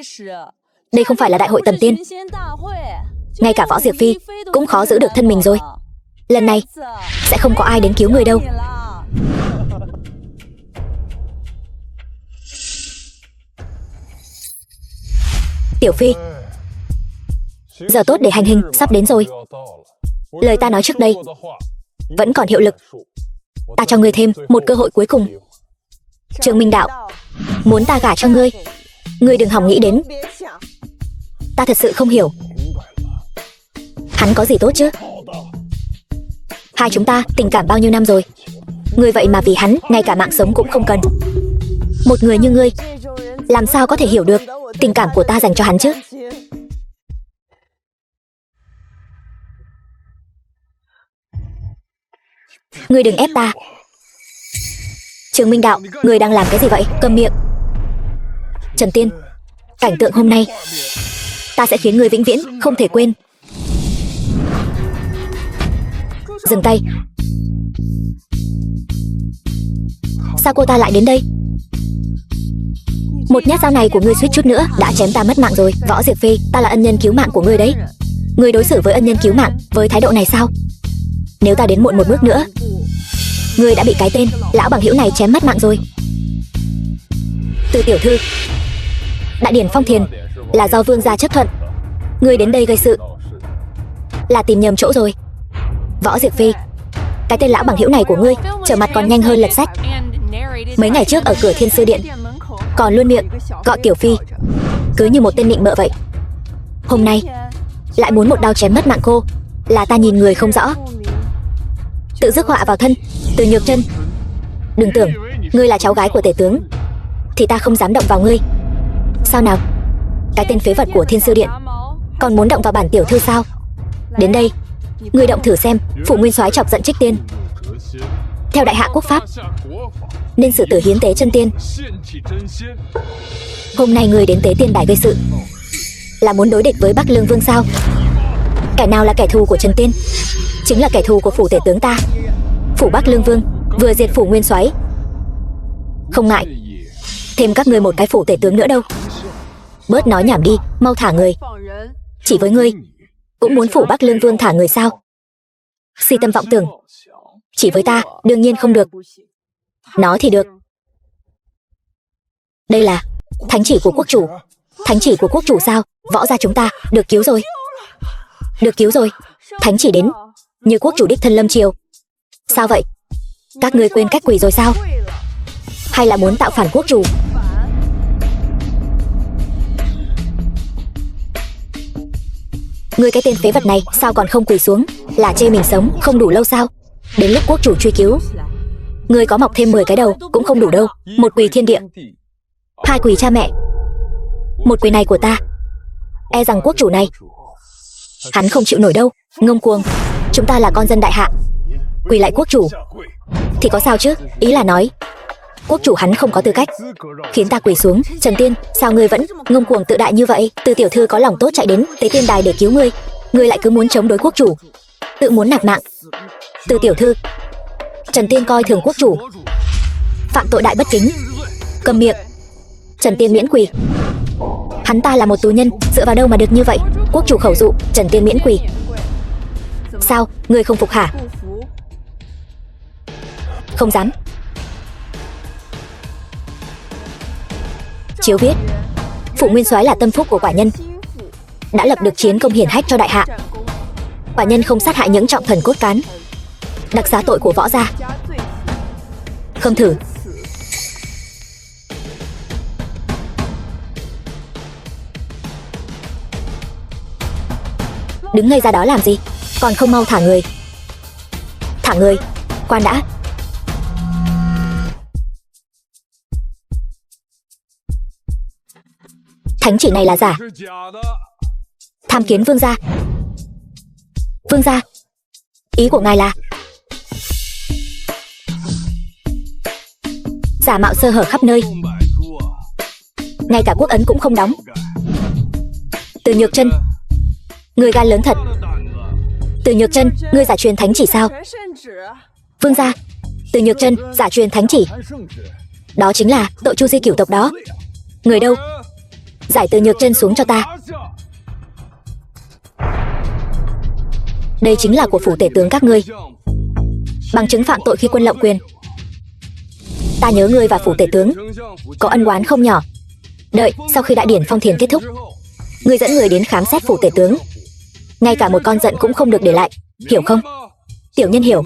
S1: Đây không phải là đại hội tầm tiên. Ngay cả Võ Diệp Phi cũng khó giữ được thân mình rồi. Lần này sẽ không có ai đến cứu ngươi đâu. Tiểu Phi, giờ tốt để hành hình sắp đến rồi. Lời ta nói trước đây vẫn còn hiệu lực. Ta cho ngươi thêm một cơ hội cuối cùng. Trường Minh Đạo muốn ta gả cho ngươi, ngươi đừng hòng nghĩ đến. Ta thật sự không hiểu hắn có gì tốt chứ. Hai chúng ta tình cảm bao nhiêu năm rồi, ngươi vậy mà vì hắn ngay cả mạng sống cũng không cần. Một người như ngươi làm sao có thể hiểu được tình cảm của ta dành cho hắn chứ? Ngươi đừng ép ta. Trường Minh Đạo, ngươi đang làm cái gì vậy? Câm miệng. Trần Tiên, cảnh tượng hôm nay ta sẽ khiến ngươi vĩnh viễn không thể quên. Dừng tay. Sao cô ta lại đến đây? Một nhát dao này của ngươi suýt chút nữa đã chém ta mất mạng rồi. Võ Diệp Phi, ta là ân nhân cứu mạng của ngươi đấy. Ngươi đối xử với ân nhân cứu mạng với thái độ này sao? Nếu ta đến muộn một bước nữa, ngươi đã bị cái tên lão bằng hữu này chém mất mạng rồi. Từ tiểu thư, Đại điển Phong Thiền là do vương gia chấp thuận. Ngươi đến đây gây sự là tìm nhầm chỗ rồi. Võ Diệp Phi, cái tên lão bằng hữu này của ngươi trở mặt còn nhanh hơn lật sách. Mấy ngày trước ở cửa Thiên Sư Điện còn luôn miệng gọi Tiểu Phi, cứ như một tên nịnh bợ vậy. Hôm nay lại muốn một đao chém mất mạng cô, là ta nhìn người không rõ, tự rước họa vào thân. Từ Nhược Chân, đừng tưởng ngươi là cháu gái của tể tướng thì ta không dám động vào ngươi. Sao nào? Cái tên phế vật của Thiên Sư Điện còn muốn động vào bản tiểu thư sao? Đến đây, ngươi động thử xem. Phủ nguyên soái chọc giận Trích Tiên, theo đại hạ quốc pháp nên xử tử hiến tế chân tiên. Hôm nay ngươi đến tế tiên đài gây sự là muốn đối địch với Bắc Lương Vương sao? Kẻ nào là kẻ thù của Trần Tiên chính là kẻ thù của phủ tể tướng ta. Phủ Bắc Lương Vương vừa diệt phủ nguyên soái, không ngại thêm các ngươi một cái phủ tể tướng nữa đâu. Bớt nói nhảm đi, mau thả người. Chỉ với ngươi cũng muốn phủ Bắc Lương Vương thả người sao? Si tâm vọng tưởng. Chỉ với ta đương nhiên không được. Nó thì được. Đây là thánh chỉ của quốc chủ. Thánh chỉ của quốc chủ sao? Võ gia chúng ta được cứu rồi. Được cứu rồi. Thánh chỉ đến như quốc chủ đích thân lâm triều. Sao vậy? Các ngươi quên cách quỳ rồi sao? Hay là muốn tạo phản quốc chủ? Ngươi cái tên phế vật này sao còn không quỳ xuống? Là chê mình sống không đủ lâu sao? Đến lúc quốc chủ truy cứu, ngươi có mọc thêm 10 cái đầu cũng không đủ đâu. Một quỳ thiên địa, hai quỳ cha mẹ, một quỳ này của ta. E rằng quốc chủ này hắn không chịu nổi đâu. Ngông cuồng. Chúng ta là con dân đại hạ, quỳ lại quốc chủ thì có sao chứ? Ý là nói quốc chủ hắn không có tư cách khiến ta quỳ xuống. Trần Tiên, sao ngươi vẫn ngông cuồng tự đại như vậy? Từ tiểu thư có lòng tốt chạy đến tế tiên đài để cứu ngươi, Ngươi lại cứ muốn chống đối quốc chủ, tự muốn nạp mạng. Từ tiểu thư, Trần Tiên coi thường quốc chủ, phạm tội đại bất kính. Cầm miệng. Trần Tiên miễn quỳ. Hắn ta là một tù nhân, dựa vào đâu mà được như vậy? Quốc chủ khẩu dụ, Trần Tiên miễn quỳ. Sao, ngươi không phục hả? Không dám. Chiếu viết, Phụ Nguyên Soái là tâm phúc của quả nhân, đã lập được chiến công hiển hách cho đại hạ. Quả nhân không sát hại những trọng thần cốt cán, đặc xá tội của võ gia. Không thử. Đứng ngây ra đó làm gì? Còn không mau thả người. Thả người. Khoan đã. Thánh chỉ này là giả. Tham kiến vương gia. Vương gia, ý của ngài là? Giả mạo sơ hở khắp nơi, ngay cả quốc ấn cũng không đóng. Từ Nhược Chân, người gan lớn thật. Từ Nhược Chân, ngươi giả truyền thánh chỉ sao? Vương gia, Từ Nhược Chân giả truyền thánh chỉ, đó chính là tội Chu Di cửu tộc đó. Người đâu? Giải Từ Nhược Chân xuống cho ta. Đây chính là của phủ tể tướng các ngươi, bằng chứng phạm tội khi quân lộng quyền. Ta nhớ ngươi và phủ tể tướng có ân oán không nhỏ. Đợi sau khi đại điển phong thiền kết thúc, ngươi dẫn người đến khám xét phủ tể tướng, ngay cả một con giận cũng không được để lại, hiểu không? Tiểu nhân hiểu.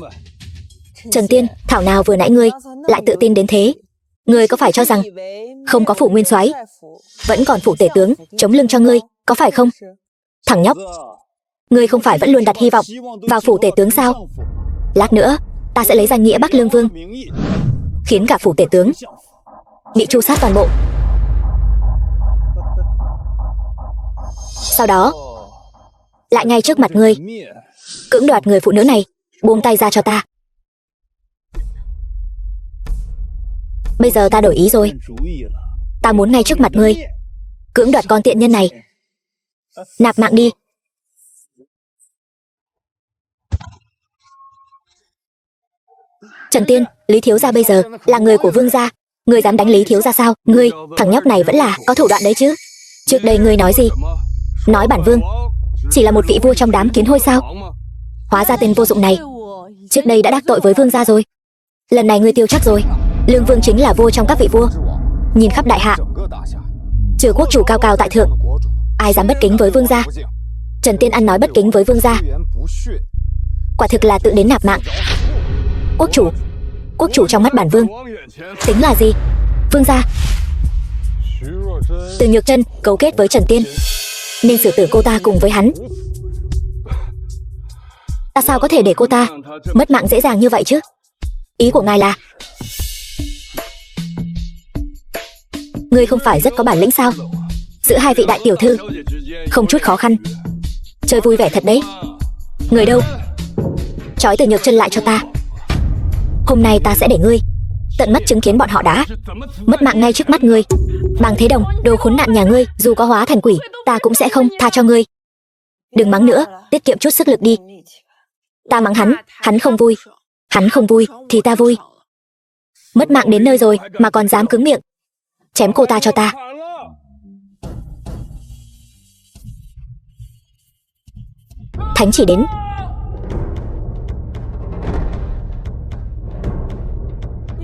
S1: Trần Tiên, thảo nào vừa nãy ngươi lại tự tin đến thế? Ngươi có phải cho rằng không có phủ nguyên soái, vẫn còn phủ tể tướng chống lưng cho ngươi, có phải không? Thằng nhóc, ngươi không phải vẫn luôn đặt hy vọng vào phủ tể tướng sao? Lát nữa ta sẽ lấy danh nghĩa Bắc Lương Vương, khiến cả phủ tể tướng bị tru sát toàn bộ. Sau đó lại ngay trước mặt ngươi cưỡng đoạt người phụ nữ này. Buông tay ra cho ta. Bây giờ ta đổi ý rồi. Ta muốn ngay trước mặt ngươi cưỡng đoạt con tiện nhân này. Nạp mạng đi. Trần Tiên, Lý thiếu gia bây giờ là người của vương gia, ngươi dám đánh Lý thiếu gia sao? Ngươi, thằng nhóc này vẫn là có thủ đoạn đấy chứ. Trước đây ngươi nói gì? Nói bản vương chỉ là một vị vua trong đám kiến hôi sao? Hóa ra tên vô dụng này trước đây đã đắc tội với vương gia rồi. Lần này ngươi tiêu chắc rồi. Lương Vương chính là vua trong các vị vua. Nhìn khắp đại hạ, trừ quốc chủ cao cao tại thượng, ai dám bất kính với vương gia? Trần Tiên ăn nói bất kính với vương gia, quả thực là tự đến nạp mạng. Quốc chủ trong mắt bản vương tính là gì? Vương gia, Từ Nhược Chân cấu kết với Trần Tiên, nên xử tử cô ta cùng với hắn. Ta sao có thể để cô ta mất mạng dễ dàng như vậy chứ? Ý của ngài là ngươi không phải rất có bản lĩnh sao? Giữa hai vị đại tiểu thư không chút khó khăn, chơi vui vẻ thật đấy. Người đâu? Trói Từ Nhược Chân lại cho ta. Hôm nay ta sẽ để ngươi tận mắt chứng kiến bọn họ đã mất mạng ngay trước mắt ngươi. Bàng Thế Đồng, đồ khốn nạn nhà ngươi, dù có hóa thành quỷ, ta cũng sẽ không tha cho ngươi. Đừng mắng nữa, tiết kiệm chút sức lực đi. Ta mắng hắn, hắn không vui. Hắn không vui thì ta vui. Mất mạng đến nơi rồi mà còn dám cứng miệng. Chém cô ta cho ta. Thánh chỉ đến.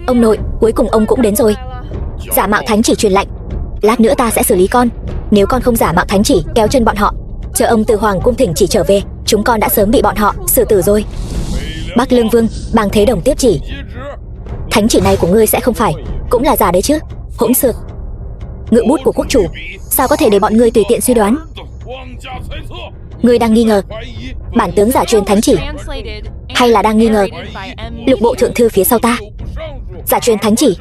S1: Ông nội, cuối cùng ông cũng đến rồi. Giả mạo thánh chỉ truyền lệnh, lát nữa ta sẽ xử lý con. Nếu con không giả mạo thánh chỉ, kéo chân bọn họ, chờ ông từ Hoàng cung thỉnh chỉ trở về, chúng con đã sớm bị bọn họ xử tử rồi. Bắc Lương Vương, Bàng Thế Đồng tiếp chỉ. Thánh chỉ này của ngươi sẽ không phải cũng là giả đấy chứ? Hỗn xược. Ngự bút của quốc chủ, sao có thể để bọn ngươi tùy tiện suy đoán? Ngươi đang nghi ngờ bản tướng giả truyền thánh chỉ, hay là đang nghi ngờ lục bộ thượng thư phía sau ta giả truyền thánh chỉ?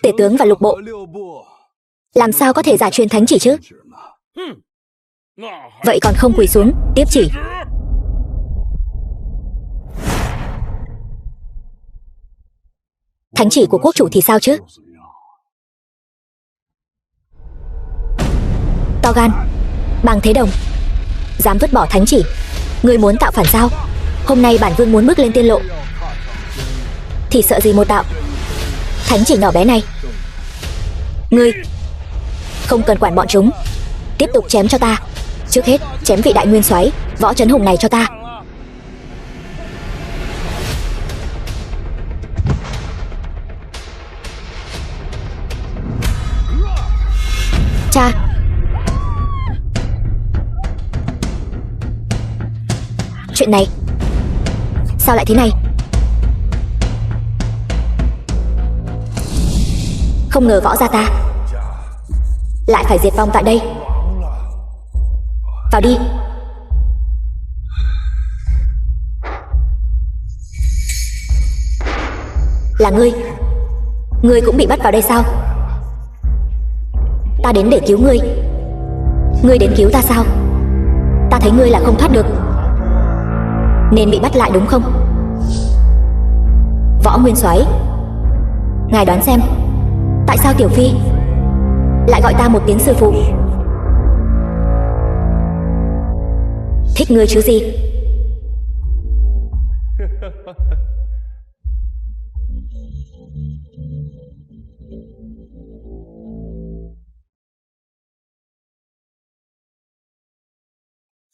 S1: Tể tướng và lục bộ làm sao có thể giả truyền thánh chỉ chứ? Vậy còn không quỳ xuống tiếp chỉ? Thánh chỉ của quốc chủ thì sao chứ? To gan. Bàng Thế Đồng, Dám vứt bỏ thánh chỉ, ngươi muốn tạo phản sao? Hôm nay bản vương muốn bước lên tiên lộ, thì sợ gì một đạo thánh chỉ nhỏ bé này? Ngươi không cần quản bọn chúng, tiếp tục chém cho ta. Trước hết chém vị đại nguyên soái Võ Trấn Hùng này cho ta. Cha, chuyện này sao lại thế này? Không ngờ Võ gia ta lại phải diệt vong tại đây. Vào đi. Là ngươi cũng bị bắt vào đây sao? Ta đến để cứu ngươi, ngươi đến cứu ta sao? Ta thấy ngươi là không thoát được nên bị bắt lại đúng không? Võ Nguyên Soái, ngài đoán xem, tại sao Tiểu Phi lại gọi ta một tiếng sư phụ? Thích ngươi chứ gì?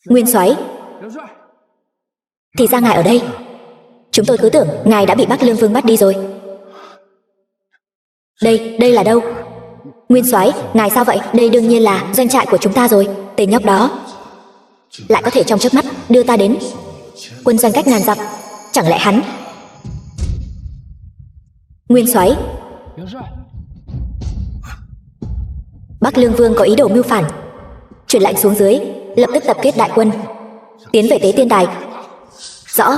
S1: Nguyên Soái, thì ra ngài ở đây. Chúng tôi cứ tưởng ngài đã bị Bắc Lương Vương bắt đi rồi. Đây là đâu? Nguyên Soái, ngài sao vậy? Đây đương nhiên là doanh trại của chúng ta rồi. Tên nhóc đó lại có thể trong chớp mắt đưa ta đến quân doanh cách ngàn dặm. Chẳng lẽ hắn... Nguyên Soái, Bắc Lương Vương có ý đồ mưu phản. Truyền lệnh xuống dưới, lập tức tập kết đại quân tiến về Tế Tiên Đài. Rõ.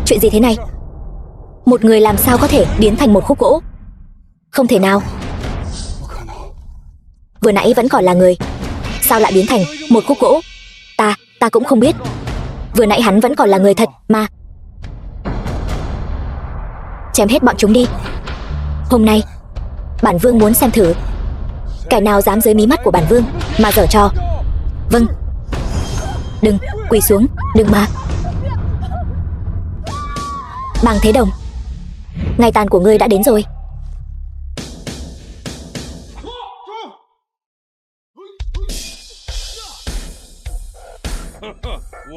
S1: Chuyện gì thế này? Một người làm sao có thể biến thành một khúc gỗ? Không thể nào. Vừa nãy vẫn còn là người, sao lại biến thành một khúc gỗ? Ta cũng không biết. Vừa nãy hắn vẫn còn là người thật mà. Chém hết bọn chúng đi. Hôm nay bản vương muốn xem thử kẻ nào dám dưới mí mắt của bản vương mà giở trò. Vâng. Đừng, quỳ xuống, đừng mà. Bàng Thế Đồng, ngày tàn của ngươi đã đến rồi.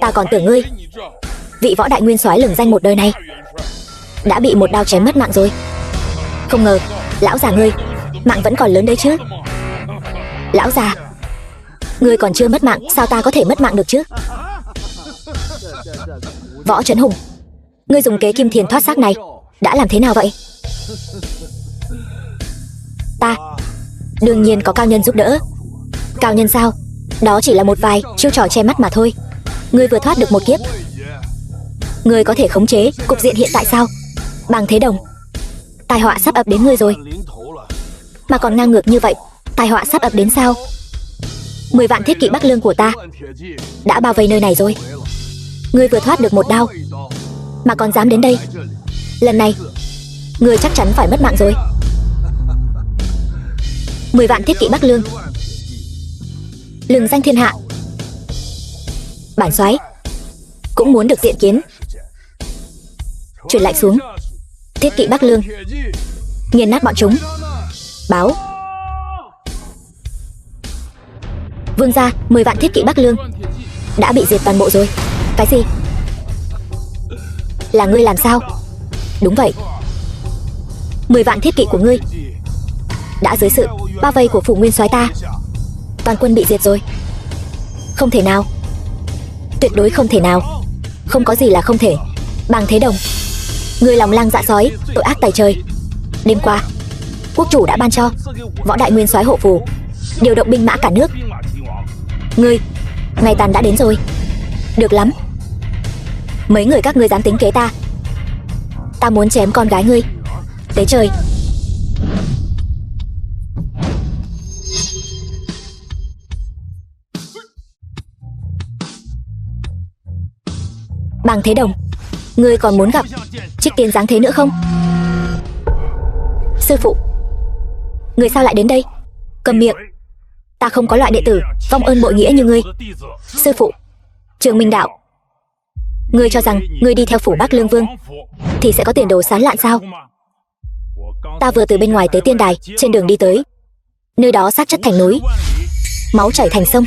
S1: Ta còn tưởng ngươi, vị võ đại nguyên soái lừng danh một đời này, đã bị một đao chém mất mạng rồi. Không ngờ, lão già ngươi, mạng vẫn còn lớn đấy chứ. Lão già, ngươi còn chưa mất mạng, sao ta có thể mất mạng được chứ? Võ Trấn Hùng, ngươi dùng kế kim thiền thoát xác này đã làm thế nào vậy? Ta đương nhiên có cao nhân giúp đỡ. Cao nhân sao? Đó chỉ là một vài chiêu trò che mắt mà thôi. Ngươi vừa thoát được một kiếp, ngươi có thể khống chế cục diện hiện tại sao? Bàng Thế Đồng, tai họa sắp ập đến ngươi rồi. Mà còn ngang ngược như vậy, tai họa sắp ập đến sao? 10 vạn thiết kỵ Bắc Lương của ta đã bao vây nơi này rồi. Ngươi vừa thoát được một đao mà còn dám đến đây. Lần này ngươi chắc chắn phải mất mạng rồi. 10 vạn thiết kỵ Bắc Lương, lừng danh thiên hạ. Bản soái cũng muốn được diện kiến. Truyền lệnh xuống, thiết kỵ Bắc Lương nghiền nát bọn chúng. Báo vương gia, 10 vạn thiết kỵ Bắc Lương đã bị diệt toàn bộ rồi. Cái gì? Là ngươi làm sao? Đúng vậy, 10 vạn thiết kỵ của ngươi đã dưới sự bao vây của phủ nguyên soái ta, toàn quân bị diệt rồi. Không thể nào, tuyệt đối không thể nào. Không có gì là không thể. Bàng Thế Đồng, ngươi lòng lang dạ sói, tội ác tày trời. Đêm qua quốc chủ đã ban cho võ đại nguyên soái hộ phù, điều động binh mã cả nước. Ngươi, ngày tàn đã đến rồi. Được lắm, Mấy người các ngươi dám tính kế ta? Ta muốn chém con gái ngươi. Tế trời. Bàng Thế Đồng, ngươi còn muốn gặp Trích Tiên Giáng Thế nữa không? Sư phụ, người sao lại đến đây? Cầm miệng. Ta không có loại đệ tử vong ơn bội nghĩa như ngươi. Sư phụ, Trường Minh Đạo, ngươi cho rằng ngươi đi theo phủ Bắc Lương Vương thì sẽ có tiền đồ sáng lạn sao? Ta vừa từ bên ngoài tới tiên đài, trên đường đi tới, nơi đó sát chất thành núi, máu chảy thành sông.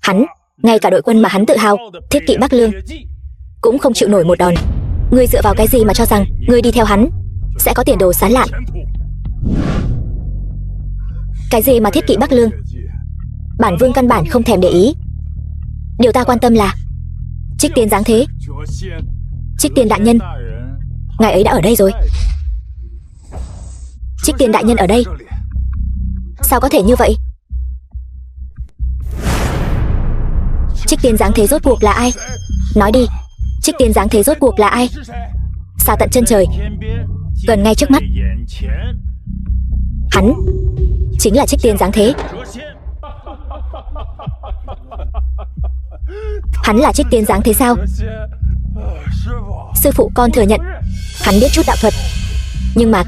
S1: Hắn, ngay cả đội quân mà hắn tự hào, Thiết Kỵ Bắc Lương, cũng không chịu nổi một đòn. Ngươi dựa vào cái gì mà cho rằng ngươi đi theo hắn sẽ có tiền đồ sáng lạn? Cái gì mà Thiết Kỵ Bắc Lương? Bản vương căn bản không thèm để ý. Điều ta quan tâm là Trích Tiên Giáng Thế. Trích Tiên đại nhân, ngài ấy đã ở đây rồi. Trích Tiên đại nhân ở đây? Sao có thể như vậy? Trích Tiên Giáng Thế rốt cuộc là ai? Nói đi, Trích Tiên Giáng Thế rốt cuộc là ai? Xa tận chân trời, gần ngay trước mắt, hắn chính là Trích Tiên Giáng Thế. Hắn là Trích Tiên Giáng Thế sao? Sư phụ, con thừa nhận hắn biết chút đạo thuật, nhưng mà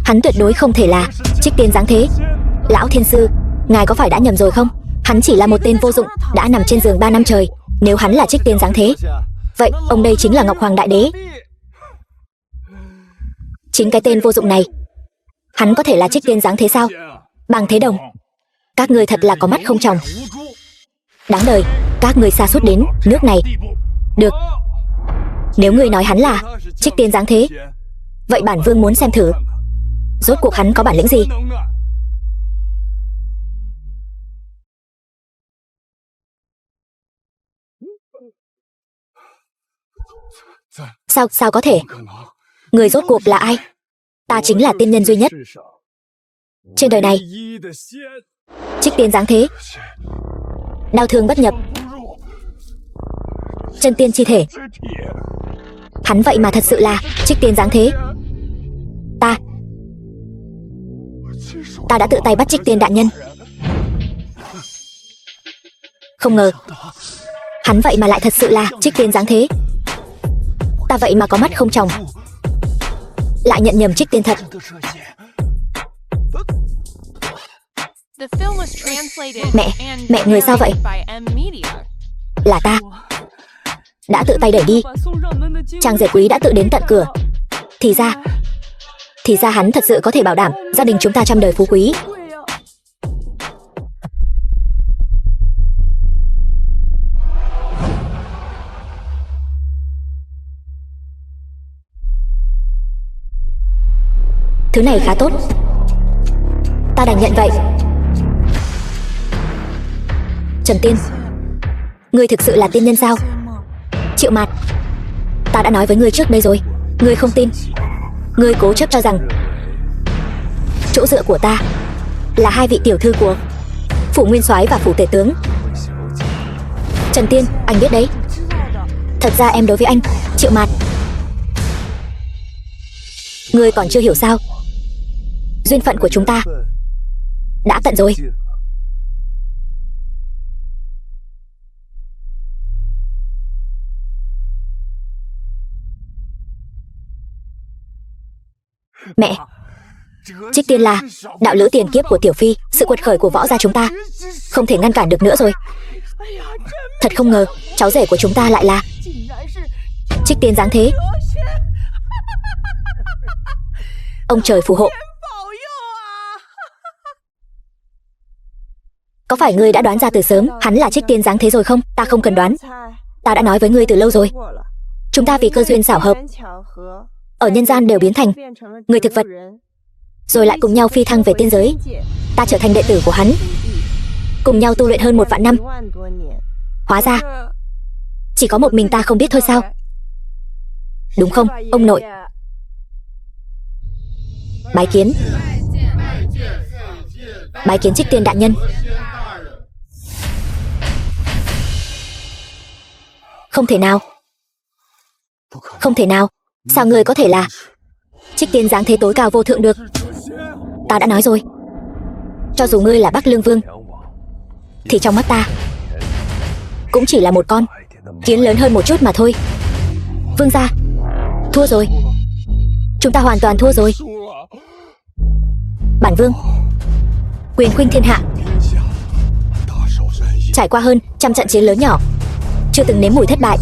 S1: hắn tuyệt đối không thể là Trích Tiên Giáng Thế. Lão Thiên Sư, ngài có phải đã nhầm rồi không? Hắn chỉ là một tên vô dụng đã nằm trên giường 3 năm trời. Nếu hắn là Trích Tiên Giáng Thế, vậy ông đây chính là Ngọc Hoàng Đại Đế. Chính cái tên vô dụng này, hắn có thể là Trích Tiên Giáng Thế sao? Bàng Thế Đồng, các ngươi thật là có mắt không tròng. Đáng đời, các ngươi sa sút đến nước này. Được, nếu ngươi nói hắn là Trích Tiên Giáng Thế, vậy bản vương muốn xem thử rốt cuộc hắn có bản lĩnh gì. Sao có thể? Người rốt cuộc là ai? Ta chính là tiên nhân duy nhất trên đời này. Trích Tiên Giáng Thế, đao thương bất nhập, chân tiên chi thể. Hắn vậy mà thật sự là Trích Tiên Giáng Thế. Ta đã tự tay bắt Trích Tiên đại nhân. Không ngờ hắn vậy mà lại thật sự là Trích Tiên Giáng Thế. Ta vậy mà có mắt không tròng, lại nhận nhầm Trích Tiên thật. Mẹ người sao vậy? Là ta đã tự tay đẩy đi. Trang rể quý đã tự đến tận cửa. Thì ra hắn thật sự có thể bảo đảm gia đình chúng ta trăm đời phú quý. Thứ này khá tốt, ta đành nhận vậy. Trần Tiên, ngươi thực sự là tiên nhân sao? Triệu Mạt, ta đã nói với ngươi trước đây rồi, ngươi không tin. Ngươi cố chấp cho rằng chỗ dựa của ta là hai vị tiểu thư của phủ nguyên soái và phủ tể tướng. Trần Tiên, anh biết đấy. Thật ra em đối với anh, Triệu Mạt, ngươi còn chưa hiểu sao? Duyên phận của chúng ta đã tận rồi. Mẹ, Trích Tiên là đạo lữ tiền kiếp của Tiểu Phi. Sự quật khởi của võ gia chúng ta không thể ngăn cản được nữa rồi. Thật không ngờ cháu rể của chúng ta lại là Trích Tiên Giáng Thế. Ông trời phù hộ. Có phải ngươi đã đoán ra từ sớm hắn là Trích Tiên Giáng Thế rồi không? Ta không cần đoán, ta đã nói với ngươi từ lâu rồi. Chúng ta vì cơ duyên xảo hợp ở nhân gian đều biến thành người thực vật, rồi lại cùng nhau phi thăng về tiên giới. Ta trở thành đệ tử của hắn, cùng nhau tu luyện hơn 1 vạn năm. Hóa ra chỉ có một mình ta không biết thôi sao? Đúng không, ông nội? Bái kiến Trích Tiên đại nhân. Không thể nào. Không thể nào. Sao ngươi có thể là Trích Tiên dáng thế tối cao vô thượng được? Ta đã nói rồi, cho dù ngươi là Bắc Lương Vương thì trong mắt ta cũng chỉ là một con kiến lớn hơn một chút mà thôi. Vương gia, thua rồi. Chúng ta hoàn toàn thua rồi. Bản vương quyền khuynh thiên hạ, trải qua hơn 100 trận chiến lớn nhỏ, chưa từng nếm mùi thất bại.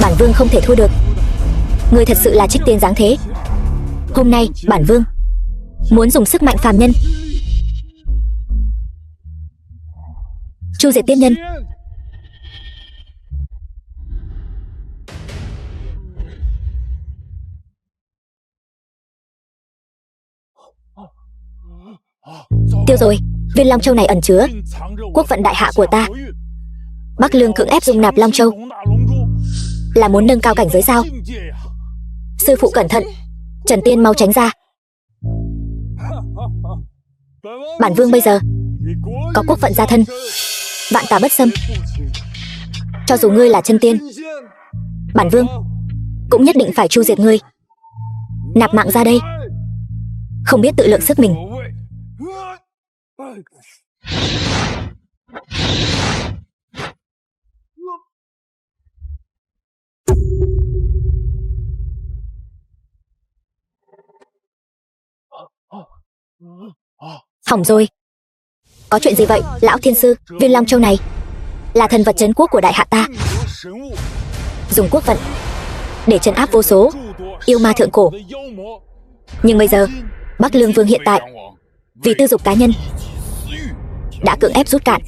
S1: Bản vương không thể thua được. Ngươi thật sự là Trích Tiên dáng thế. Hôm nay bản vương muốn dùng sức mạnh phàm nhân chu diệt tiên nhân. Tiêu rồi, viên Long Châu này ẩn chứa quốc vận đại hạ của ta. Bắc Lương cưỡng ép dung nạp Long Châu là muốn nâng cao cảnh giới sao? Sư phụ cẩn thận, Trần Tiên mau tránh ra. Bản vương bây giờ có quốc vận gia thân, vạn tà bất xâm. Cho dù ngươi là chân tiên, bản vương cũng nhất định phải chu diệt ngươi. Nạp mạng ra đây. Không biết tự lượng sức mình. Hỏng rồi. Có chuyện gì vậy, lão thiên sư? Viên Long Châu này là thần vật trấn quốc của đại hạ ta, dùng quốc vận để trấn áp vô số yêu ma thượng cổ. Nhưng bây giờ Bắc Lương Vương hiện tại vì tư dục cá nhân đã cưỡng ép rút cạn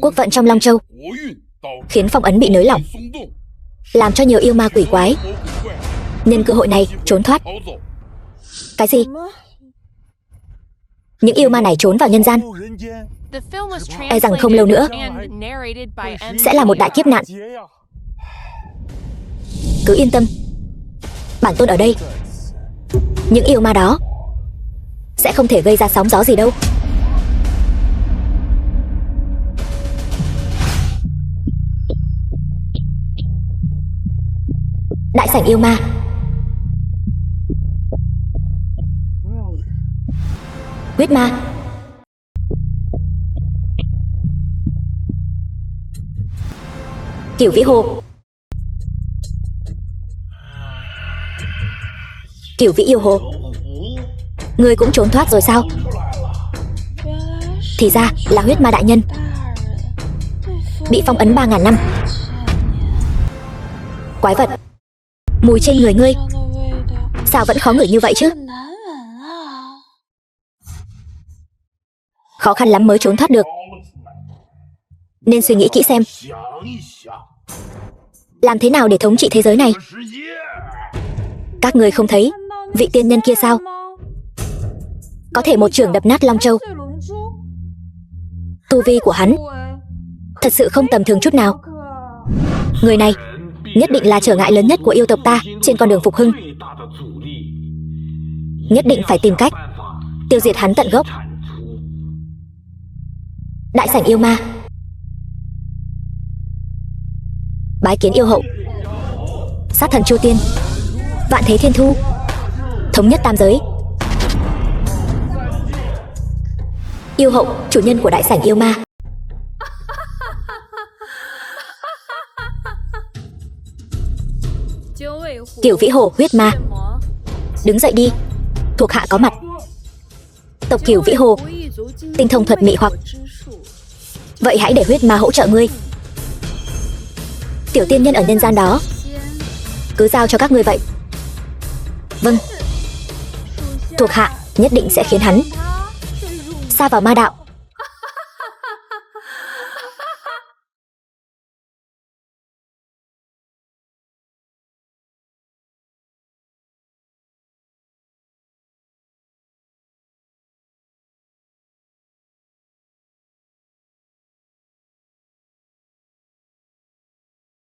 S1: quốc vận trong Long Châu, khiến phong ấn bị nới lỏng, làm cho nhiều yêu ma quỷ quái nhân cơ hội này trốn thoát. Cái gì? Những yêu ma này trốn vào nhân gian, e rằng không lâu nữa sẽ là một đại kiếp nạn. Cứ yên tâm, bản tôn ở đây. Những yêu ma đó sẽ không thể gây ra sóng gió gì đâu. Đại sảnh yêu ma. Huyết ma. Cửu Vĩ Hồ. Cửu Vĩ Yêu Hồ. Ngươi cũng trốn thoát rồi sao? Thì ra là huyết ma đại nhân, bị phong ấn 3000 năm. Quái vật, mùi trên người ngươi sao vẫn khó ngửi như vậy chứ? Khó khăn lắm mới trốn thoát được, nên suy nghĩ kỹ xem làm thế nào để thống trị thế giới này. Các người không thấy vị tiên nhân kia sao? Có thể một chưởng đập nát Long Châu. Tu vi của hắn thật sự không tầm thường chút nào. Người này nhất định là trở ngại lớn nhất của yêu tộc ta trên con đường phục hưng. Nhất định phải tìm cách tiêu diệt hắn tận gốc. Đại sảnh yêu ma. Bái kiến yêu hậu. Sát thần Chu Tiên, vạn thế thiên thu, thống nhất tam giới. Yêu hậu, chủ nhân của đại sảnh yêu ma. Cửu Vĩ Hồ huyết ma, đứng dậy đi, thuộc hạ có mặt. Tộc Cửu Vĩ Hồ tinh thông thuật mị hoặc, vậy hãy để huyết ma hỗ trợ ngươi. Tiểu tiên nhân ở nhân gian đó cứ giao cho các ngươi vậy. Vâng, thuộc hạ nhất định sẽ khiến hắn sa vào ma đạo.